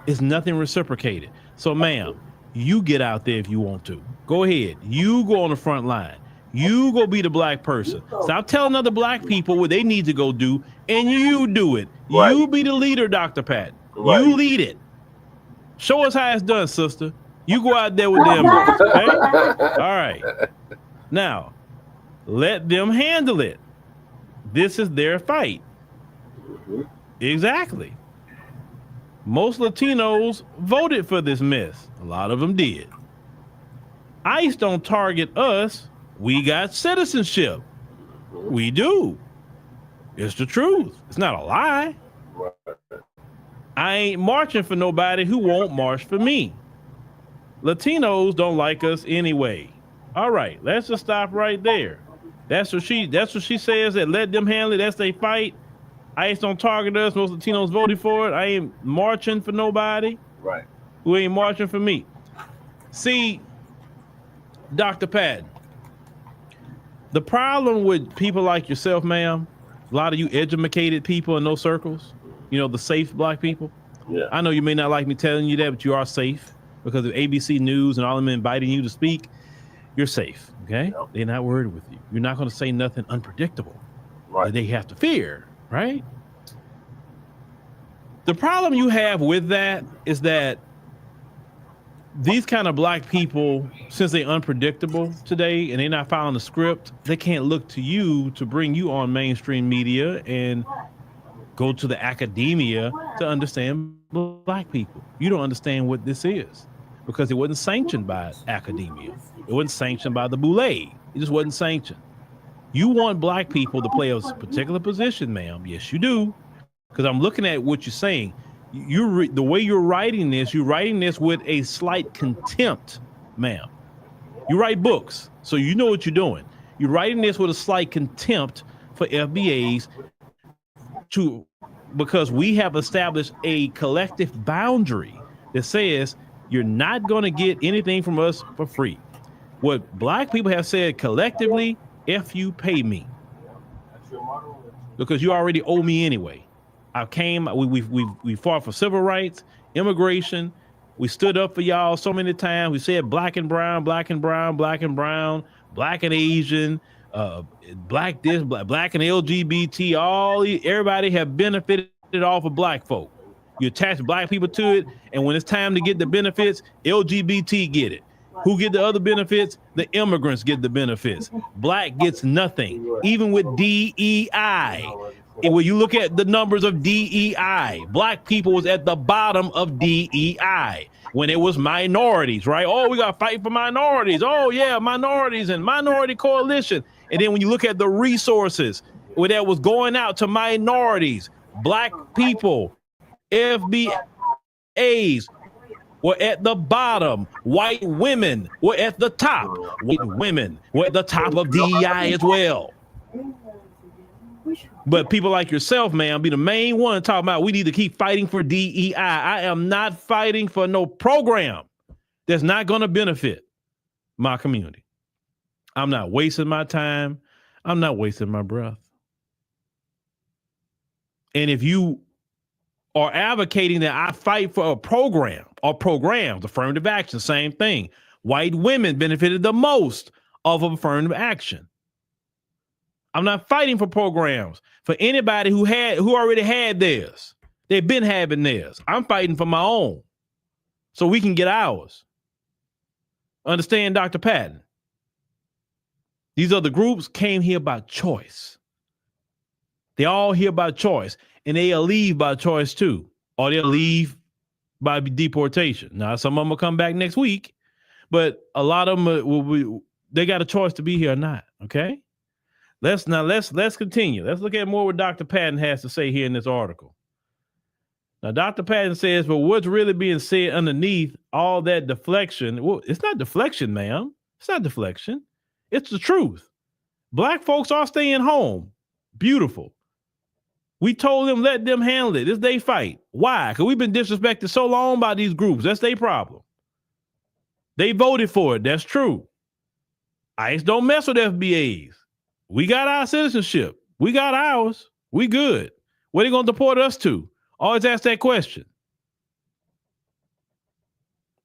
Speaker 13: It's nothing reciprocated. So, ma'am, you get out there if you want to. Go ahead. You go on the front line. You go be the black person. Stop telling other black people what they need to go do, and you do it. Right. You be the leader, Dr. Patton. Right. You lead it. Show us how it's done, sister. You go out there with them, okay? All right. Now, let them handle it. This is their fight. Exactly. Most Latinos voted for this mess. A lot of them did. ICE don't target us. We got citizenship. We do. It's the truth. It's not a lie. I ain't marching for nobody who won't march for me. Latinos don't like us anyway. All right, let's just stop right there. That's what she says, that let them handle it. That's their fight. ICE don't target us. Most Latinos voted for it. I ain't marching for nobody.
Speaker 4: Right.
Speaker 13: Who ain't marching for me. See, Dr. Patton, the problem with people like yourself, ma'am, a lot of you educated people in those circles, you know, the safe black people.
Speaker 4: Yeah.
Speaker 13: I know you may not like me telling you that, but you are safe because of ABC News and all of them inviting you to speak. You're safe, okay? Yep. They're not worried with you. You're not going to say nothing unpredictable that they have to fear, right? The problem you have with that is that these kind of black people, since they're unpredictable today and they're not following the script, they can't look to you to bring you on mainstream media and go to the academia to understand black people. You don't understand what this is because it wasn't sanctioned by academia. It wasn't sanctioned by the Blacc. It just wasn't sanctioned. You want black people to play a particular position, ma'am. Yes, you do. Because I'm looking at what you're saying. The way you're writing this with a slight contempt, ma'am. You write books, so you know what you're doing. You're writing this with a slight contempt for FBAs because we have established a collective boundary that says you're not going to get anything from us for free. What black people have said collectively, F you, pay me. Because you already owe me anyway. We fought for civil rights, immigration. We stood up for y'all so many times. We said black and brown, black and brown, black and brown, black and Asian, black this, black and LGBT, everybody have benefited off of black folk. You attach black people to it, and when it's time to get the benefits, LGBT get it. Who get the other benefits? The immigrants get the benefits. Black gets nothing, even with DEI. And when you look at the numbers of DEI, black people was at the bottom of DEI when it was minorities, right? Oh, we got to fight for minorities. Oh, yeah, minorities and minority coalition. And then when you look at the resources, that was going out to minorities, black people, FBAs were at the bottom. White women were at the top. White women were at the top of DEI as well. But people like yourself, man, be the main one talking about we need to keep fighting for DEI. I am not fighting for no program that's not going to benefit my community. I'm not wasting my time. I'm not wasting my breath. And if you are advocating that I fight for a program or programs, affirmative action, same thing. White women benefited the most of affirmative action. I'm not fighting for programs for anybody who already had theirs. They've been having theirs. I'm fighting for my own so we can get ours. Understand, Dr. Patton? These other groups came here by choice. They all here by choice, and they'll leave by choice too, or they'll leave by deportation. Now, some of them will come back next week, but a lot of them they got a choice to be here or not. Okay. Let's continue. Let's look at more what Dr. Patton has to say here in this article. Now, Dr. Patton says, but what's really being said underneath all that deflection? Well, it's not deflection, ma'am. It's not deflection. It's the truth. Black folks are staying home. Beautiful. We told them, let them handle it. It's their fight. Why? Because we've been disrespected so long by these groups. That's their problem. They voted for it. That's true. ICE don't mess with FBAs. We got our citizenship. We got ours. We good. Where they going to deport us to? Always ask that question.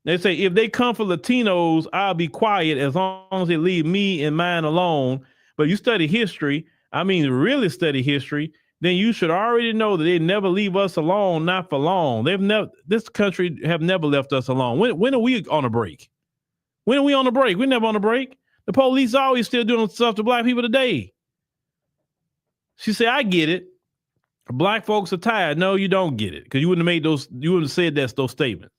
Speaker 13: They say, if they come for Latinos, I'll be quiet as long as they leave me and mine alone. But you study history, really study history, then you should already know that they never leave us alone, not for long. This country have never left us alone. When are we on a break? When are we on a break? We're never on a break. The police are always still doing stuff to black people today. She said, I get it. Black folks are tired. No, you don't get it. Because you wouldn't have said those statements.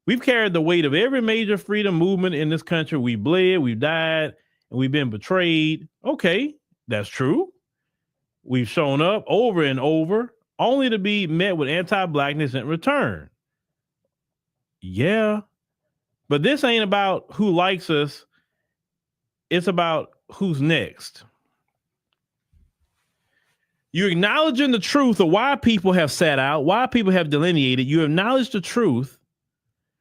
Speaker 13: We've carried the weight of every major freedom movement in this country. We bled, we've died, and we've been betrayed. Okay, that's true. We've shown up over and over, only to be met with anti-blackness in return. Yeah, but this ain't about who likes us. It's about who's next. You're acknowledging the truth of why people have sat out, why people have delineated. You acknowledge the truth,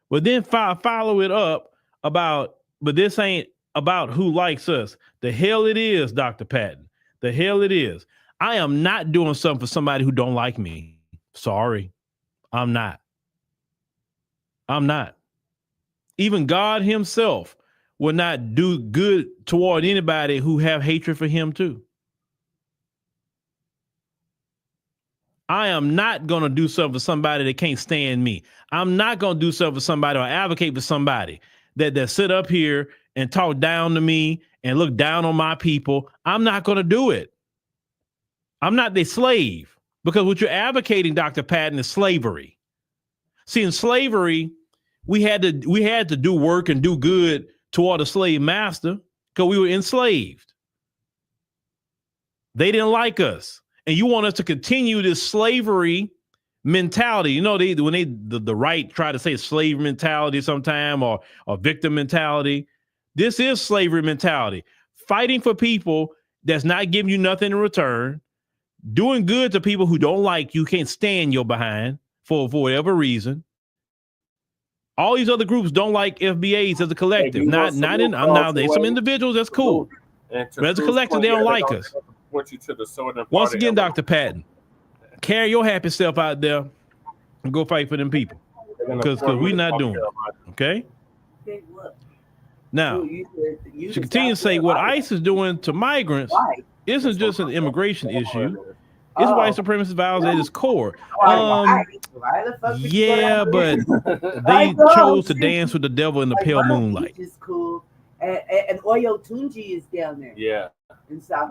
Speaker 13: but then follow it up but this ain't about who likes us. The hell it is, Dr. Patton. The hell it is. I am not doing something for somebody who don't like me. Sorry. I'm not. Even God himself will not do good toward anybody who have hatred for him too. I am not going to do something for somebody that can't stand me. I'm not going to do something for somebody or advocate for somebody that sit up here and talk down to me and look down on my people. I'm not going to do it. I'm not their slave, because what you're advocating, Dr. Patton, is slavery. See, in slavery, we had to do work and do good toward a slave master because we were enslaved. They didn't like us. And you want us to continue this slavery mentality. You know, the right try to say slave mentality sometime or victim mentality. This is slavery mentality. Fighting for people that's not giving you nothing in return. Doing good to people who don't like you, can't stand your behind for whatever reason. All these other groups don't like FBAs as a collective. There's some individuals that's cool. But as a collective, they don't like us. Once again, Dr. Patton, carry your happy self out there and go fight for them people. Because we're not doing it. Okay? Now, she continues to say what ICE is doing to migrants isn't just an immigration issue. It's white supremacist violence at its core. Yeah, but they chose to dance with the devil in the pale moonlight.
Speaker 5: Is cool. And Oyo Tunji is down there.
Speaker 4: Yeah.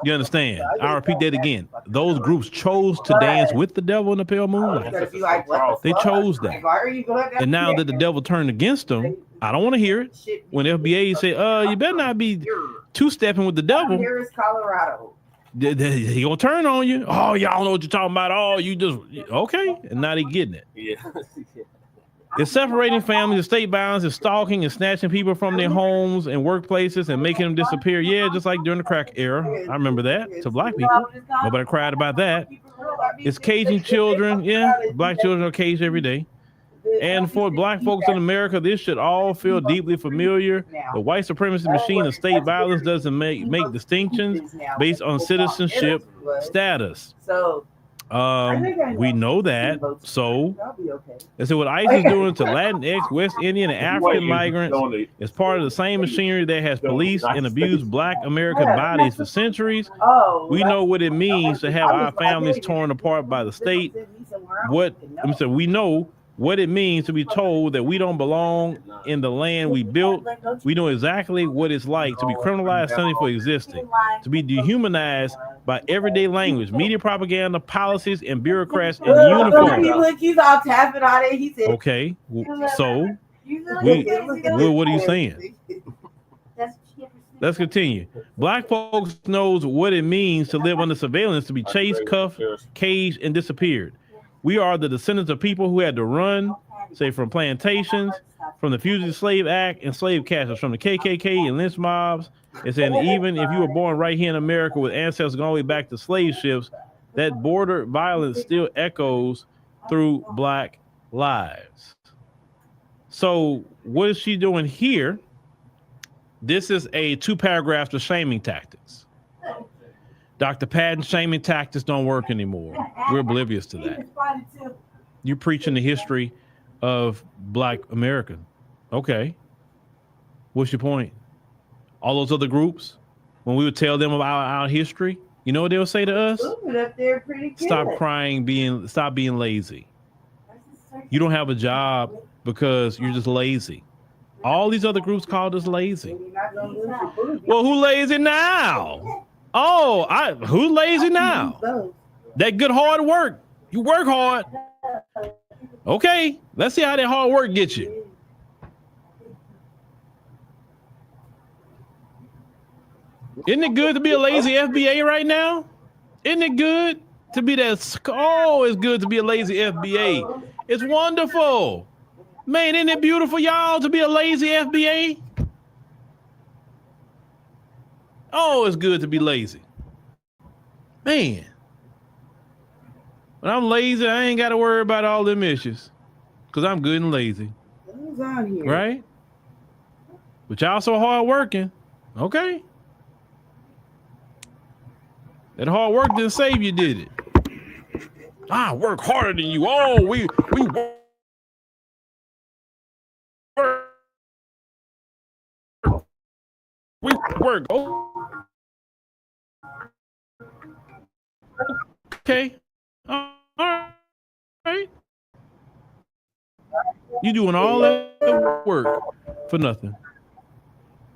Speaker 13: You understand? I'll repeat that again. Those groups chose to dance with the devil in the pale moonlight. They chose that. And now that the devil turned against them, I don't want to hear it. When FBA say, you better not be two-stepping with the devil.
Speaker 5: Here is Colorado.
Speaker 13: He gonna turn on you. Oh, y'all know what you're talking about. Oh, you just okay, and now they getting it.
Speaker 4: Yeah.
Speaker 13: It's separating families, estate violence, is stalking and snatching people from their homes and workplaces and making them disappear. Yeah, just like during the crack era. I remember that to black people. Nobody cried about that. It's caging children. Yeah, black children are caged every day. And for black folks in America, this should all feel deeply familiar. The white supremacy machine of state violence doesn't make distinctions based on citizenship status. We know that. So that's what ICE is doing to Latinx, West Indian, and African migrants is part of the same machinery that has policed and abused Black American bodies for centuries. We know what it means to have our families torn apart by the state. We know what it means to be told that we don't belong in the land we built. We know exactly what it's like to be criminalized simply for existing, to be dehumanized by everyday language, media propaganda, policies, and bureaucrats in uniform.
Speaker 5: Look, he's all tapping on it. He said,
Speaker 13: okay, so what are you saying? Let's continue. Black folks knows what it means to live under surveillance, to be chased, cuffed, caged, and disappeared. We are the descendants of people who had to run, say, from plantations, from the Fugitive Slave Act and slave catchers, from the KKK and lynch mobs. It's saying even if you were born right here in America with ancestors going all the way back to slave ships, that border violence still echoes through Black lives. So what is she doing here? This is a 2 paragraphs of shaming tactics. Dr. Patton, shaming tactics don't work anymore. We're oblivious to that. You're preaching the history of Black America. Okay. What's your point? All those other groups, when we would tell them about our history, you know what they would say to us? Stop crying, stop being lazy. You don't have a job because you're just lazy. All these other groups called us lazy. Well, who lazy now? Oh, who's lazy now? That good hard work. You work hard. Okay, let's see how that hard work gets you. Isn't it good to be a lazy FBA right now? Isn't it good to be that? Oh, it's good to be a lazy FBA. It's wonderful. Man, isn't it beautiful, y'all, to be a lazy FBA? Oh, it's good to be lazy. Man. When I'm lazy, I ain't got to worry about all them issues because I'm good and lazy. Right? But y'all so hard working. Okay. That hard work didn't save you, did it? I work harder than you. Oh, we work. Oh. Okay. All right. You doing all that work for nothing.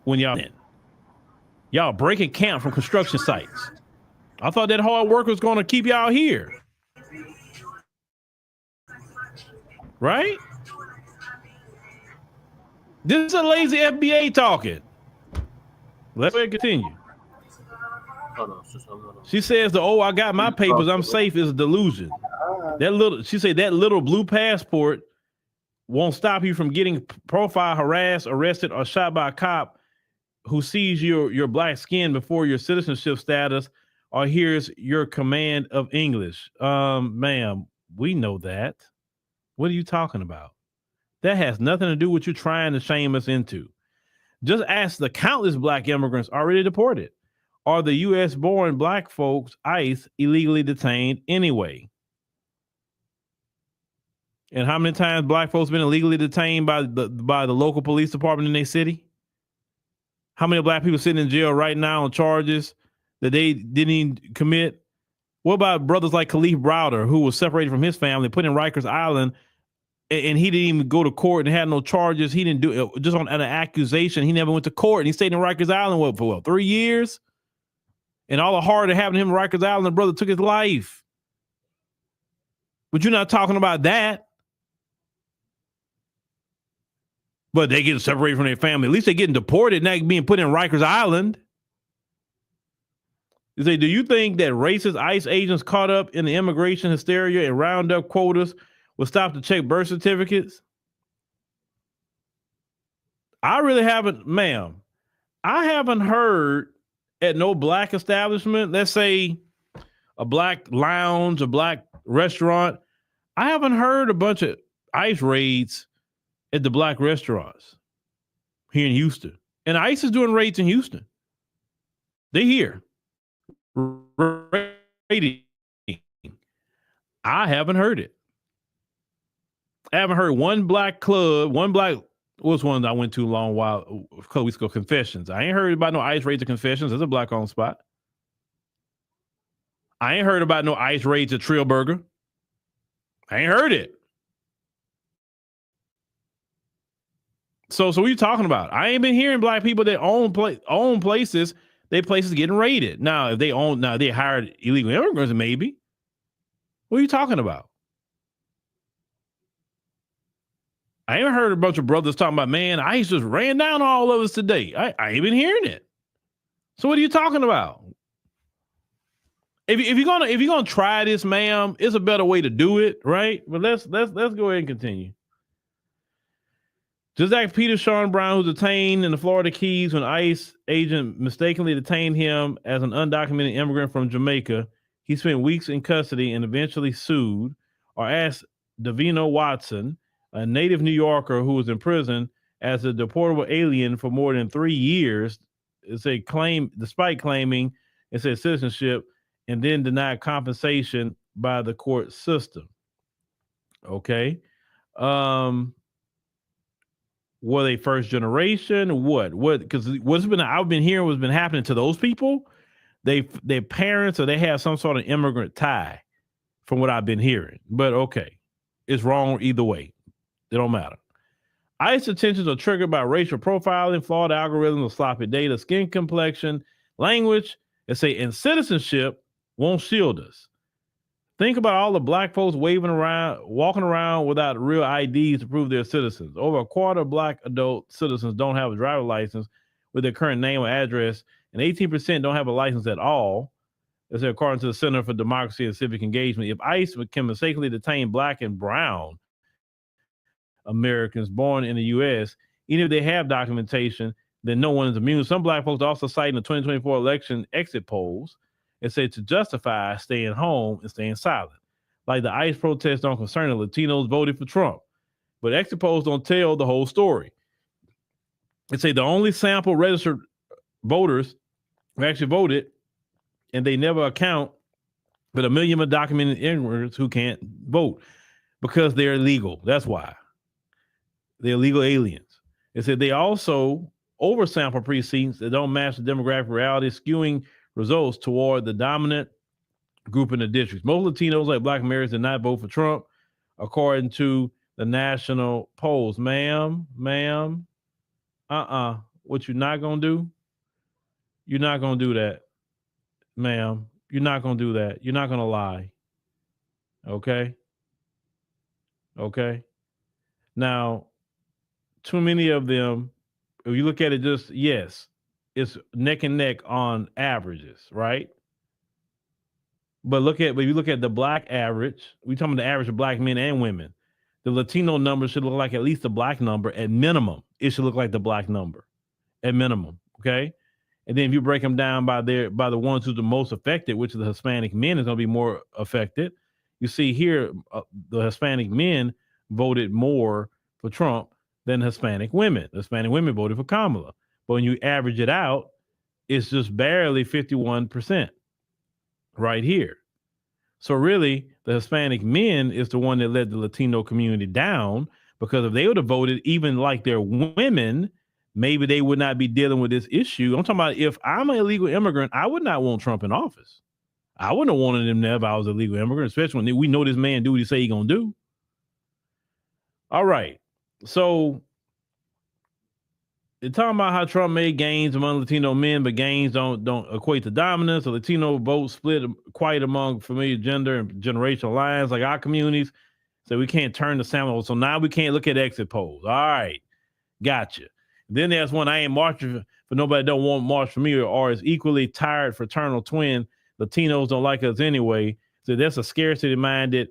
Speaker 13: When y'all breaking camp from construction sites. I thought that hard work was going to keep y'all here. Right? This is a lazy FBA talking. Let's continue. She says I got my papers, I'm safe is a delusion. She said that little blue passport won't stop you from getting profiled, harassed, arrested, or shot by a cop who sees your Black skin before your citizenship status or hears your command of English. Ma'am, we know that. What are you talking about? That has nothing to do with you trying to shame us into. Just ask the countless Black immigrants already deported. Are the U.S. born Black folks, ICE, illegally detained anyway? And how many times Black folks been illegally detained by the local police department in their city? How many Black people sitting in jail right now on charges that they didn't even commit? What about brothers like Khalif Browder, who was separated from his family, put in Rikers Island, and he didn't even go to court and had no charges? He didn't do it just on an accusation. He never went to court, and he stayed in Rikers Island for 3 years? And all the horror that happened to him in Rikers Island, the brother took his life. But you're not talking about that. But they getting separated from their family. At least they're getting deported, not being put in Rikers Island. You say, do you think that racist ICE agents caught up in the immigration hysteria and round up quotas will stop to check birth certificates? I really haven't, ma'am. I haven't heard at no black establishment, let's say a black lounge, a black restaurant, I haven't heard a bunch of ICE raids at the black restaurants here in Houston. And ICE is doing raids in Houston. They're here. Raiding. I haven't heard it. I haven't heard one black club, what's one that I went to a long while, a couple weeks ago, Confessions. I ain't heard about no ICE raids at Confessions. There's a black owned spot. I ain't heard about no ICE raids at Trillburger. I ain't heard it. So what are you talking about? I ain't been hearing black people that own places, their places getting raided. Now, if they hired illegal immigrants, maybe. What are you talking about? I ain't heard a bunch of brothers talking about, man, ICE just ran down all of us today. I ain't been hearing it. So what are you talking about? If you're gonna try this, ma'am, it's a better way to do it, right? But let's go ahead and continue. Just like Peter Sean Brown, who's detained in the Florida Keys when ICE agent mistakenly detained him as an undocumented immigrant from Jamaica, he spent weeks in custody and eventually sued, or asked Davino Watson, a native New Yorker who was in prison as a deportable alien for more than 3 years, despite claiming citizenship, and then denied compensation by the court system. Okay. Were they first generation? What? Because I've been hearing what's been happening to those people. Their parents, or they have some sort of immigrant tie, from what I've been hearing. But okay, it's wrong either way. It don't matter. ICE detentions are triggered by racial profiling, flawed algorithms, sloppy data, skin complexion, language, and citizenship won't shield us. Think about all the black folks walking around without real IDs to prove they're citizens. Over a quarter of black adult citizens don't have a driver's license with their current name or address, and 18% don't have a license at all. As according to the Center for Democracy and Civic Engagement, if ICE can mistakenly detain black and brown Americans born in the U.S., even if they have documentation, then no one is immune. Some black folks also citing the 2024 election exit polls and say to justify staying home and staying silent. Like the ICE protests don't concern the Latinos voted for Trump. But exit polls don't tell the whole story. They say the only sample registered voters who actually voted, and they never account for the million undocumented immigrants who can't vote because they're illegal. That's why. They're illegal aliens. They said they also oversample precincts that don't match the demographic reality, skewing results toward the dominant group in the districts. Most Latinos, like black Americans, did not vote for Trump, according to the national polls. Ma'am, what you're not going to do? You're not going to do that, ma'am. You're not going to do that. You're not going to lie. Okay? Now, too many of them, if you look at it just, yes, it's neck and neck on averages, right? But if you look at the black average, we're talking about the average of black men and women. The Latino number should look like at least the black number at minimum. It should look like the black number at minimum, okay? And then if you break them down by the ones who's the most affected, which is the Hispanic men, is going to be more affected. You see here, the Hispanic men voted more for Trump than Hispanic women. The Hispanic women voted for Kamala. But when you average it out, it's just barely 51% right here. So really, the Hispanic men is the one that led the Latino community down, because if they would have voted even like their women, maybe they would not be dealing with this issue. I'm talking about, if I'm an illegal immigrant, I would not want Trump in office. I wouldn't have wanted him there if I was an illegal immigrant, especially when we know this man do what he say he gonna do. All right. So they're talking about how Trump made gains among Latino men, but gains don't equate to dominance. The Latino vote split quite among familiar gender and generational lines, like our communities. So we can't turn the sample. So now we can't look at exit polls. All right. Gotcha. Then there's one, I ain't marching for nobody that don't want to march for me or is equally tired fraternal twin. Latinos don't like us anyway. So that's a scarcity-minded,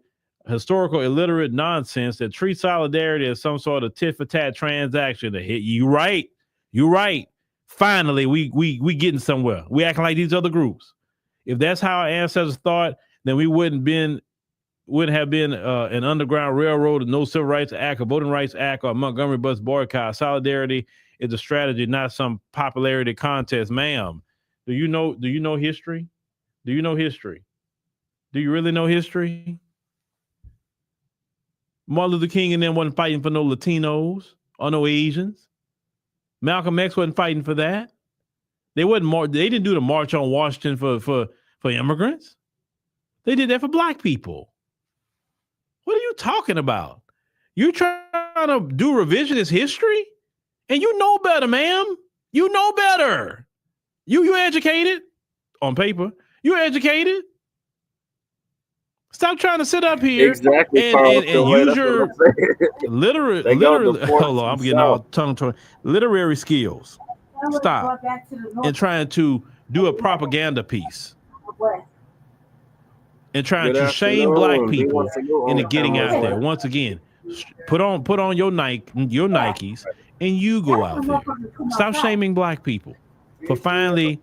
Speaker 13: historical illiterate nonsense that treats solidarity as some sort of tit-for-tat transaction. To hit you right. You right. Finally, we getting somewhere. We acting like these other groups. If that's how our ancestors thought, then we wouldn't have been an underground railroad, no civil rights act, a voting rights act, or Montgomery bus boycott. Solidarity is a strategy, not some popularity contest. Ma'am, do you know history? Do you know history? Do you really know history? Martin Luther King and them wasn't fighting for no Latinos or no Asians. Malcolm X wasn't fighting for that. They didn't do the March on Washington for immigrants. They did that for black people. What are you talking about? You're trying to do revisionist history? And you know better, ma'am. You know better. You educated on paper. You educated. Stop trying to sit up here and use your literary. Hold on, I'm getting all tongue-tied. Literary skills. Stop. And trying to do a propaganda piece. And trying to shame black people into getting out there. Once again, put on your Nikes and you go out there. Stop shaming black people for finally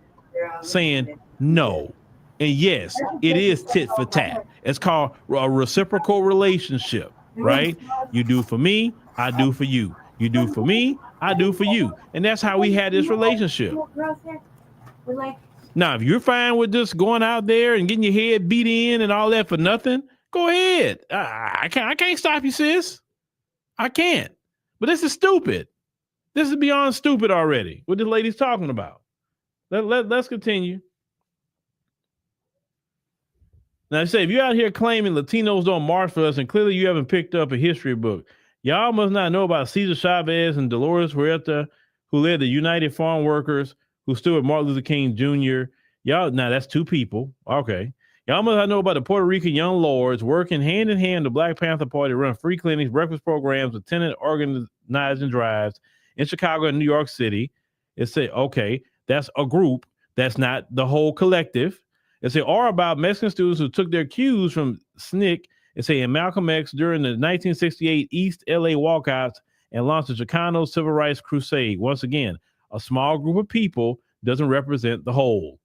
Speaker 13: saying no. And yes, it is tit for tat. It's called a reciprocal relationship, right? You do for me, I do for you. You do for me, I do for you. And that's how we had this relationship. Now, if you're fine with just going out there and getting your head beat in and all that for nothing, go ahead. I can't stop you, sis. I can't. But this is stupid. This is beyond stupid already. What this lady's talking about. Let's continue. Now, I say, if you're out here claiming Latinos don't march for us, and clearly you haven't picked up a history book, y'all must not know about Cesar Chavez and Dolores Huerta, who led the United Farm Workers, who stood with Martin Luther King Jr. Y'all, now that's two people. Okay. Y'all must not know about the Puerto Rican Young Lords working hand in hand with the Black Panther Party to run free clinics, breakfast programs, with tenant organizing drives in Chicago and New York City. It said, okay, that's a group. That's not the whole collective. It said, or about Mexican students who took their cues from SNCC and say in Malcolm X during the 1968 East LA walkouts and launched the Chicano Civil Rights Crusade. Once again, a small group of people doesn't represent the whole.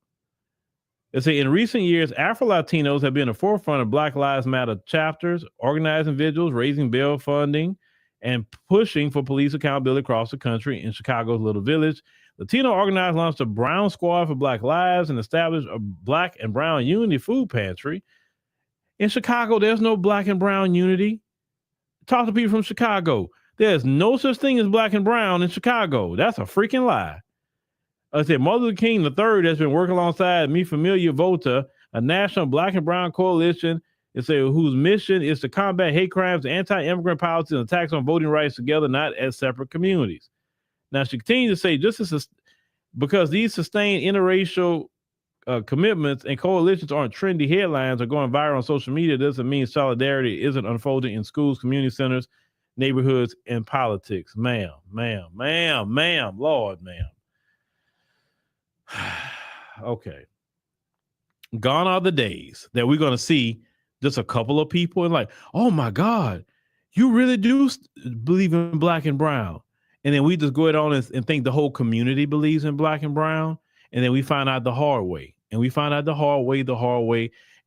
Speaker 13: They say in recent years, Afro-Latinos have been at the forefront of Black Lives Matter chapters, organizing vigils, raising bail funding, and pushing for police accountability across the country. In Chicago's Little Village, Latino organizers launched a Brown Squad for Black Lives and established a Black and Brown Unity food pantry. In Chicago, there's no Black and Brown unity. Talk to people from Chicago. There's no such thing as Black and Brown in Chicago. That's a freaking lie. I said Martin Luther King III has been working alongside Mi Familia Vota, a national Black and Brown coalition, whose mission is to combat hate crimes, anti-immigrant policies, and attacks on voting rights together, not as separate communities. Now, she continues to say, because these sustained interracial commitments and coalitions aren't trendy headlines or going viral on social media, doesn't mean solidarity isn't unfolding in schools, community centers, neighborhoods, and politics. Ma'am, Lord, ma'am. Okay. Gone are the days that we're going to see just a couple of people and like, oh my God, you really do believe in Black and Brown. And then we just go on and think the whole community believes in Black and Brown. And then we find out the hard way. And we find out the hard way.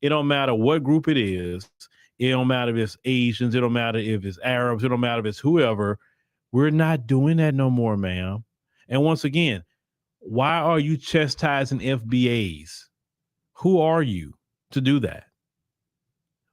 Speaker 13: It don't matter what group it is. It don't matter if it's Asians. It don't matter if it's Arabs. It don't matter if it's whoever. We're not doing that no more, ma'am. And once again, why are you chastising FBAs? Who are you to do that?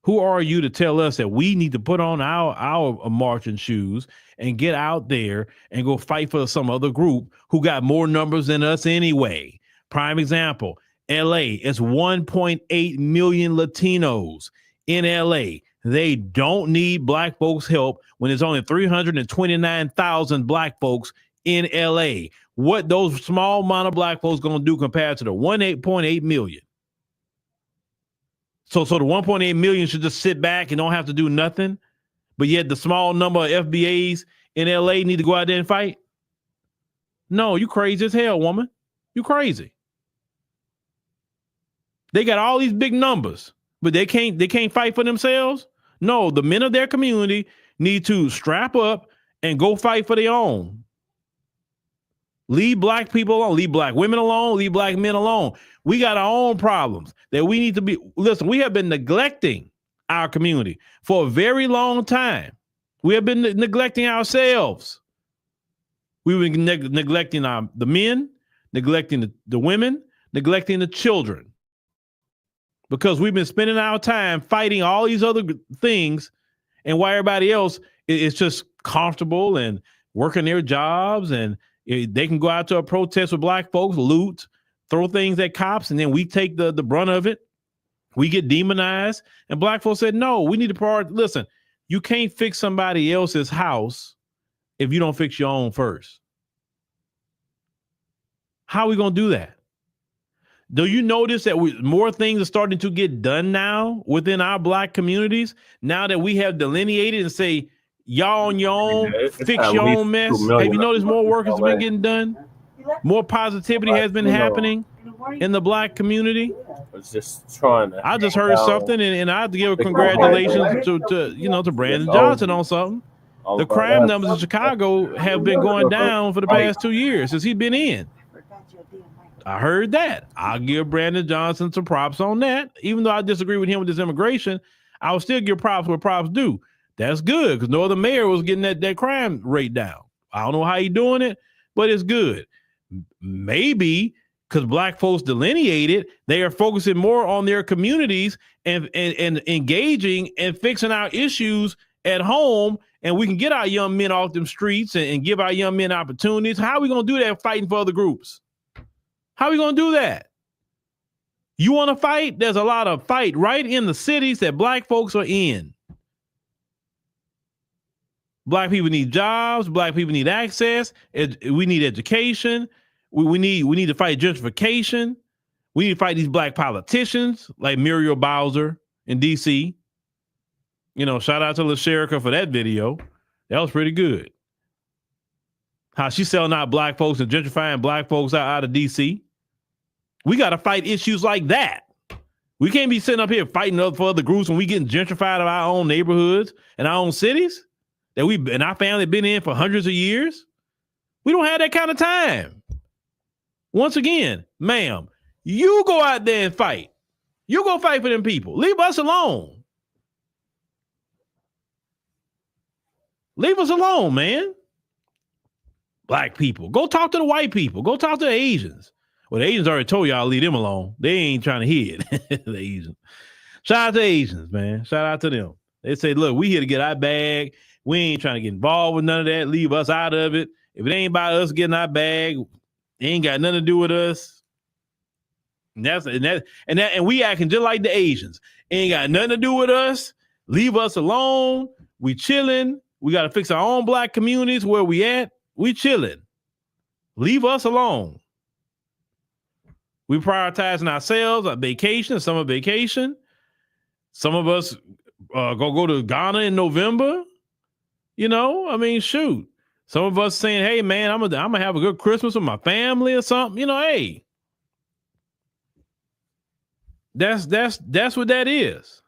Speaker 13: Who are you to tell us that we need to put on our marching shoes and get out there and go fight for some other group who got more numbers than us anyway? Prime example, LA is 1.8 million Latinos in LA. They don't need Black folks' help when there's only 329,000 Black folks in LA. What those small amount of Black folks going to do compared to the 1.8 million? So the 1.8 million should just sit back and don't have to do nothing, but yet the small number of FBAs in LA need to go out there and fight? No, you crazy as hell, woman. You crazy. They got all these big numbers, but they can't fight for themselves. No, the men of their community need to strap up and go fight for their own. Leave black people alone, leave black women alone, leave black men alone. We got our own problems that we need to be. Listen, we have been neglecting our community for a very long time. We have been neglecting ourselves. We've been neglecting the men, neglecting the women, neglecting the children. Because we've been spending our time fighting all these other things, and while everybody else is just comfortable and working their jobs, and they can go out to a protest with black folks, loot, throw things at cops, and then we take the brunt of it. We get demonized. And black folks said, no, we need to prioritize. Listen, you can't fix somebody else's house if you don't fix your own first. How are we going to do that? Do you notice that more things are starting to get done now within our black communities? Now that we have delineated and say, y'all on your own, fix your own mess. Have you noticed more work has been getting done? More positivity has been happening in the black community. I just heard something, and I have to give a congratulations to Brandon Johnson on something. The crime numbers in Chicago have been going down for the past 2 years since he's been in. I heard that. I'll give Brandon Johnson some props on that. Even though I disagree with him with this immigration, I will still give props where props due. That's good, because no other mayor was getting that crime rate down. I don't know how he's doing it, but it's good. Maybe because black folks delineated, they are focusing more on their communities and engaging and fixing our issues at home, and we can get our young men off them streets and give our young men opportunities. How are we going to do that fighting for other groups? How are we going to do that? You want to fight? There's a lot of fight right in the cities that black folks are in. Black people need jobs. Black people need access. We need education. We need to fight gentrification. We need to fight these black politicians like Muriel Bowser in D.C. Shout out to LaSherica for that video. That was pretty good. How she's selling out black folks and gentrifying black folks out of D.C. We got to fight issues like that. We can't be sitting up here fighting for other groups when we getting gentrified of our own neighborhoods and our own cities that we and our family been in for hundreds of years. We don't have that kind of time. Once again, ma'am, you go out there and fight. You go fight for them people. Leave us alone. Leave us alone, man. Black people. Go talk to the white people. Go talk to the Asians. Well, the Asians already told y'all leave them alone. They ain't trying to hear it. The Asians. Shout out to Asians, man. Shout out to them. They say, look, we here to get our bag. We ain't trying to get involved with none of that. Leave us out of it. If it ain't about us getting our bag, it ain't got nothing to do with us. And we acting just like the Asians. Ain't got nothing to do with us. Leave us alone. We chilling. We got to fix our own black communities where we at. We chilling. Leave us alone. We prioritizing ourselves, our vacation, summer vacation. Some of us go to Ghana in November. Shoot. Some of us saying, hey, man, I'm gonna have a good Christmas with my family or something. Hey. That's what that is.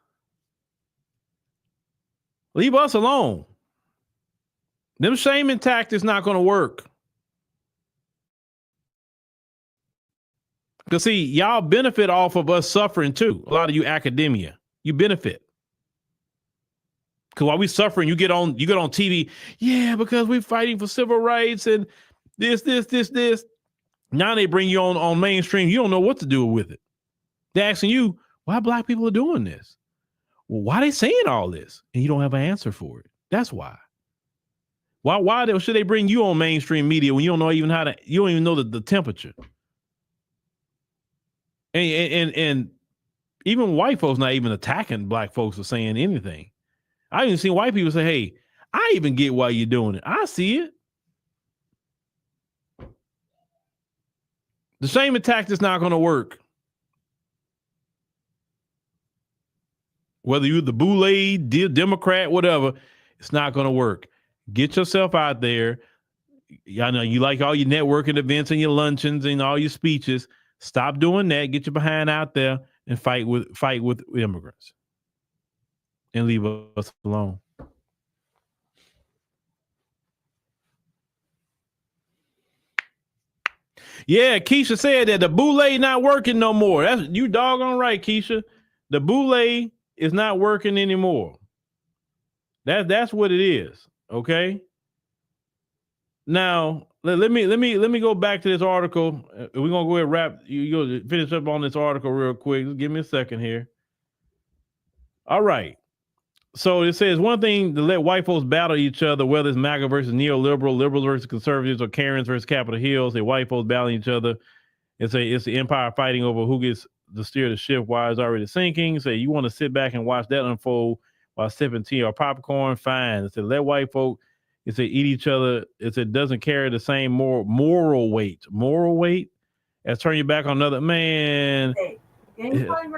Speaker 13: Leave us alone. Them shaming tactics not going to work. Because see, y'all benefit off of us suffering too. A lot of you academia, you benefit. Because while we suffering, you get on TV. Yeah, because we're fighting for civil rights and this. Now they bring you on mainstream. You don't know what to do with it. They're asking you, why black people are doing this? Well, why are they saying all this? And you don't have an answer for it. That's why. Why should they bring you on mainstream media when you don't know even you don't even know the temperature? And even white folks not even attacking black folks or saying anything. I even seen white people say, hey, I even get why you're doing it. I see it. The same attack is not going to work. Whether you're the Boule, Democrat, whatever, it's not going to work. Get yourself out there. I know you like all your networking events and your luncheons and all your speeches. Stop doing that. Get your behind out there and fight with immigrants and leave us alone. Yeah, Keisha said that the boule not working no more. That's you doggone right, Keisha. The boule is not working anymore. That's what it is. Okay. Now let me go back to this article. We're gonna go ahead and wrap. You go finish up on this article real quick. Just give me a second here. All right. So it says one thing to let white folks battle each other, whether it's MAGA versus neoliberal, liberals versus conservatives, or Karens versus Capitol Hill. Say white folks battling each other. It's the empire fighting over who gets to steer the ship while it's already sinking. Say you want to sit back and watch that unfold while sipping tea or popcorn. Fine. It said let white folk. It said eat each other. It said doesn't carry the same moral weight. Moral weight as turn your back on another man.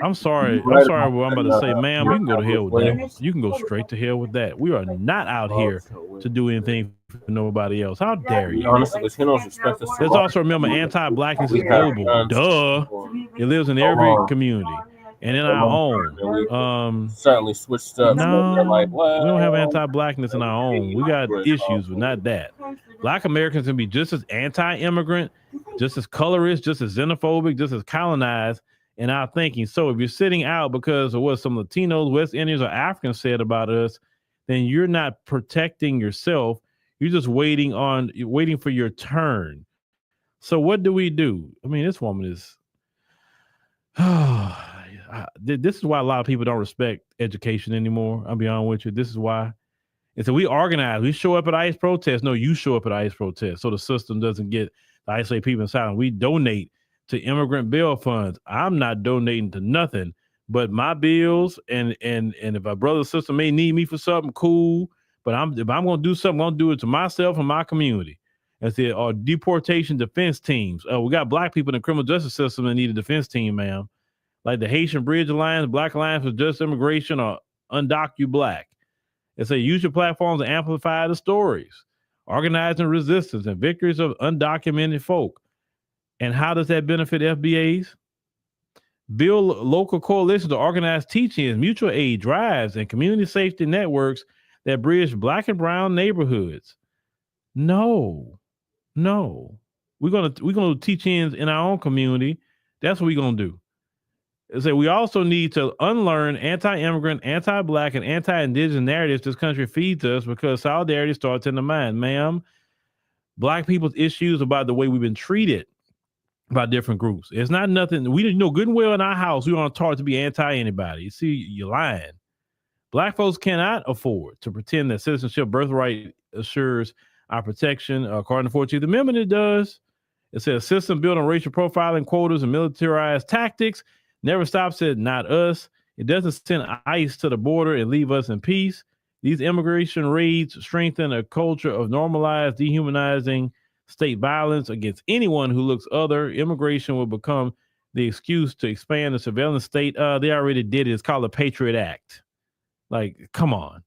Speaker 13: I'm sorry. I'm sorry what I'm about to say, ma'am. You can go to hell with that. You can go straight to hell with that. We are not out here to do anything for nobody else. How dare you? Let's also remember anti-blackness is global. Duh. It lives in every community and in our own.
Speaker 4: Certainly switched up.
Speaker 13: No,
Speaker 4: They're like, well,
Speaker 13: we don't have anti-blackness in our own. We got issues, but not that. Black Americans can be just as anti-immigrant, just as colorist, just as xenophobic, just as colonized in our thinking. So if you're sitting out because of what some Latinos, West Indians, or Africans said about us, then you're not protecting yourself. You're just waiting for your turn. So what do we do? I mean, this woman is. This is why a lot of people don't respect education anymore. I'll be honest with you. This is why. And so we organize. We show up at ICE protests. No, you show up at ICE protests. So the system doesn't get the isolated people in silence. We donate to immigrant bill funds. I'm not donating to nothing but my bills. And if a brother or sister may need me for something, cool. But if I'm going to do something, I'm going to do it to myself and my community. That's it. Or deportation defense teams. We got black people in the criminal justice system that need a defense team, ma'am. Like the Haitian Bridge Alliance, Black Alliance for Just Immigration, or Undock You Black. It say use your platforms to amplify the stories, organizing resistance and victories of undocumented folk. And how does that benefit FBAs? Build local coalitions to organize teachings, mutual aid drives, and community safety networks that bridge black and brown neighborhoods. No. We're gonna do teach-ins in our own community. That's what we're gonna do. So we also need to unlearn anti-immigrant, anti-black, and anti-indigenous narratives this country feeds us, because solidarity starts in the mind. Ma'am, black people's issues about the way we've been treated by different groups. It's not nothing. We know good and well in our house, we aren't taught to be anti-anybody. You see, you're lying. Black folks cannot afford to pretend that citizenship birthright assures our protection. According to 14th Amendment, it does. It says a system built on racial profiling, quotas, and militarized tactics never stops at not us. It doesn't send ICE to the border and leave us in peace. These immigration raids strengthen a culture of normalized, dehumanizing state violence against anyone who looks other. Immigration will become the excuse to expand the surveillance state. They already did it. It's called the Patriot Act. Like, come on.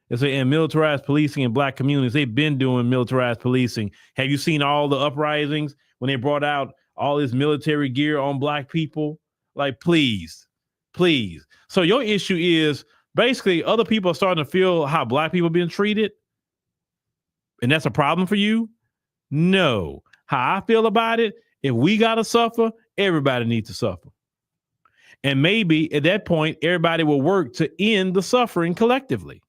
Speaker 13: It's and militarized policing in black communities. They've been doing militarized policing. Have you seen all the uprisings when they brought out all this military gear on black people? Like, please. So your issue is basically other people are starting to feel how black people are being treated. And that's a problem for you? No. How I feel about it, if we got to suffer, everybody needs to suffer. And maybe at that point, everybody will work to end the suffering collectively.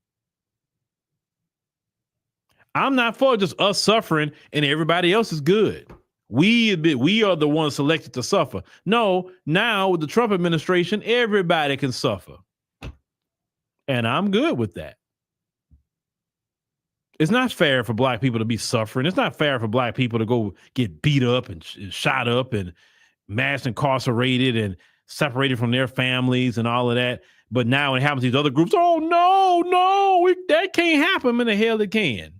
Speaker 13: I'm not for just us suffering and everybody else is good. We are the ones selected to suffer. No, now with the Trump administration, everybody can suffer. And I'm good with that. It's not fair for black people to be suffering. It's not fair for black people to go get beat up and shot up and mass incarcerated and separated from their families and all of that. But now it happens to these other groups. Oh, no, that can't happen. In the hell it can.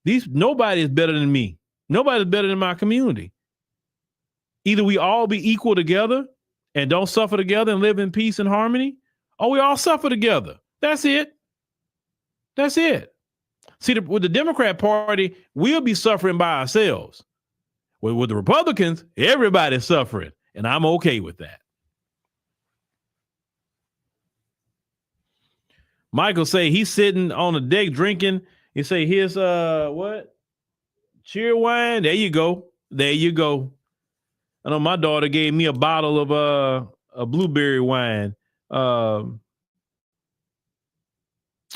Speaker 13: Nobody is better than me. Nobody's better than my community. Either we all be equal together and don't suffer together and live in peace and harmony, or we all suffer together. That's it. See, with the Democrat Party, we'll be suffering by ourselves. With the Republicans, everybody's suffering, and I'm okay with that. Michael say he's sitting on the deck drinking. He say, here's what? Cheer wine. There you go. There you go. I know my daughter gave me a bottle of a blueberry wine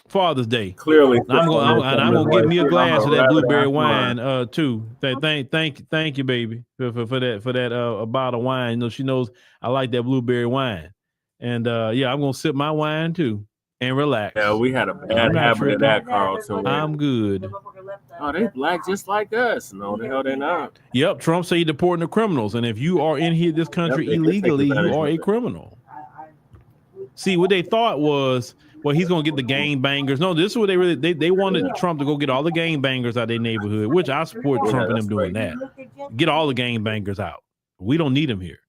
Speaker 13: Father's Day.
Speaker 4: Clearly,
Speaker 13: I'm gonna get me a glass of that blueberry wine too. Thank you, baby, for that a bottle of wine. You know, she knows I like that blueberry wine, and yeah, I'm gonna sip my wine too and relax.
Speaker 4: Yeah, we had a bad habit of that, Carlton.
Speaker 13: I'm good.
Speaker 4: Oh, they black just like us. No, the hell they not.
Speaker 13: Yep, Trump say he's deporting the criminals, and if you are in here this country illegally, you are a criminal. See, what they thought was, well, he's gonna get the gang bangers. No, this is what they wanted Trump to go get all the gang bangers out of their neighborhood, which I support Trump and them doing that. Get all the gang bangers out. We don't need them here.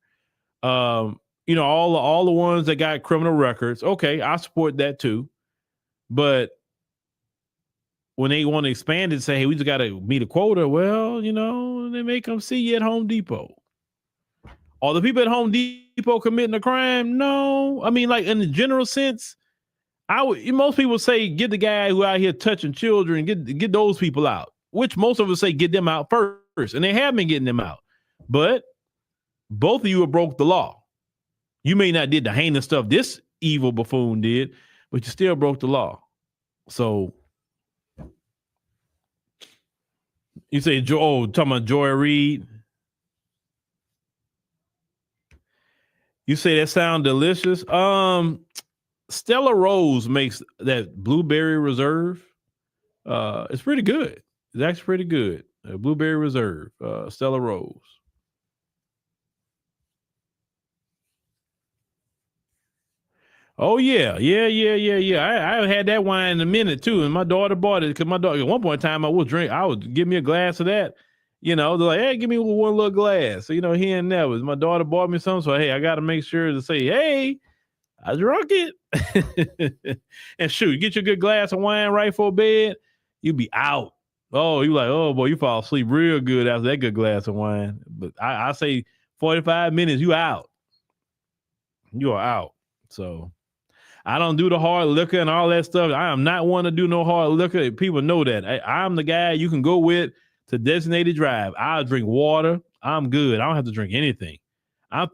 Speaker 13: You know, all the ones that got criminal records. Okay, I support that too. But when they want to expand it, say, hey, we just got to meet a quota. Well, you know, they may come see you at Home Depot. Are the people at Home Depot committing a crime? No. I mean, like in the general sense, most people say get the guy who out here touching children, get those people out, which most of us say get them out first. And they have been getting them out. But both of you have broke the law. You may not did the heinous stuff this evil buffoon did, but you still broke the law. So you say, talking about Joy Reid. You say that sound delicious. Stella Rose makes that Blueberry Reserve. It's pretty good. It's actually pretty good. Blueberry Reserve, Stella Rose. Oh yeah. I haven't had that wine in a minute too, and my daughter bought it because my daughter at one point in time I would give me a glass of that. You know, they're like, hey, give me one little glass. So, you know, here and there was my daughter bought me some, so hey, I got to make sure to say, hey, I drunk it. And shoot, get you a good glass of wine right for bed, you be out. Oh, you like, oh boy, you fall asleep real good after that good glass of wine. But I say 45 minutes, you out. You are out. So I don't do the hard liquor and all that stuff. I am not one to do no hard liquor. People know that. I'm the guy you can go with to designated drive. I'll drink water. I'm good. I don't have to drink anything. I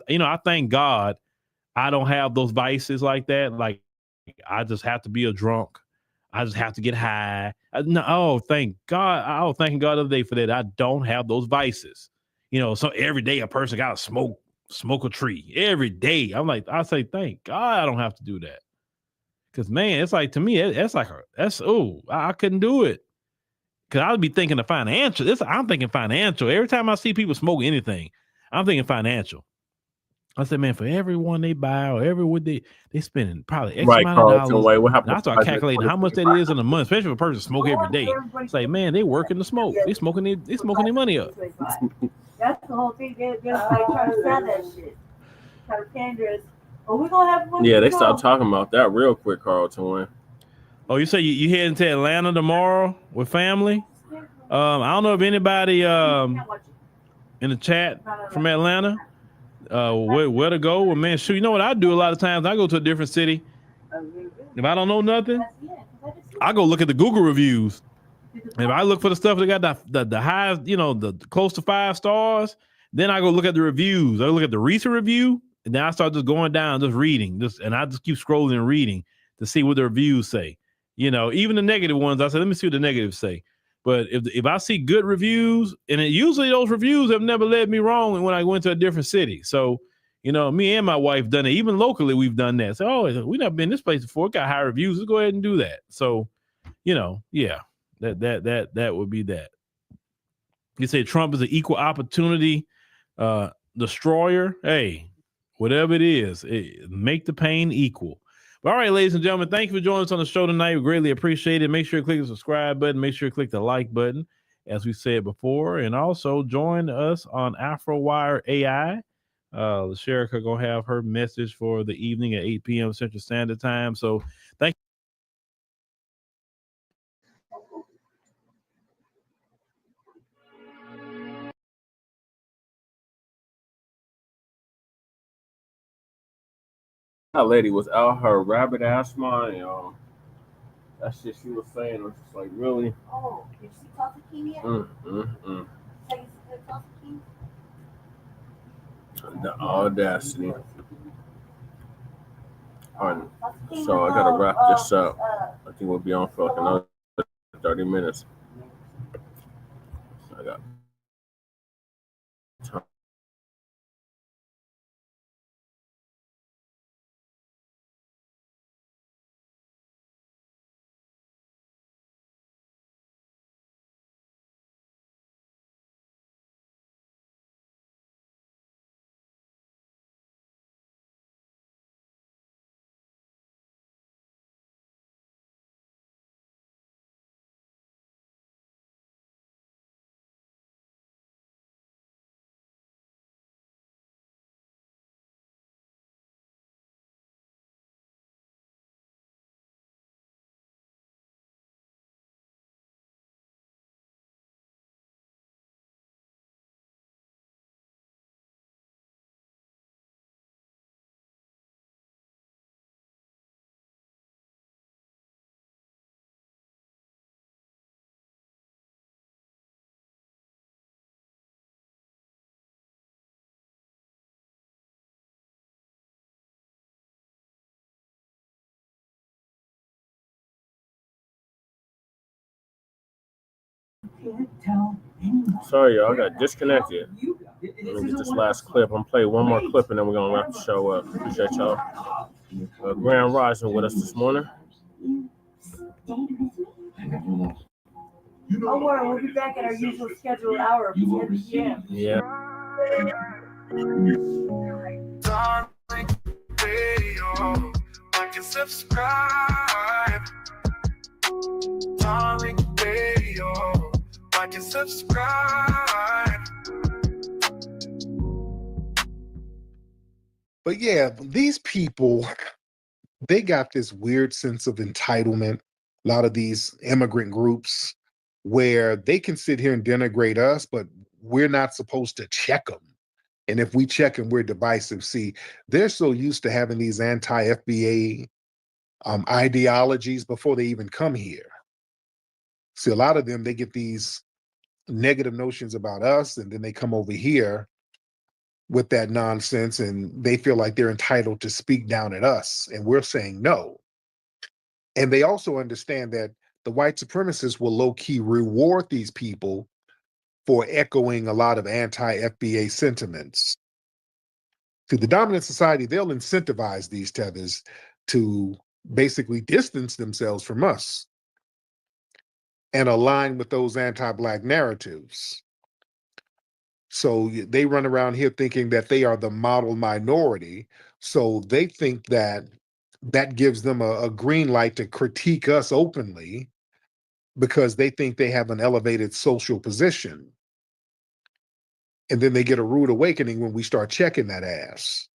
Speaker 13: thank God I don't have those vices like that. Like I just have to be a drunk. I just have to get high. Thank God. I was thanking God the other day for that. I don't have those vices. You know, so every day a person got to smoke a tree every day. I say, thank God I don't have to do that. Cause man, it's like, to me, I couldn't do it. Cause I'd be thinking of financial. I'm thinking financial. Every time I see people smoke anything, I'm thinking financial. I said, man, for every one they buy or every what they spending probably X amount of dollars. And I start calculating how much that is in a month, especially if a person smoke every day. It's like, man, they working the smoke. They smoking their money up.
Speaker 5: That's the whole thing. They're like trying to sell that shit. Trying to pander us. Oh, we're gonna have one.
Speaker 4: Yeah, they stopped talking about that real quick, Carlton.
Speaker 13: Oh, you say you heading to Atlanta tomorrow with family? I don't know if anybody in the chat from Atlanta where to go. Well, man, shoot, you know what I do a lot of times? I go to a different city. If I don't know nothing, I go look at the Google reviews. If I look for the stuff that got the highest, you know, the close to 5 stars, then I go look at the reviews. I look at the recent review, and then I start just going down, just reading, and I just keep scrolling and reading to see what the reviews say. You know, even the negative ones, I said, let me see what the negatives say. But if I see good reviews, and usually those reviews have never led me wrong when I went to a different city. So, you know, me and my wife done it. Even locally, we've done that. So, we've never been this place before. It got high reviews. Let's go ahead and do that. So, you know, yeah, that would be that. You say Trump is an equal opportunity destroyer. Hey, whatever it is, make the pain equal. But all right, ladies and gentlemen, thank you for joining us on the show tonight. We greatly appreciate it. Make sure you click the subscribe button. Make sure you click the like button, as we said before. And also join us on AfroWire AI. Sherika going to have her message for the evening at 8 p.m. Central Standard Time. So thank you.
Speaker 4: That lady was out her rabbit ass mind, y'all. That shit she was saying was just like, really?
Speaker 5: Oh, did she talk to King yet? Say you should talk to King?
Speaker 4: The audacity. Alright, so I gotta wrap this up. I think we'll be on for like another 30 minutes. I got time. Sorry, y'all, I got disconnected. Let me get this last clip. I'm gonna play one more clip and then we're gonna wrap the show up. Appreciate y'all. Grand Rising with us this morning.
Speaker 5: Don't worry, we'll be back at our usual scheduled hour of 10 p.m.
Speaker 4: Yeah.
Speaker 1: Radio, like and subscribe. Darling Radio, like and subscribe.
Speaker 7: But yeah, these people, they got this weird sense of entitlement. A lot of these immigrant groups where they can sit here and denigrate us, but we're not supposed to check them. And if we check them, we're divisive. See, they're so used to having these anti-FBA ideologies before they even come here. See, a lot of them, they get these negative notions about us, and then they come over here with that nonsense, and they feel like they're entitled to speak down at us, and we're saying no. And they also understand that the white supremacists will low-key reward these people for echoing a lot of anti-FBA sentiments. To the dominant society, they'll incentivize these tethers to basically distance themselves from us and align with those anti-Black narratives. So they run around here thinking that they are the model minority. So they think that that gives them a green light to critique us openly because they think they have an elevated social position. And then they get a rude awakening when we start checking that ass.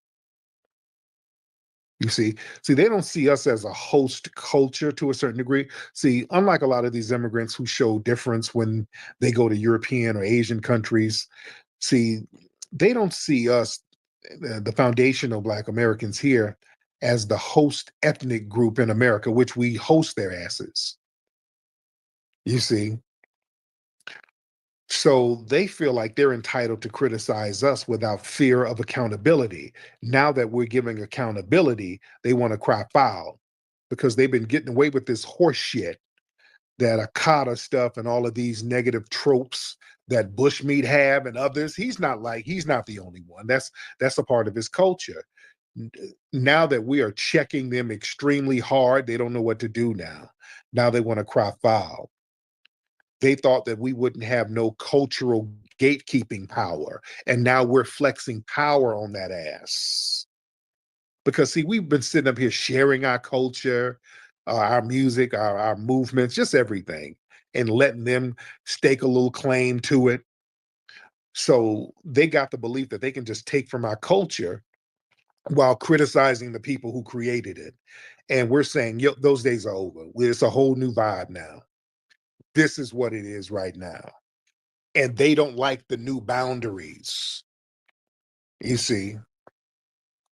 Speaker 7: You see, they don't see us as a host culture to a certain degree. See, unlike a lot of these immigrants who show difference when they go to European or Asian countries, see, they don't see us, the foundational Black Americans here, as the host ethnic group in America, which we host their asses. You see? So they feel like they're entitled to criticize us without fear of accountability. Now that we're giving accountability, they want to cry foul because they've been getting away with this horse shit, that Akata stuff and all of these negative tropes that Bushmeat have and others. He's not the only one. That's a part of his culture. Now that we are checking them extremely hard, they don't know what to do now. Now they want to cry foul. They thought that we wouldn't have no cultural gatekeeping power. And now we're flexing power on that ass. Because see, we've been sitting up here sharing our culture, our music, our movements, just everything, and letting them stake a little claim to it. So they got the belief that they can just take from our culture while criticizing the people who created it. And we're saying, yo, those days are over. It's a whole new vibe now. This is what it is right now. And they don't like the new boundaries. You see?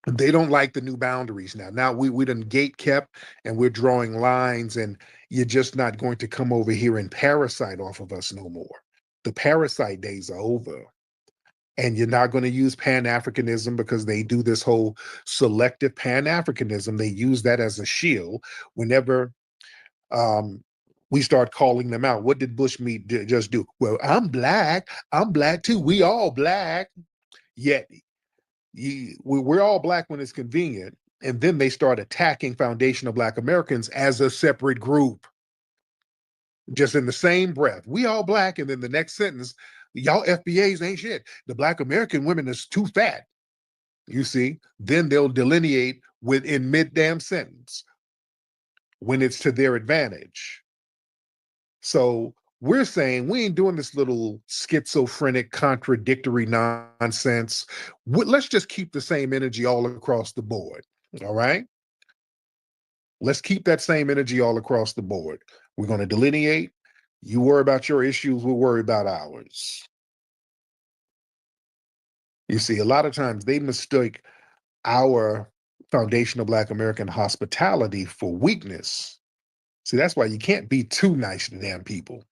Speaker 7: They don't like the new boundaries now. Now we done gate kept and we're drawing lines, and you're just not going to come over here and parasite off of us no more. The parasite days are over. And you're not going to use Pan-Africanism because they do this whole selective Pan-Africanism. They use that as a shield whenever we start calling them out. What did Bushmeat just do? Well, I'm black too. We all black. Yet we're all black when it's convenient. And then they start attacking foundational Black Americans as a separate group. Just in the same breath. We all black, and then the next sentence, y'all FBAs ain't shit. The Black American women is too fat. You see, then they'll delineate within mid-damn sentence when it's to their advantage. So we're saying we ain't doing this little schizophrenic, contradictory nonsense. Let's just keep the same energy all across the board. All right? Let's keep that same energy all across the board. We're going to delineate. You worry about your issues, we'll worry about ours. You see, a lot of times they mistake our foundational Black American hospitality for weakness. See, that's why you can't be too nice to damn people.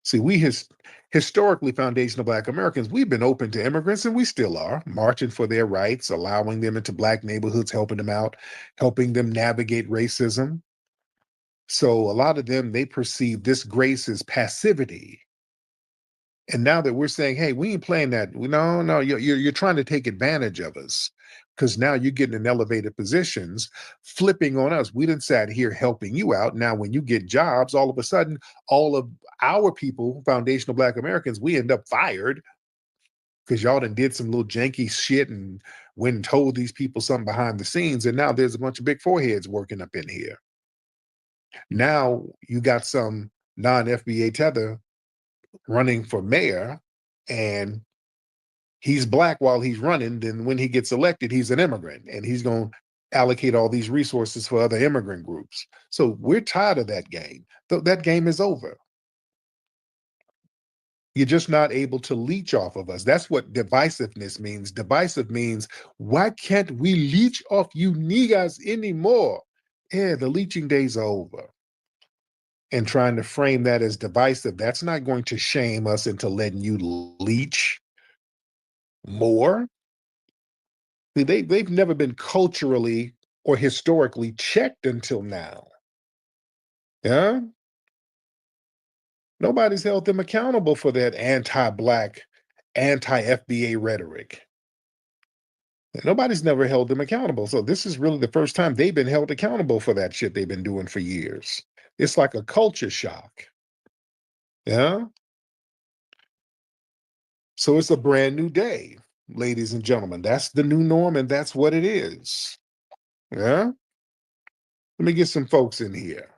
Speaker 7: See, we historically foundational Black Americans, we've been open to immigrants, and we still are, marching for their rights, allowing them into Black neighborhoods, helping them out, helping them navigate racism. So a lot of them, they perceive this grace as passivity. And now that we're saying, hey, we ain't playing that. No, you're trying to take advantage of us because now you're getting in elevated positions, flipping on us. We done sat here helping you out. Now, when you get jobs, all of a sudden, all of our people, foundational Black Americans, we end up fired because y'all done did some little janky shit and went and told these people something behind the scenes. And now there's a bunch of big foreheads working up in here. Now you got some non-FBA tether running for mayor, and he's Black while he's running. Then when he gets elected, he's an immigrant, and he's going to allocate all these resources for other immigrant groups. So we're tired of that game. That game is over. You're just not able to leech off of us. That's what divisiveness means. Divisive means, why can't we leech off you niggas anymore? Yeah, the leeching days are over. And trying to frame that as divisive, that's not going to shame us into letting you leech more. See, they've never been culturally or historically checked until now. Yeah? Nobody's held them accountable for that anti-Black, anti-FBA rhetoric. Nobody's never held them accountable. So this is really the first time they've been held accountable for that shit they've been doing for years. It's like a culture shock. Yeah? So it's a brand new day, ladies and gentlemen. That's the new norm, and that's what it is. Yeah? Let me get some folks in here.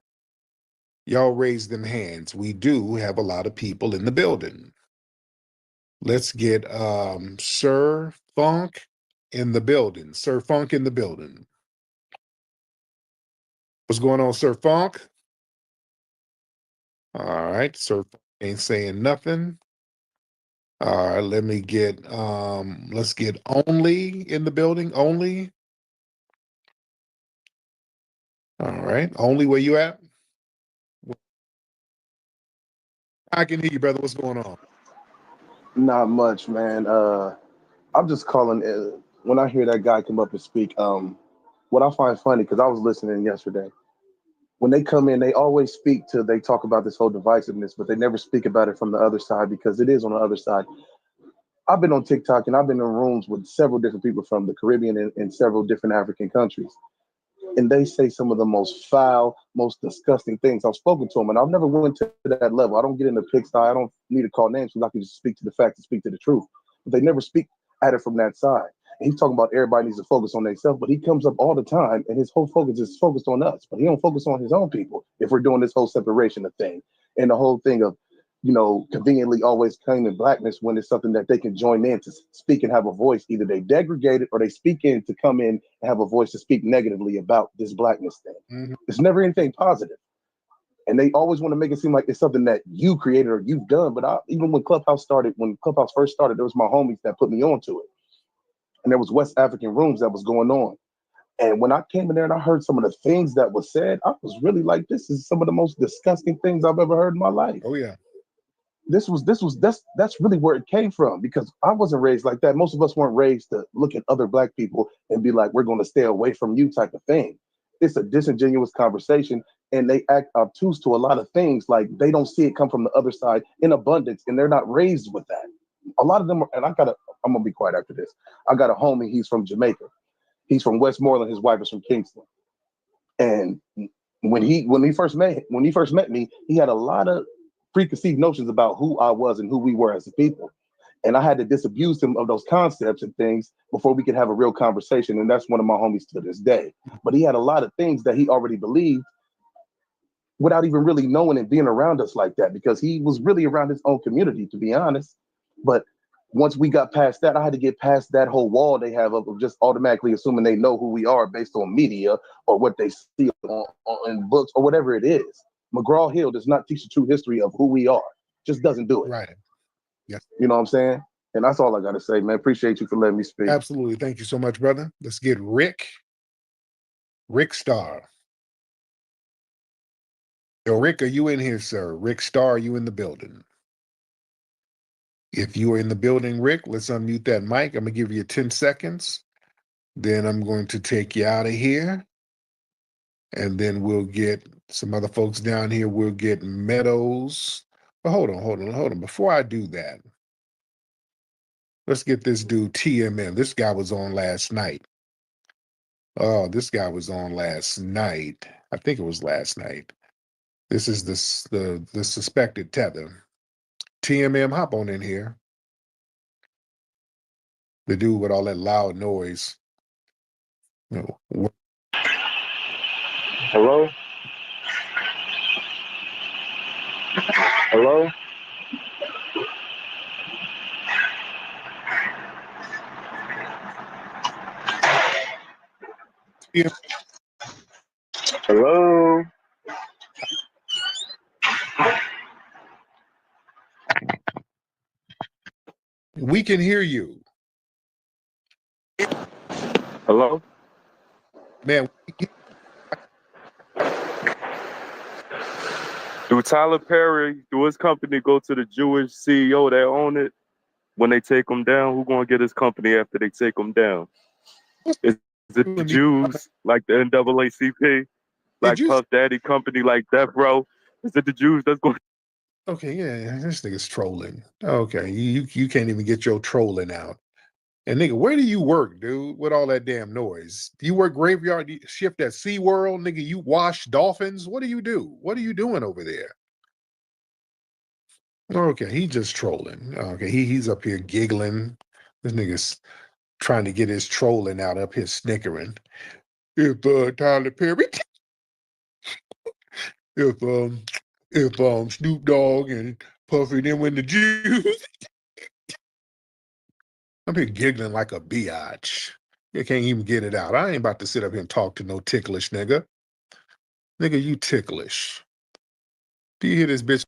Speaker 7: Y'all raise them hands. We do have a lot of people in the building. Let's get Sir Funk in the building. Sir Funk in the building. What's going on, Sir Funk? All right, Sir Funk ain't saying nothing. All right, let me get let's get Only in the building. Only. All right, Only, where you at? I can hear you, brother. What's going on?
Speaker 18: Not much, man. I'm just calling. When I hear that guy come up and speak, what I find funny, because I was listening yesterday, when they come in, they always they talk about this whole divisiveness, but they never speak about it from the other side, because it is on the other side. I've been on TikTok and I've been in rooms with several different people from the Caribbean and several different African countries. And they say some of the most foul, most disgusting things. I've spoken to them, and I've never went to that level. I don't get into pigsty. I don't need to call names, because I can just speak to the facts and speak to the truth. But they never speak at it from that side. And he's talking about everybody needs to focus on themselves, but he comes up all the time, and his whole focus is focused on us. But he don't focus on his own people if we're doing this whole separation of thing. And the whole thing of, conveniently always claiming Blackness when it's something that they can join in to speak and have a voice. Either they degrade it or they speak in to come in and have a voice to speak negatively about this Blackness thing. Mm-hmm. It's never anything positive. And they always want to make it seem like it's something that you created or you've done. But even when Clubhouse first started, there was my homies that put me onto it. and there was West African rooms that was going on. And when I came in there and I heard some of the things that was said, I was really like, this is some of the most disgusting things I've ever heard in my life.
Speaker 7: Oh yeah.
Speaker 18: That's really where it came from, because I wasn't raised like that. Most of us weren't raised to look at other Black people and be like, we're going to stay away from you type of thing. It's a disingenuous conversation, and they act obtuse to a lot of things. Like they don't see it come from the other side in abundance, and they're not raised with that. A lot of them are, and I'm gonna be quiet after this. I got a homie, he's from Jamaica. He's from Westmoreland, his wife is from Kingston. And when he first met me, he had a lot of preconceived notions about who I was and who we were as a people. And I had to disabuse him of those concepts and things before we could have a real conversation. And that's one of my homies to this day. But he had a lot of things that he already believed without even really knowing and being around us like that, because he was really around his own community, to be honest. But once we got past that, I had to get past that whole wall they have of just automatically assuming they know who we are based on media or what they see in books or whatever it is. McGraw-Hill does not teach the true history of who we are. Just doesn't do it.
Speaker 7: Right. Yes.
Speaker 18: You know what I'm saying? And that's all I got to say, man. Appreciate you for letting me speak.
Speaker 7: Absolutely. Thank you so much, brother. Let's get Rick Star. Yo, Rick, are you in here, sir? Rick Star, are you in the building? If you are in the building, Rick, let's unmute that mic. I'm going to give you 10 seconds. Then I'm going to take you out of here. And then we'll get some other folks down here. We'll get Meadows. But hold on. Before I do that, let's get this dude TMM. This guy was on last night. Oh, this guy was on last night. I think it was last night. This is the suspected tether. TMM, hop on in here. The dude with all that loud noise.
Speaker 19: Hello? Hello?
Speaker 7: Yeah.
Speaker 19: Hello?
Speaker 7: We can hear you.
Speaker 19: Hello?
Speaker 7: Man.
Speaker 19: Do Tyler Perry, do his company go to the Jewish CEO that own it when they take him down? Who gonna get his company after they take him down? Is it the Jews like the NAACP? Like Puff Daddy company like Death Row? Is it the Jews that's going?
Speaker 7: Okay, yeah, this nigga's trolling. Okay, you can't even get your trolling out. And nigga, where do you work, dude, with all that damn noise? Do you work graveyard shift at SeaWorld? Nigga, you wash dolphins? What do you do? What are you doing over there? Okay, he just trolling. Okay, he's up here giggling. This nigga's trying to get his trolling out, up here snickering. If Tyler Perry, if Snoop Dogg and Puffy them win the Jews, I'm here giggling like a biatch. You can't even get it out. I ain't about to sit up here and talk to no ticklish nigga. Nigga, you ticklish. Do you hear this bitch?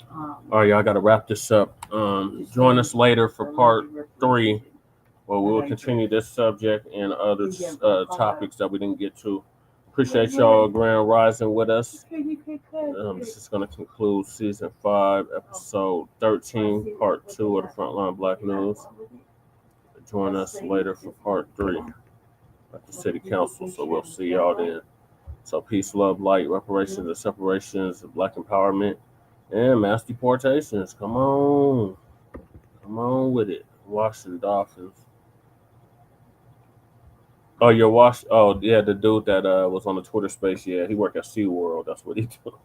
Speaker 4: All right, y'all got to wrap this up. Join us later for part 3, where we'll continue this subject and other topics that we didn't get to. Appreciate y'all Grand Rising with us. This is going to conclude season 5, episode 13, part 2 of the Frontline Black News. Join us later for part 3 at the City Council. So we'll see y'all then. So peace, love, light, reparations, and separations, Black empowerment. And mass deportations. Come on with it. Washington Dolphins. Oh, you're Oh, yeah, the dude that was on the Twitter space. Yeah, he worked at SeaWorld. That's what he do.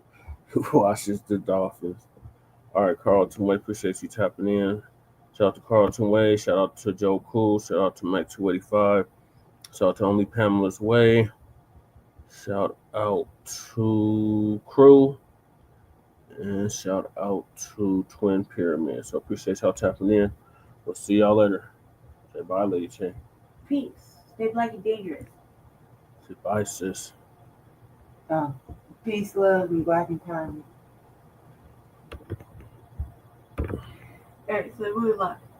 Speaker 4: He washes the Dolphins. All right, Carlton Way. Appreciate you tapping in. Shout out to Carlton Way. Shout out to Joe Cool. Shout out to Mike 285. Shout out to Only Pamela's Way. Shout out to Crew. And shout out to Twin Pyramid. So appreciate y'all tapping in. We'll see y'all later. Say bye, Lady Chain.
Speaker 5: Peace. Stay black and dangerous.
Speaker 4: Say bye, sis.
Speaker 5: Peace, love, and Black empowerment. All right, so who am I?